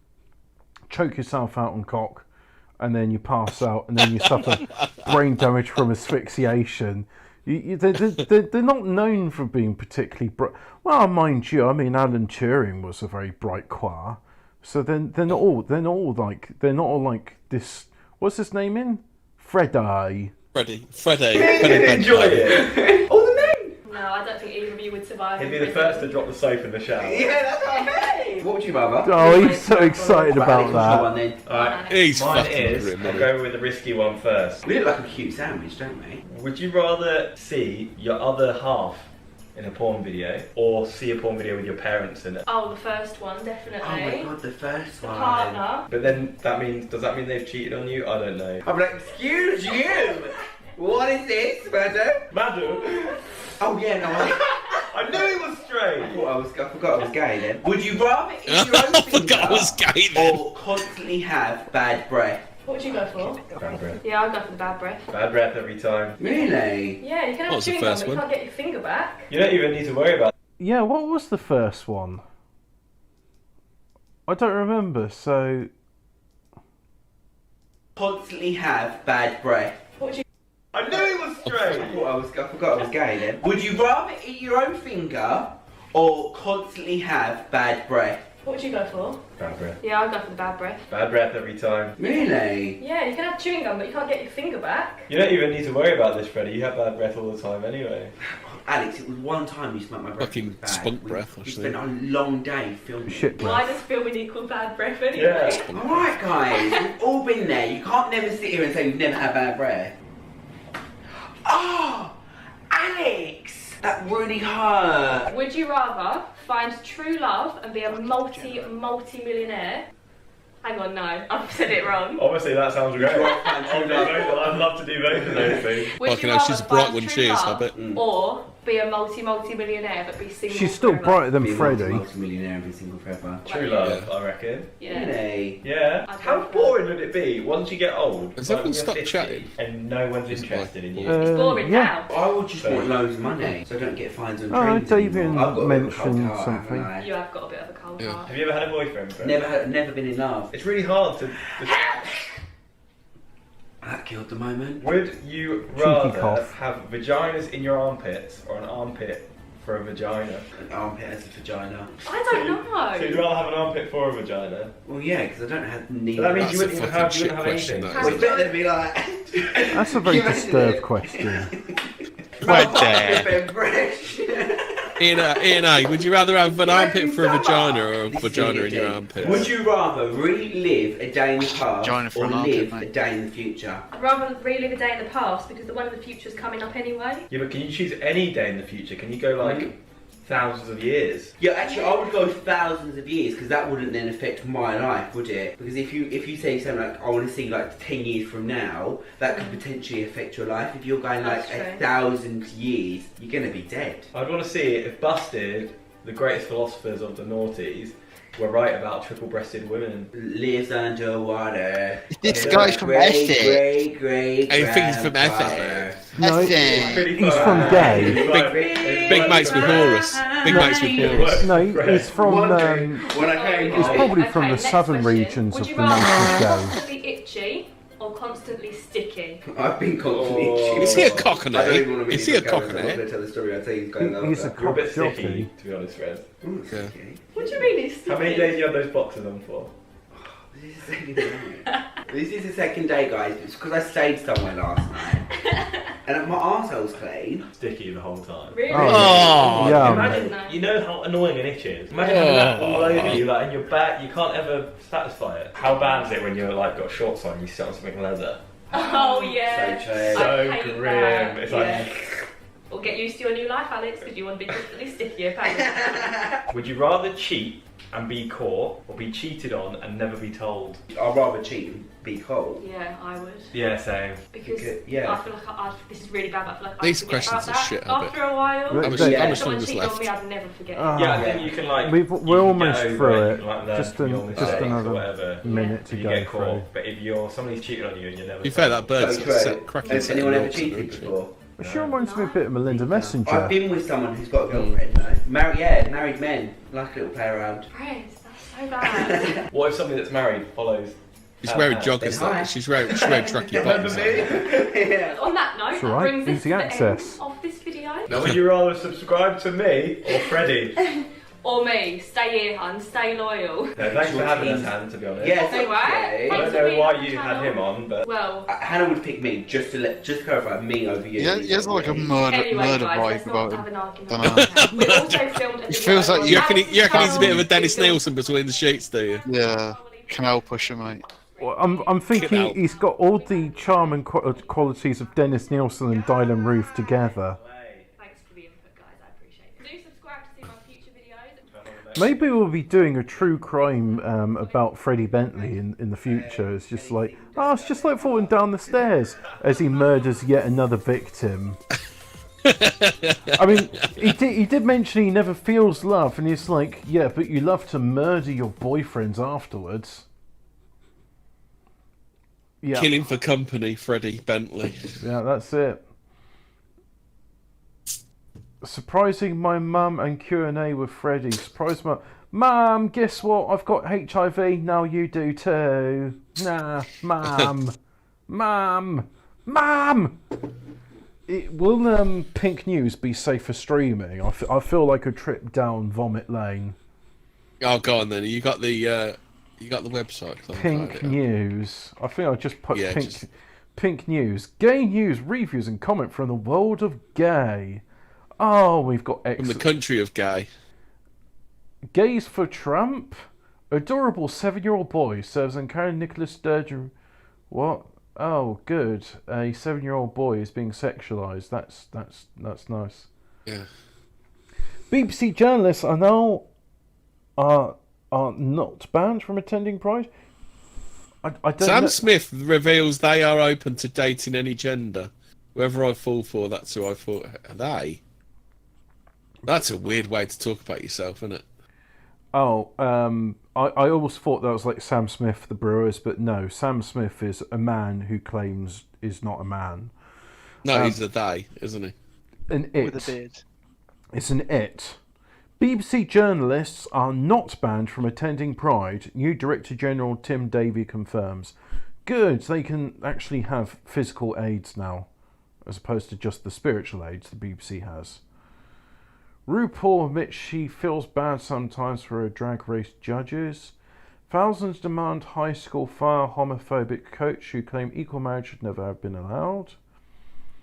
Speaker 1: choke yourself out on cock and then you pass out and then you suffer brain damage from asphyxiation. They're not known for being particularly bright. Well, mind you, I mean, Alan Turing was a very bright quar. So they're not all like this. What's his name in? Freddie.
Speaker 2: Freddie
Speaker 16: Enjoy it. Oh, the name.
Speaker 15: No, I don't think either of you would survive.
Speaker 16: He'd be the first to drop the soap in the shower.
Speaker 13: Yeah, that's okay. What would you rather?
Speaker 1: Oh, he's so excited about that.
Speaker 16: Alright,
Speaker 2: He's
Speaker 16: mine
Speaker 2: fucking
Speaker 16: is,
Speaker 2: grim,
Speaker 16: I'll go with the risky one first.
Speaker 13: We look like a cute sandwich, don't we?
Speaker 16: Would you rather see your other half in a porn video or see a porn video with your parents in it?
Speaker 15: Oh, the first one, definitely.
Speaker 13: Oh my god, the first
Speaker 15: The
Speaker 13: one.
Speaker 15: partner.
Speaker 16: But then does that mean they've cheated on you? I don't know.
Speaker 13: I'm like, excuse you! What is this, madam?
Speaker 16: Madam?
Speaker 13: Oh yeah, no,
Speaker 16: I knew it was straight!
Speaker 13: I forgot I was gay then. Would you rather eat your own
Speaker 2: I forgot I was gay then.
Speaker 13: or constantly have bad breath?
Speaker 15: What would you go for?
Speaker 16: Bad breath.
Speaker 15: Yeah, I'd go for the bad breath.
Speaker 16: Bad breath every time.
Speaker 13: Really?
Speaker 15: Yeah, you can have
Speaker 2: What was the
Speaker 15: chewing gum,
Speaker 2: first
Speaker 15: but you
Speaker 2: one?
Speaker 15: can't get your finger back.
Speaker 16: You don't even need to worry about it.
Speaker 1: Yeah, what was the first one? I don't remember, so...
Speaker 13: Constantly have bad breath.
Speaker 15: What would you...
Speaker 16: I knew it was straight!
Speaker 13: I forgot I was gay then. Would you rather eat your own finger or constantly have bad breath?
Speaker 15: What would you go for?
Speaker 16: Bad breath.
Speaker 15: Yeah, I'd go for the bad breath.
Speaker 16: Bad breath every time.
Speaker 13: Really?
Speaker 15: Yeah, you can have chewing gum, but you can't get your finger back.
Speaker 16: You don't even need to worry about this, Freddie. You have bad breath all the time anyway.
Speaker 13: Alex, it was one time you smelled my breath.
Speaker 2: Fucking
Speaker 13: it was bad.
Speaker 2: spunk breath,
Speaker 13: We
Speaker 2: actually.
Speaker 13: spent a long day filming.
Speaker 1: Shit
Speaker 15: Why
Speaker 1: breath.
Speaker 15: does filming equal bad breath anyway?
Speaker 16: Yeah.
Speaker 13: Alright guys, we've all been there. You can't never sit here and say we've never had bad breath. Oh! Alex! That really hurt.
Speaker 15: Would you rather find true love and be a multi-millionaire? Hang on, no, I've said it wrong.
Speaker 16: Obviously, that sounds great.
Speaker 13: I'd
Speaker 16: I'd love to do both of those things.
Speaker 15: Would
Speaker 2: Fucking
Speaker 15: you
Speaker 2: hell,
Speaker 15: rather
Speaker 2: she's bright
Speaker 15: find
Speaker 2: when
Speaker 15: true
Speaker 2: she is,
Speaker 15: love
Speaker 2: Hobbit.
Speaker 15: or be a multi-millionaire but be single?
Speaker 1: She's still
Speaker 15: forever?
Speaker 1: brighter than
Speaker 13: Be a
Speaker 1: Freddie.
Speaker 13: multi-millionaire and be single forever.
Speaker 16: True love, I reckon.
Speaker 15: Yeah.
Speaker 13: Really?
Speaker 16: Yeah.
Speaker 15: I'd
Speaker 16: How
Speaker 15: go for
Speaker 16: boring would it be once you get old?
Speaker 2: Has
Speaker 16: like
Speaker 2: everyone
Speaker 16: when you're
Speaker 2: stopped
Speaker 16: 50
Speaker 2: chatting?
Speaker 16: And no one's interested in you.
Speaker 15: It's boring
Speaker 1: yeah.
Speaker 15: now.
Speaker 13: I would just want loads of money so I don't get fines on
Speaker 1: Oh,
Speaker 13: trains
Speaker 1: Davian
Speaker 13: anymore. I've got a bit of a cold
Speaker 1: mentioned
Speaker 13: heart,
Speaker 1: something.
Speaker 13: haven't I?
Speaker 15: You have got a bit of a cold
Speaker 2: Yeah.
Speaker 15: heart.
Speaker 16: Have you ever had a boyfriend, Fred?
Speaker 13: Never been in love.
Speaker 16: It's really hard to...
Speaker 13: That killed the moment.
Speaker 16: Would you
Speaker 1: Cheeky
Speaker 16: rather
Speaker 1: cough.
Speaker 16: have vaginas in your armpits or an armpit for a vagina?
Speaker 13: An armpit as a vagina.
Speaker 15: I don't know.
Speaker 16: So you'd rather have an armpit for a vagina?
Speaker 13: Well, yeah, because I don't have need.
Speaker 16: But that means
Speaker 2: That's
Speaker 16: you
Speaker 2: a
Speaker 16: wouldn't even
Speaker 2: fucking
Speaker 16: have,
Speaker 2: shit
Speaker 16: anything.
Speaker 2: question, that
Speaker 13: Well, it's better than be like.
Speaker 1: That's a very disturbed question.
Speaker 2: Right there. Ian A, would you rather have an armpit for a vagina or a vagina in your armpit?
Speaker 13: Would you rather relive a day in the past
Speaker 8: Vagina for
Speaker 13: or
Speaker 8: an armpit,
Speaker 13: live
Speaker 8: mate.
Speaker 13: a day in the future?
Speaker 15: I'd rather relive a day in the past because the one in the future's coming up anyway.
Speaker 16: Yeah, but can you choose any day in the future? Can you go like thousands of years?
Speaker 13: Yeah, actually, I would go thousands of years because that wouldn't then affect my life, would it? Because if you say something like, I want to see like 10 years from now, that could potentially affect your life. If you're going like
Speaker 15: That's true.
Speaker 13: 1,000 years, you're gonna be dead.
Speaker 16: I'd want to see if busted the greatest philosophers of the noughties were right about triple-breasted women.
Speaker 13: Lives underwater.
Speaker 17: This guy's from Essex.
Speaker 2: I think he's from Essex.
Speaker 1: No, he's from Gay.
Speaker 2: Big mates with Horus. Big mates with Horus.
Speaker 1: No, he's from. He's probably from the southern regions of the nation Gay.
Speaker 15: Constantly itchy or constantly sticky?
Speaker 13: I've been constantly itchy.
Speaker 2: Is he a cockney? Is he a cockney?
Speaker 1: He's a
Speaker 16: You're a bit
Speaker 1: jockey.
Speaker 16: sticky, to be honest, Fred.
Speaker 2: Yeah.
Speaker 15: What do you mean he's sticky?
Speaker 16: How many days do you have those boxes on for?
Speaker 13: This is the second day, guys. It's because I stayed somewhere last night. And my arsehole's clean.
Speaker 16: Sticky the whole time.
Speaker 15: Really?
Speaker 2: Oh,
Speaker 1: yeah.
Speaker 16: Imagine, you know how annoying an itch is. Imagine having that all over you, like in your back. You can't ever satisfy it. How bad is it when you're like got shorts on, you sit on something leather?
Speaker 15: Oh yeah.
Speaker 16: So grim. It's like.
Speaker 15: Well, get used to your new life, Alex, because you want to be constantly sticky, apparently.
Speaker 16: Would you rather cheat and be caught, or be cheated on and never be told?
Speaker 13: I'd rather cheat and be cold.
Speaker 15: Yeah, I would.
Speaker 16: Yeah, same.
Speaker 15: Because
Speaker 13: yeah.
Speaker 15: I feel like this is really bad, but I feel like
Speaker 2: These
Speaker 15: I'd forget
Speaker 2: questions
Speaker 15: about
Speaker 2: are
Speaker 15: that
Speaker 2: shit, Hobbit.
Speaker 15: after a while.
Speaker 2: How much
Speaker 15: Someone
Speaker 2: time is
Speaker 15: cheated on
Speaker 2: left?
Speaker 15: me, I'd never forget.
Speaker 16: Yeah, I think you can like.
Speaker 1: We're almost
Speaker 16: get
Speaker 1: through
Speaker 16: over
Speaker 1: it.
Speaker 16: Like that,
Speaker 1: Just
Speaker 16: your mistakes or
Speaker 1: another
Speaker 16: whatever.
Speaker 1: minute to
Speaker 16: you
Speaker 1: go
Speaker 16: get
Speaker 1: through.
Speaker 16: caught. But if somebody's cheating on you and you're never.
Speaker 2: To be fair, that bird's
Speaker 13: So
Speaker 2: cracking.
Speaker 13: Has anyone ever cheated before?
Speaker 1: She reminds me a bit of Melinda Messenger.
Speaker 13: I've been with someone who's got a girlfriend though. Married men. Like a little play around.
Speaker 15: Chris, that's so bad.
Speaker 16: What if somebody that's married follows?
Speaker 2: She's wearing joggers. Though. She's wearing tracky bottoms.
Speaker 15: On that note,
Speaker 1: It's
Speaker 15: that
Speaker 1: alright,
Speaker 15: brings us
Speaker 1: easy
Speaker 15: to
Speaker 1: access.
Speaker 15: the end of this video.
Speaker 16: Now, would you rather subscribe to me or Freddie?
Speaker 15: Or me. Stay here, hun. Stay loyal.
Speaker 16: No, thanks for having us, Han, to be honest.
Speaker 13: Yeah,
Speaker 15: That's alright.
Speaker 16: I don't know why you had him on, but
Speaker 15: Well,
Speaker 13: Hannah would pick me just to clarify me over you.
Speaker 17: Yeah, he has like a murder
Speaker 15: anyway, guys,
Speaker 17: vibe
Speaker 15: let's not
Speaker 17: about
Speaker 15: have
Speaker 17: him.
Speaker 15: an argument.
Speaker 17: Dunno.
Speaker 15: We also filmed a
Speaker 17: It feels
Speaker 15: video
Speaker 17: like
Speaker 2: You reckon he's a bit of a
Speaker 15: about
Speaker 2: Dennis Nielsen between the sheets, do you?
Speaker 17: Yeah, canal pusher, mate.
Speaker 1: Well, I'm thinking he's got all the charm and qualities of Dennis Nielsen and Dylan Roof together.
Speaker 15: Thanks for the input, guys. I appreciate it. Do subscribe to see my future videos.
Speaker 1: Maybe we'll be doing a true crime about Freddie Bentley in the future. It's just like, it's just like falling down the stairs as he murders yet another victim. I mean, he did mention he never feels love, and he's like, yeah, but you love to murder your boyfriends afterwards. Yeah.
Speaker 2: Killing for company, Freddie Bentley.
Speaker 1: Yeah, that's it. Surprising my mum and Q&A with Freddie. Surprise my mum. Guess what? I've got HIV. Now you do too. Nah, mum, mum. Will Pink News be safe for streaming? I feel like a trip down vomit lane.
Speaker 2: Oh, go on then. You got the website.
Speaker 1: Pink News. I think I'll just put Pink News. Gay news, reviews, and comment from the world of gay. Oh, we've got
Speaker 2: from the country of gay.
Speaker 1: Gays for Trump. Adorable 7-year-old boy serves on Karen Nicholas Sturgeon. What? Oh, good. A 7-year-old boy is being sexualized. That's nice.
Speaker 2: Yeah.
Speaker 1: BBC journalists are now are not banned from attending Pride. I don't
Speaker 2: Sam
Speaker 1: know.
Speaker 2: Smith reveals they are open to dating any gender. Whoever I fall for, that's who I fall. They. That's a weird way to talk about yourself, isn't it?
Speaker 1: Oh, I always thought that was like Sam Smith, the Brewers, but no, Sam Smith is a man who claims is not a man.
Speaker 2: No, he's a they, isn't he?
Speaker 1: An it.
Speaker 9: With a beard.
Speaker 1: It's an it. BBC journalists are not banned from attending Pride. New Director General Tim Davie confirms. Good, they can actually have physical aids now, as opposed to just the spiritual aids the BBC has. RuPaul admits she feels bad sometimes for her drag race judges. Thousands demand high school fire homophobic coach who claim equal marriage should never have been allowed.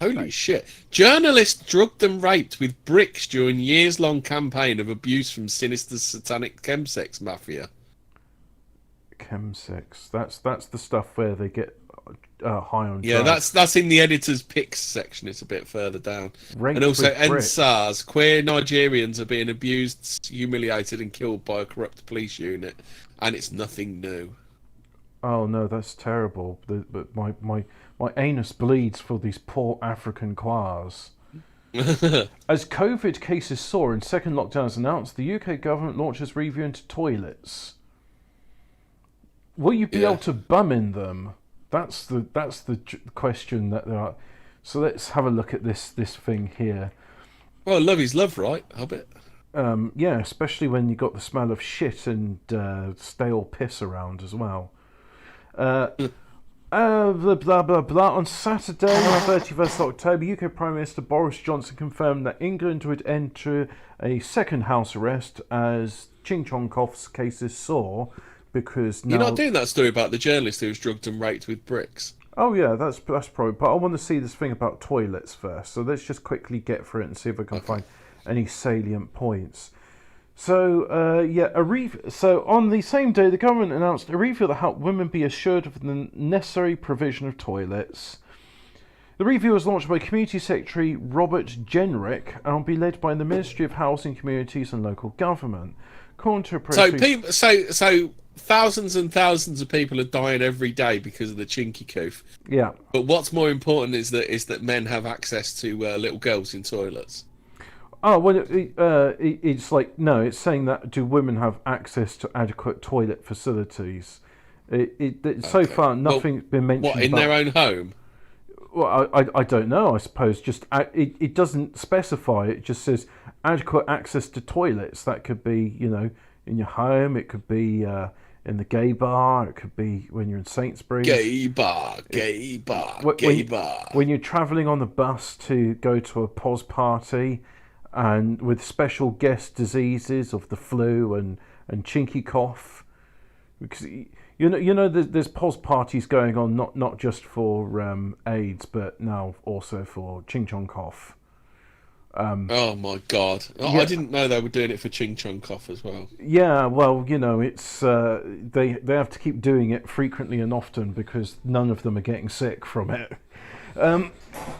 Speaker 2: Holy shit. Journalists drugged and raped with bricks during years-long campaign of abuse from sinister satanic chemsex mafia.
Speaker 1: Chemsex. That's the stuff where they get high on drugs.
Speaker 2: Yeah, that's in the editor's picks section. It's a bit further down.
Speaker 1: Raped
Speaker 2: and also,
Speaker 1: with bricks.
Speaker 2: NSARS. Queer Nigerians are being abused, humiliated and killed by a corrupt police unit. And it's nothing new.
Speaker 1: Oh no, that's terrible. But my anus bleeds for these poor African choirs. As COVID cases soar and second lockdowns announced, the UK government launches review into toilets. Will you be able to bum in them? That's the question that there are. So let's have a look at this thing here.
Speaker 2: Well, love is love, right, Hobbit?
Speaker 1: Yeah, especially when you got the smell of shit and stale piss around as well. Blah, blah, blah, blah. On Saturday, 31st October, UK Prime Minister Boris Johnson confirmed that England would enter a second house arrest as Ching Chong Cough's cases soar, because now...
Speaker 2: You're not doing that story about the journalist who was drugged and raped with bricks?
Speaker 1: Oh yeah, that's probably... But I want to see this thing about toilets first, so let's just quickly get through it and see if I can find any salient points. So, so on the same day, the government announced a review that helped women be assured of the necessary provision of toilets. The review was launched by Community Secretary Robert Jenrick and will be led by the Ministry of Housing, Communities and Local Government. According to a press
Speaker 2: so thousands and thousands of people are dying every day because of the chinky coof.
Speaker 1: Yeah.
Speaker 2: But what's more important is that men have access to little girls in toilets.
Speaker 1: Oh, well, it's like, no, it's saying that do women have access to adequate toilet facilities? So far, nothing's been mentioned.
Speaker 2: What, in their own home?
Speaker 1: Well, I don't know, I suppose. Just it doesn't specify, it just says adequate access to toilets. That could be, in your home, it could be in the gay bar, it could be when you're in Sainsbury's.
Speaker 2: Gay bar.
Speaker 1: When you're travelling on the bus to go to a POS party, and with special guest diseases of the flu and chinky cough, because there's POS parties going on not just for AIDS, but now also for ching chong cough.
Speaker 2: Oh my god!
Speaker 1: Yeah.
Speaker 2: I didn't know they were doing it for ching chong cough as well.
Speaker 1: Yeah, well, it's they have to keep doing it frequently and often because none of them are getting sick from it.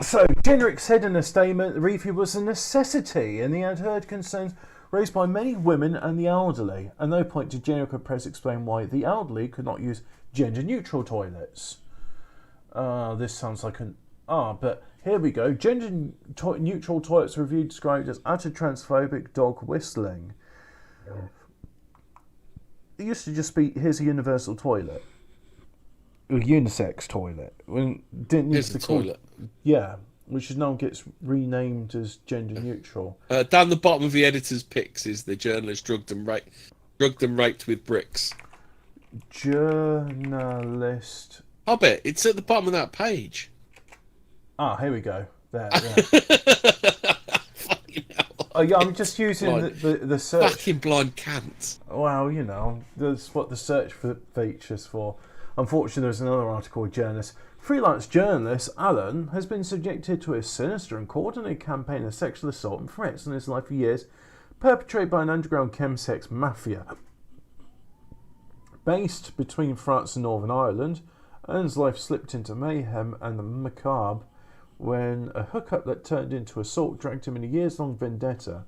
Speaker 1: So, Jenrick said in a statement the review was a necessity and he had heard concerns raised by many women and the elderly. At no point did Jenrick Press explain why the elderly could not use gender-neutral toilets. This sounds like but here we go. Gender-neutral toilets reviewed described as utter transphobic dog whistling. It used to just be, here's a universal toilet. A unisex toilet.
Speaker 2: Here's the toilet.
Speaker 1: Yeah, which now gets renamed as gender neutral.
Speaker 2: Down the bottom of the editor's picks is the journalist drugged and raped with bricks.
Speaker 1: Journalist.
Speaker 2: Hobbit, it's at the bottom of that page.
Speaker 1: Ah, here we go. There. Oh yeah, I'm just using the search.
Speaker 2: Fucking blind cants.
Speaker 1: Well, that's what the search feature's for. Unfortunately, there's another article with journalist. Freelance journalist Alan has been subjected to a sinister and coordinated campaign of sexual assault and threats in his life for years, perpetrated by an underground chemsex mafia. Based between France and Northern Ireland, Alan's life slipped into mayhem and the macabre when a hookup that turned into assault dragged him in a years-long vendetta,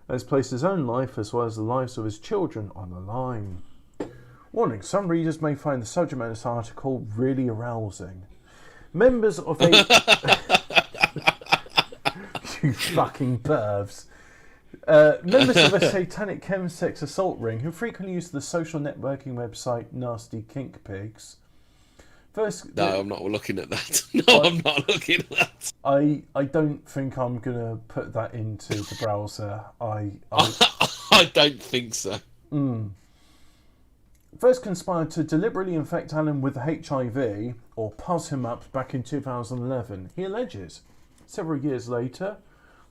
Speaker 1: and has placed his own life as well as the lives of his children on the line. Warning, some readers may find the subject matter of this article really arousing. Members of a... You fucking pervs. Members of a satanic chemsex assault ring who frequently use the social networking website Nasty Kink Pigs.
Speaker 2: No, I'm not looking at that. I'm not looking at that.
Speaker 1: I don't think I'm going to put that into the browser. I
Speaker 2: don't think so.
Speaker 1: First conspired to deliberately infect Alan with HIV or puzz him up back in 2011, he alleges. Several years later...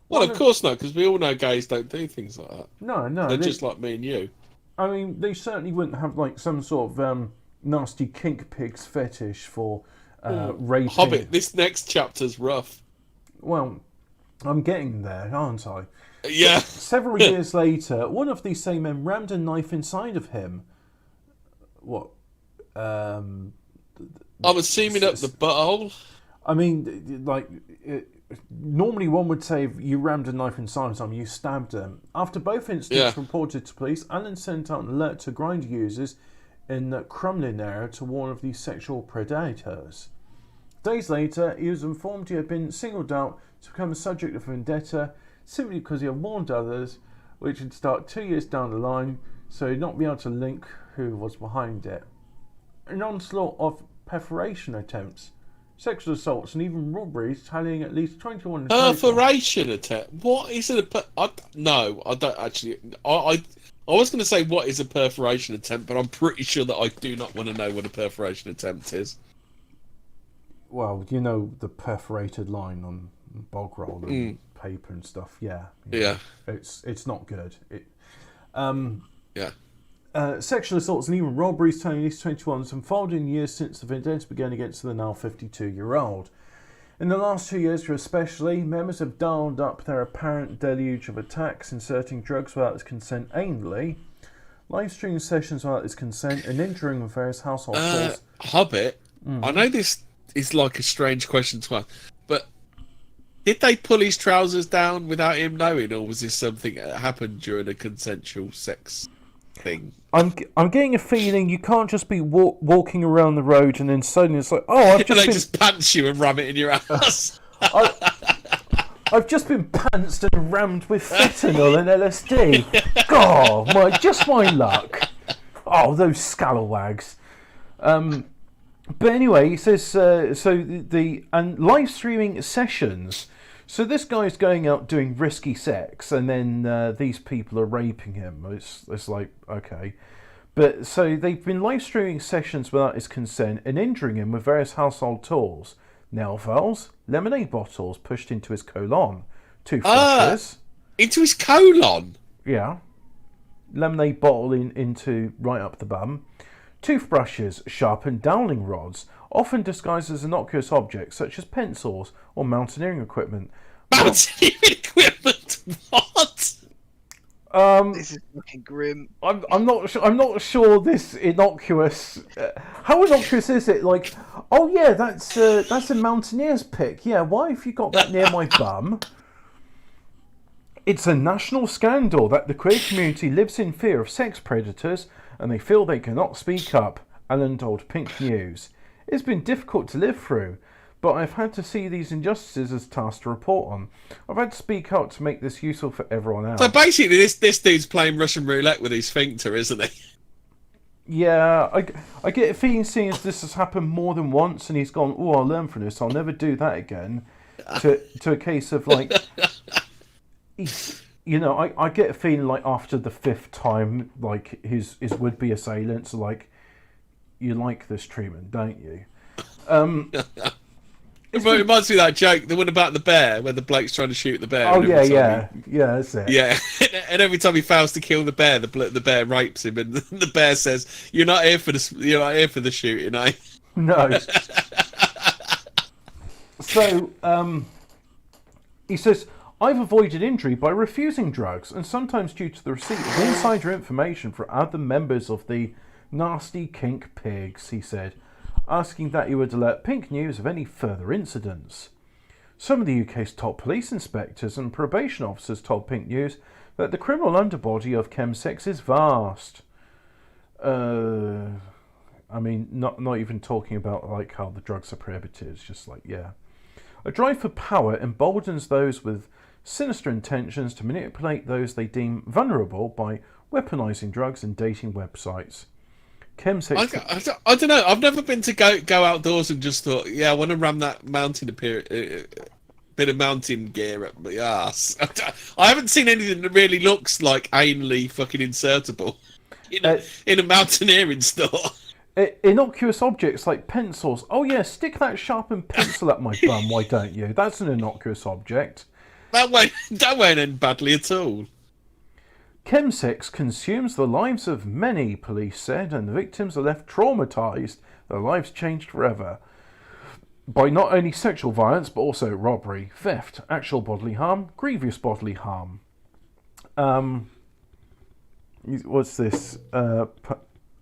Speaker 2: Well, of course not, because we all know gays don't do things like that.
Speaker 1: No.
Speaker 2: They're just like me and you.
Speaker 1: I mean, they certainly wouldn't have some sort of nasty kink pigs fetish for raping...
Speaker 2: Hobbit, this next chapter's rough.
Speaker 1: Well, I'm getting there, aren't I?
Speaker 2: Yeah.
Speaker 1: Several years later, one of these same men rammed a knife inside of him. What? I'm
Speaker 2: assuming up the butthole.
Speaker 1: I mean, normally one would say if you rammed a knife inside someone, you stabbed them. After both incidents reported to police, Alan sent out an alert to Grindr users in the Crumlin area to warn of these sexual predators. Days later, he was informed he had been singled out to become a subject of vendetta simply because he had warned others, which would start 2 years down the line, so he'd not be able to link who was behind it. An onslaught of perforation attempts, sexual assaults, and even robberies, tallying at least 21.
Speaker 2: Perforation attempt? What is it? No, I don't actually. I was going to say what is a perforation attempt, but I'm pretty sure that I do not want to know what a perforation attempt is.
Speaker 1: Well, you know the perforated line on bog roll and paper and stuff. Yeah. It's not good. Sexual assaults and even robberies turning these 21s unfolded in years since the vendetta began against the now 52-year-old. In the last 2 years especially, members have dialed up their apparent deluge of attacks, inserting drugs without his consent anally, live streaming sessions without his consent, and injuring with various household tools.
Speaker 2: Hobbit, I know this is like a strange question to ask, but did they pull his trousers down without him knowing, or was this something that happened during a consensual sex thing?
Speaker 1: I'm getting a feeling you can't just be walking around the road and then suddenly it's like, oh, I've just
Speaker 2: just pants you and ram it in your ass.
Speaker 1: I've just been pantsed and rammed with fentanyl and LSD. God, my luck. Oh, those scalawags. But anyway, he says and live streaming sessions. So this guy's going out doing risky sex, and then these people are raping him. It's like, okay. But so they've been live streaming sessions without his consent and injuring him with various household tools. Nail files, lemonade bottles pushed into his colon, toothbrushes.
Speaker 2: Into his colon?
Speaker 1: Yeah. Lemonade bottle into right up the bum. Toothbrushes, sharpened dowling rods, often disguised as innocuous objects such as pencils or mountaineering equipment.
Speaker 2: Mountaineering equipment? What?
Speaker 9: This is fucking grim.
Speaker 1: I'm not sure this innocuous. How innocuous is it? Like, oh yeah, that's a mountaineer's pick. Yeah, why have you got that near my bum? It's a national scandal that the queer community lives in fear of sex predators, and they feel they cannot speak up. Alan told Pink News. It's been difficult to live through, but I've had to see these injustices as tasks to report on. I've had to speak out to make this useful for everyone else.
Speaker 2: So basically, this dude's playing Russian roulette with his sphincter, isn't he?
Speaker 1: Yeah, I get a feeling, seeing as this has happened more than once, and he's gone, oh, I'll learn from this, I'll never do that again, to a case of, like, you know, I get a feeling like after the fifth time, like, his would-be assailants are like, you like this treatment, don't you?
Speaker 2: It reminds me of that joke, the one about the bear, where the bloke's trying to shoot the bear.
Speaker 1: Oh, yeah, that's it.
Speaker 2: Yeah, and every time he fails to kill the bear bear rapes him, and the bear says, "You're not here for the shooting, eh?"
Speaker 1: No. So, he says, I've avoided injury by refusing drugs, and sometimes due to the receipt of insider information from other members of the nasty kink pigs, he said, asking that he would alert Pink News of any further incidents. Some of the UK's top police inspectors and probation officers told Pink News that the criminal underbody of chemsex is vast. I mean, not even talking about like how the drugs are prohibited. It's just like, yeah. A drive for power emboldens those with sinister intentions to manipulate those they deem vulnerable by weaponizing drugs and dating websites. Chemsex.
Speaker 2: I don't know. I've never been to go outdoors and just thought, yeah, I want to ram that mountain bit of mountain gear up my ass. I haven't seen anything that really looks like anally fucking insertable in a mountaineering store.
Speaker 1: Innocuous objects like pencils. Oh yeah, stick that sharpened pencil up my bum. Why don't you? That's an innocuous object.
Speaker 2: That won't end badly at all.
Speaker 1: Chemsex consumes the lives of many, police said, and the victims are left traumatised, their lives changed forever. By not only sexual violence, but also robbery, theft, actual bodily harm, grievous bodily harm. What's this? Sorry,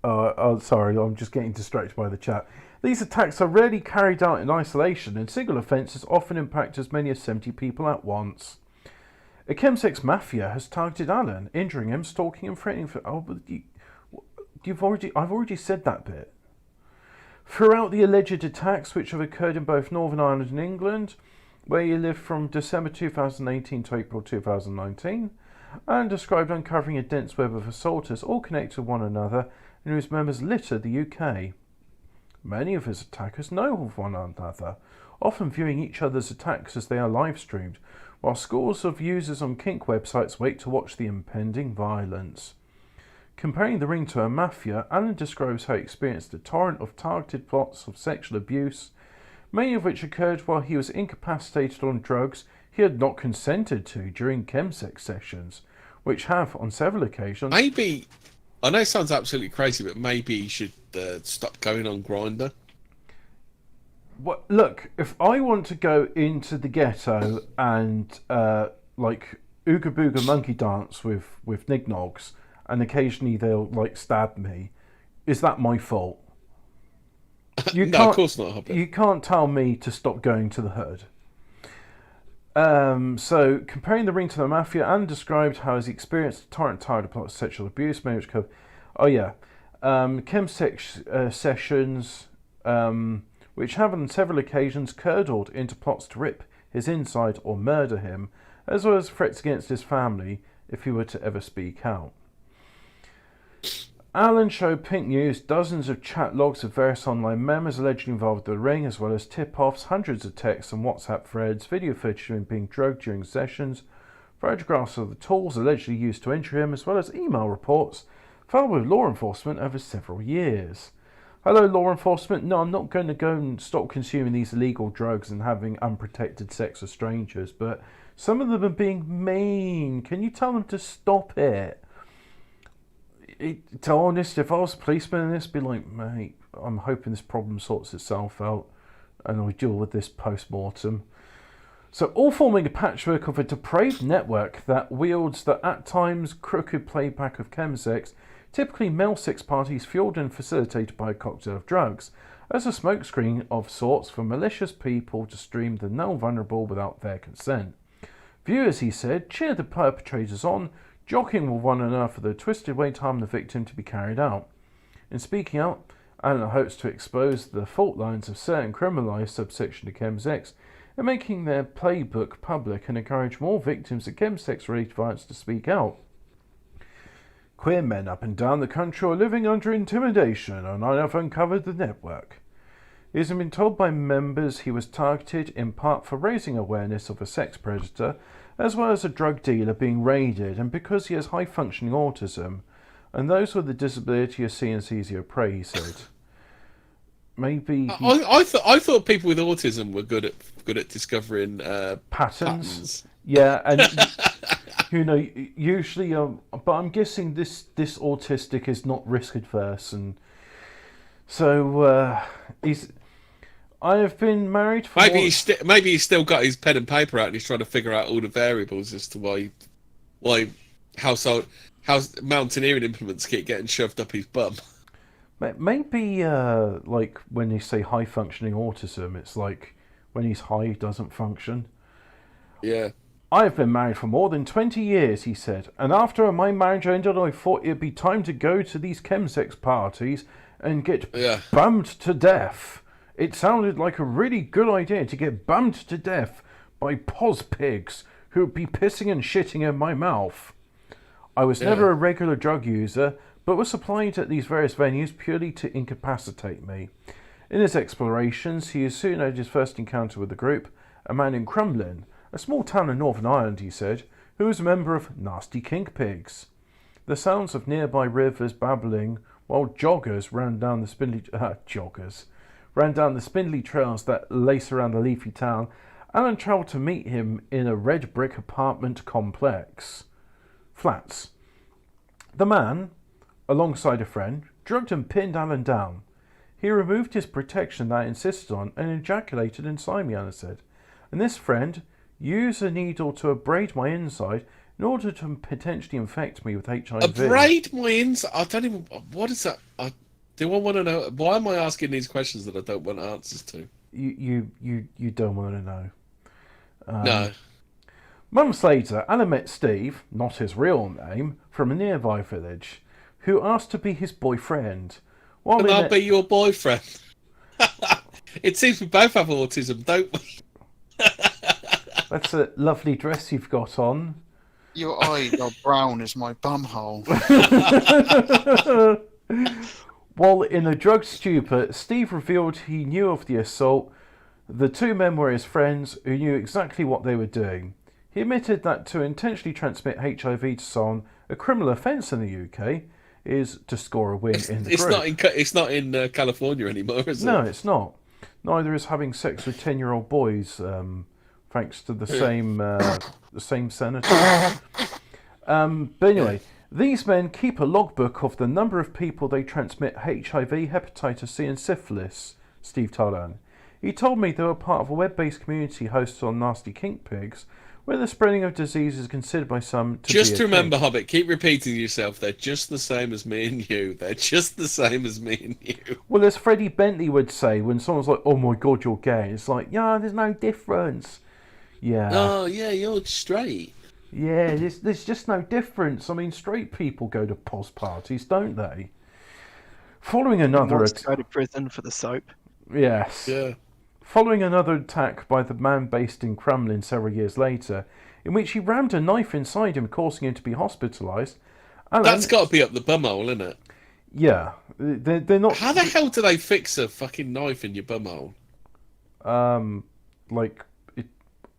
Speaker 1: I'm just getting distracted by the chat. These attacks are rarely carried out in isolation, and single offences often impact as many as 70 people at once. A chemsex mafia has targeted Alan, injuring him, stalking him, threatening for... Oh, but I've already said that bit. Throughout the alleged attacks, which have occurred in both Northern Ireland and England, where he lived from December 2018 to April 2019, Allen described uncovering a dense web of assaulters all connected to one another and whose members litter the UK. Many of his attackers know of one another, often viewing each other's attacks as they are live streamed, while scores of users on kink websites wait to watch the impending violence. Comparing the ring to a mafia, Allen describes how he experienced a torrent of targeted plots of sexual abuse, many of which occurred while he was incapacitated on drugs he had not consented to during chemsex sessions, which have, on several occasions...
Speaker 2: Maybe, I know it sounds absolutely crazy, but maybe he should stop going on Grindr.
Speaker 1: Well, look, if I want to go into the ghetto and, like, ooga booga monkey dance with nignogs, and occasionally they'll, like, stab me, is that my fault?
Speaker 2: No, of course not, Hobbit.
Speaker 1: You can't tell me to stop going to the hood. So, comparing the ring to the mafia, Allen described how he experienced a torrent of plots of sexual abuse, many which covered... Oh, yeah. Chemsex sessions, which have on several occasions curdled into plots to rip his inside or murder him, as well as threats against his family if he were to ever speak out. Allen showed Pink News dozens of chat logs of various online members allegedly involved with the ring, as well as tip-offs, hundreds of texts and WhatsApp threads, video footage of him being drugged during sessions, photographs of the tools allegedly used to injure him, as well as email reports filed with law enforcement over several years. Hello, law enforcement. No, I'm not going to go and stop consuming these illegal drugs and having unprotected sex with strangers, but some of them are being mean. Can you tell them to stop it? To be honest, if I was a policeman in this, I'd be like, mate, I'm hoping this problem sorts itself out and I deal with this post-mortem. So, all forming a patchwork of a depraved network that wields the at times crooked playback of chemsex, typically male sex parties fueled and facilitated by a cocktail of drugs, as a smokescreen of sorts for malicious people to stream the now vulnerable without their consent. Viewers, he said, cheer the perpetrators on, jockeying with one another for the twisted way to harm the victim to be carried out. In speaking out, Allen hopes to expose the fault lines of certain criminalised subsection of chemsex and making their playbook public and encourage more victims of chemsex-related violence to speak out. Queer men up and down the country are living under intimidation, and I have uncovered the network. It has been told by members he was targeted in part for raising awareness of a sex predator, as well as a drug dealer being raided, and because he has high-functioning autism, and those with a disability are seen as easier prey, he said. Maybe
Speaker 2: I thought people with autism were good at discovering patterns.
Speaker 1: Yeah, and you know, usually, but I'm guessing this autistic is not risk adverse, and so I have been married for.
Speaker 2: Maybe he's still got his pen and paper out, and he's trying to figure out all the variables as to why mountaineering implements keep getting shoved up his bum.
Speaker 1: Maybe like when they say high functioning autism, it's like when he's high, he doesn't function.
Speaker 2: Yeah.
Speaker 1: I have been married for more than 20 years, he said, and after my marriage ended, I thought it'd be time to go to these chemsex parties and get bummed to death. It sounded like a really good idea to get bummed to death by pos pigs who would be pissing and shitting in my mouth. I was never a regular drug user, but was supplied at these various venues purely to incapacitate me. In his explorations, he soon had his first encounter with the group, a man in Crumlin, a small town in Northern Ireland, he said, who was a member of Nasty Kink Pigs. The sounds of nearby rivers babbling while joggers ran down the spindly trails that lace around the leafy town. Allen travelled to meet him in a red brick apartment complex. Flats. The man, alongside a friend, drugged and pinned Allen down. He removed his protection that I insisted on and ejaculated inside me, Allen said. And this friend used a needle to abrade my inside in order to potentially infect me with HIV.
Speaker 2: Abrade my inside? I don't even... What is that? Do I want to know? Why am I asking these questions that I don't want answers to?
Speaker 1: You don't want to know.
Speaker 2: No.
Speaker 1: Months later, Allen met Steve, not his real name, from a nearby village, who asked to be his boyfriend.
Speaker 2: And I'll be your boyfriend. It seems we both have autism, don't we?
Speaker 1: That's a lovely dress you've got on.
Speaker 17: Your eyes are brown as my bumhole.
Speaker 1: While in a drug stupor, Steve revealed he knew of the assault. The two men were his friends who knew exactly what they were doing. He admitted that to intentionally transmit HIV to someone, a criminal offence in the UK, is to score a win in the group.
Speaker 2: It's not in California anymore, is it?
Speaker 1: No, it's not. Neither is having sex with 10-year-old boys, thanks to the same senator. But anyway, these men keep a logbook of the number of people they transmit HIV, hepatitis C and syphilis, Steve told Alan. He told me they were part of a web-based community hosted on Nasty Kink Pigs, where the spreading of disease is considered by some to
Speaker 2: just
Speaker 1: be a
Speaker 2: to remember,
Speaker 1: thing.
Speaker 2: Hobbit, keep repeating yourself. They're just the same as me and you. They're just the same as me and you.
Speaker 1: Well, as Freddie Bentley would say, when someone's like, "Oh my God, you're gay," it's like, "Yeah, there's no difference." Yeah.
Speaker 2: Oh, yeah, you're straight.
Speaker 1: Yeah, there's just no difference. I mean, straight people go to pos parties, don't they? Following another
Speaker 9: Go to prison for the soap.
Speaker 1: Yes.
Speaker 2: Yeah.
Speaker 1: Following another attack by the man based in Kremlin several years later, in which he rammed a knife inside him, causing him to be hospitalised.
Speaker 2: That's got to be up the bumhole, isn't it?
Speaker 1: Yeah. They're not...
Speaker 2: How the hell do they fix a fucking knife in your bumhole?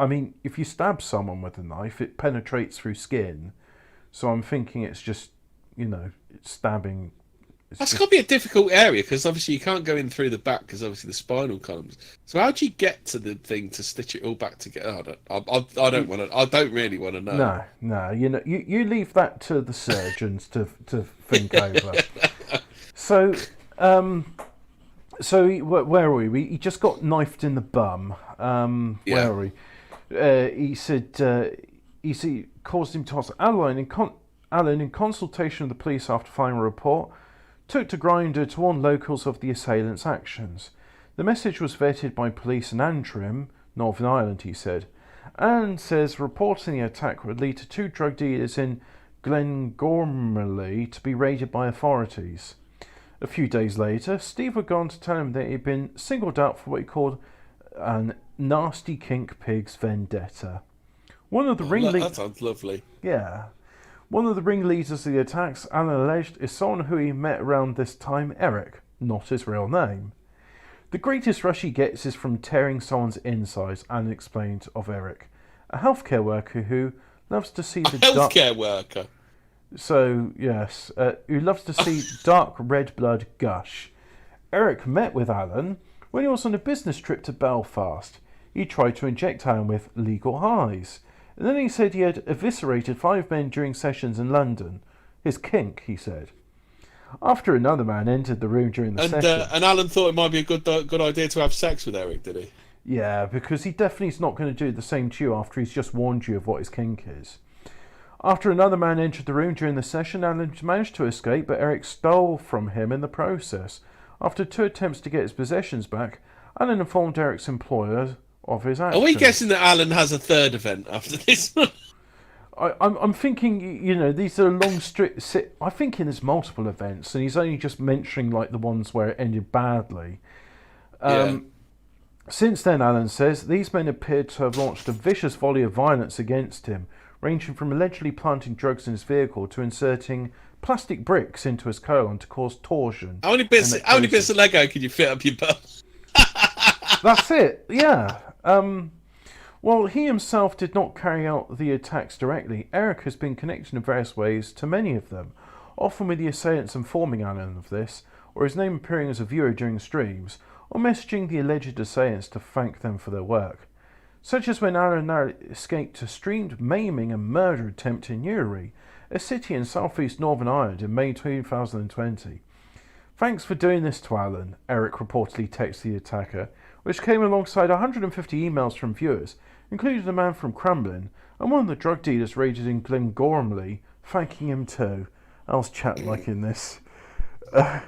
Speaker 1: I mean, if you stab someone with a knife, it penetrates through skin. So I'm thinking it's just, it's stabbing.
Speaker 2: That's got to be a difficult area, because obviously you can't go in through the back, because obviously the spinal columns. So how do you get to the thing to stitch it all back together? I don't really want to know.
Speaker 1: No. You leave that to the surgeons to think over. So where are we? He just got knifed in the bum. Where are we? He said he caused him to hospital. Alan, in consultation with the police after filing a report, took to Grindr to warn locals of the assailant's actions. The message was vetted by police in Antrim, Northern Ireland, he said. Alan says reporting the attack would lead to 2 drug dealers in Glengormley to be raided by authorities. A few days later, Steve would go on to tell him that he'd been singled out for what he called an Nasty Kink Pigs vendetta.
Speaker 2: That sounds lovely.
Speaker 1: Yeah. One of the ringleaders of the attacks, Alan alleged, is someone who he met around this time, Eric, not his real name. The greatest rush he gets is from tearing someone's insides, Alan explained of Eric, a healthcare worker who loves to see the
Speaker 2: healthcare worker.
Speaker 1: So, yes, who loves to see dark red blood gush. Eric met with Alan when he was on a business trip to Belfast. He tried to inject Alan with legal highs. And then he said he had eviscerated 5 men during sessions in London. His kink, he said. After another man entered the room during the session...
Speaker 2: And Alan thought it might be a good idea to have sex with Eric, did he?
Speaker 1: Yeah, because he definitely is not going to do the same to you after he's just warned you of what his kink is. After another man entered the room during the session, Alan managed to escape, but Eric stole from him in the process. After 2 attempts to get his possessions back, Alan informed Eric's employer of his actions.
Speaker 2: Are we guessing that Alan has a 3rd event after this one?
Speaker 1: I'm thinking, these are long I'm thinking there's multiple events, and he's only just mentioning like the ones where it ended badly. Since then, Alan says, these men appeared to have launched a vicious volley of violence against him, ranging from allegedly planting drugs in his vehicle to inserting plastic bricks into his colon to cause torsion.
Speaker 2: How many bits of Lego can you fit up your butt?
Speaker 1: That's it, yeah. While he himself did not carry out the attacks directly, Eric has been connected in various ways to many of them, often with the assailants informing Alan of this, or his name appearing as a viewer during streams, or messaging the alleged assailants to thank them for their work. Such as when Alan escaped a streamed maiming and murder attempt in Newry, a city in southeast Northern Ireland in May 2020. Thanks for doing this to Alan, Eric reportedly texted the attacker, which came alongside 150 emails from viewers, including a man from Crumlin and one of the drug dealers raided in Glengormley, thanking him too. I was chatting like in this.
Speaker 2: They're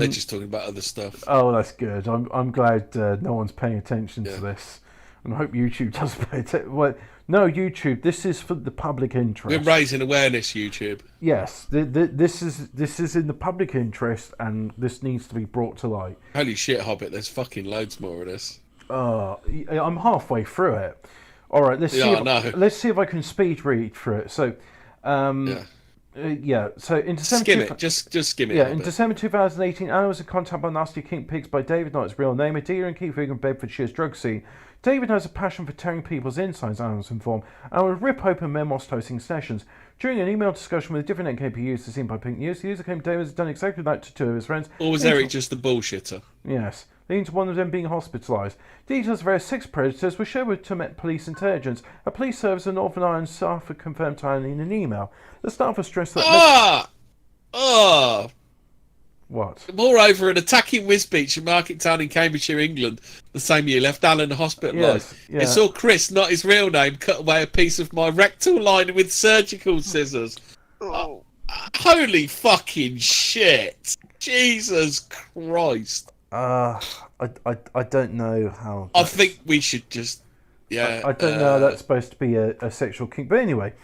Speaker 2: just talking about other stuff.
Speaker 1: Oh, that's good. I'm glad no one's paying attention to this, and I hope YouTube does pay attention. Well, No, YouTube. This is for the public interest.
Speaker 2: We're raising awareness, YouTube.
Speaker 1: Yes, this is in the public interest, and this needs to be brought to light.
Speaker 2: Holy shit, Hobbit! There's fucking loads more of this.
Speaker 1: I'm halfway through it. All right, let's see if I can speed read through it. So, so in December,
Speaker 2: skim it. Just skim it.
Speaker 1: Yeah, in December 2018, Anna was in contact by Nasty King Pigs by David, not his real name, a dealer in Keithwig and Bedfordshire's drug scene. David has a passion for tearing people's insides, Anna was informed, and would rip open Memos hosting sessions. During an email discussion with a different NKP user seen by Pink News, the user claimed David has done exactly that to two of his friends.
Speaker 2: Or was Eric just the bullshitter?
Speaker 1: Yes, leading to one of them being hospitalised. Details of various sex predators were shared with Met Police Intelligence. A police service in Northern Ireland staff had confirmed to Anna in an email. The staff has stressed that... What?
Speaker 2: Moreover, an attacking Wisbeach in Market Town in Cambridgeshire, England, the same year left Alan hospitalised.
Speaker 1: Yes,
Speaker 2: It saw Chris, not his real name, cut away a piece of my rectal line with surgical scissors. Holy fucking shit! Jesus Christ!
Speaker 1: I don't know how.
Speaker 2: I think we should just. Yeah.
Speaker 1: I don't know how that's supposed to be a sexual kink, but anyway.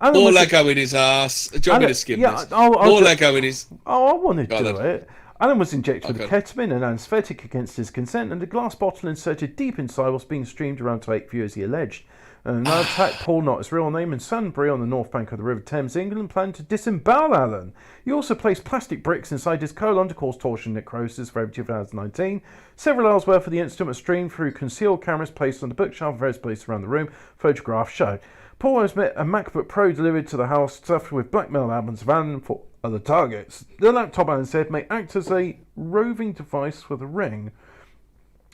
Speaker 2: More Lego in his ass. Do you want me to skim this? More Lego in his...
Speaker 1: Oh, I want to do it. Alan was injected with ketamine and anaesthetic against his consent, and a glass bottle inserted deep inside was being streamed around to 8 viewers, he alleged. Another attack, Paul, not his real name, in Sunbury on the north bank of the River Thames, England, planned to disembowel Alan. He also placed plastic bricks inside his colon to cause torsion necrosis for February 2019. Several hours worth of the incident was streamed through concealed cameras placed on the bookshelf and various places around the room, photographs show. Paul has met a MacBook Pro delivered to the house stuffed with blackmail albums of Alan for other targets. The laptop, Alan said, may act as a roving device for the ring.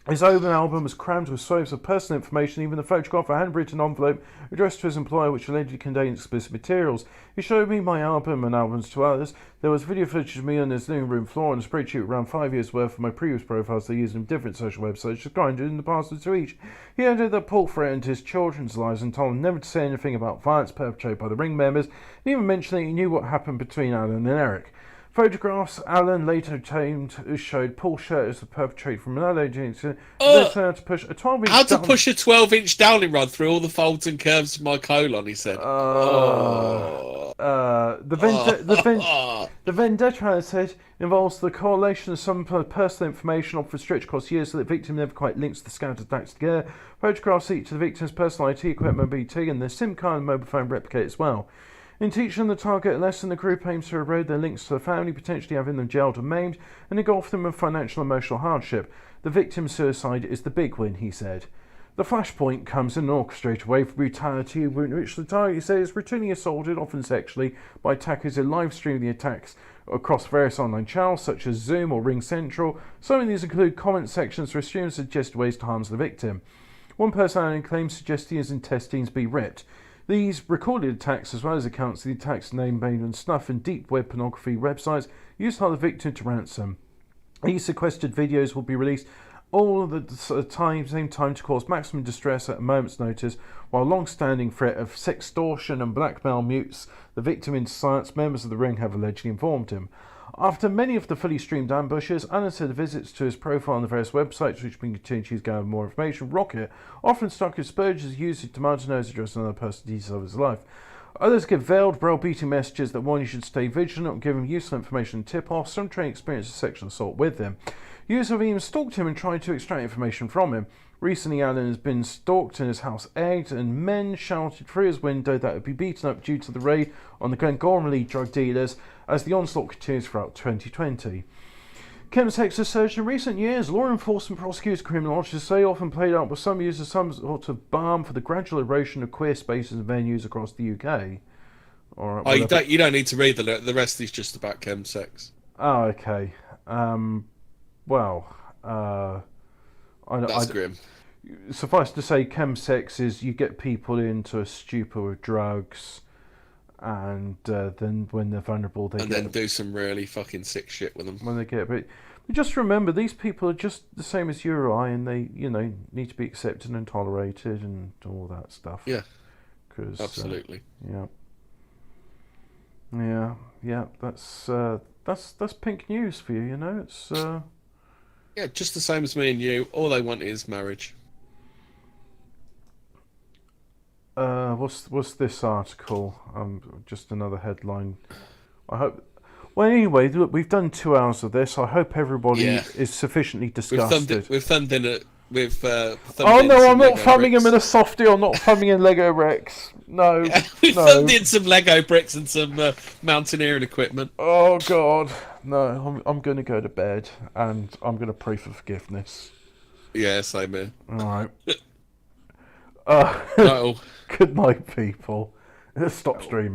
Speaker 1: His own album was crammed with swathes of personal information, even the photograph of a handwritten envelope addressed to his employer, which allegedly contained explicit materials. He showed me my album and albums to others. There was video footage of me on his living room floor and a spreadsheet around 5 years' worth of my previous profiles they used in different social websites, just grinded in the password to each. He added that Paul threatened his children's lives and told them never to say anything about violence perpetrated by the ring members, and even mentioned that he knew what happened between Alan and Eric. Photographs Alan later obtained showed Paul shirt as the perpetrator from another agency. How to push a
Speaker 2: 12-inch dowling rod through all the folds and curves of my colon, he said.
Speaker 1: The vendetta, I said, involves the correlation of some personal information offered stretched across years so that the victim never quite links the scattered attacks together. Photographs each of the victim's personal IT equipment, BT, and their SIM card and mobile phone replicate as well. In teaching the target a lesson, the group aims to erode their links to the family, potentially having them jailed or maimed, and engulf them in financial and emotional hardship. The victim's suicide is the big win, he said. The flashpoint comes in an orchestrated way for brutality in which the target, he says, is routinely assaulted, often sexually, by attackers who live stream the attacks across various online channels such as Zoom or Ring Central. Some of these include comment sections for students suggest ways to harm the victim. One person claims suggesting his intestines be ripped. These recorded attacks, as well as accounts of the attacks named made on snuff and deep web pornography websites, used by the victim to ransom. These sequestered videos will be released all at the same time to cause maximum distress at a moment's notice, while long-standing threat of sextortion and blackmail mutes the victim into silence, members of the ring have allegedly informed him. After many of the fully streamed ambushes, Alan said the visits to his profile on the various websites which been continued to gather more information, Rocket often stuck his Spurge's usage to Martineau's address and other personal details of his life. Others give veiled, browbeating messages that warn you should stay vigilant and give him useful information and tip-off. Some training experiences sexual assault with him. Users have even stalked him and tried to extract information from him. Recently, Alan has been stalked and his house egged, and men shouted through his window that it would be beaten up due to the raid on the Glengoran drug dealers as the onslaught continues throughout 2020. Chemsex has surged in recent years. Law enforcement, prosecutors, criminologists say often played out with some users some sort of balm for the gradual erosion of queer spaces and venues across the UK. All right,
Speaker 2: you don't need to read the rest is just about chemsex.
Speaker 1: Oh, okay.
Speaker 2: That's grim.
Speaker 1: Suffice to say, chemsex is you get people into a stupor with drugs, and then when they're vulnerable,
Speaker 2: then do some really fucking sick shit with them.
Speaker 1: When they get but just remember, these people are just the same as you or I, and they, need to be accepted and tolerated and all that stuff.
Speaker 2: Yeah.
Speaker 1: Cause,
Speaker 2: absolutely.
Speaker 1: Yeah. That's pink news for you. It's.
Speaker 2: Yeah, just the same as me and you. All they want is marriage.
Speaker 1: What's this article? Just another headline. I hope. Well, anyway, look, we've done 2 hours of this. I hope everybody is sufficiently disgusted.
Speaker 2: We've thumbed in it.
Speaker 1: Oh no, I'm not thumbing him in a softie. I'm not thumbing in Lego bricks. No,
Speaker 2: we've thumbed in some Lego bricks and some mountaineering equipment.
Speaker 1: Oh God, no! I'm going to go to bed and I'm going to pray for forgiveness.
Speaker 2: Yeah, same here.
Speaker 1: All right. Good night, people. Stop streaming.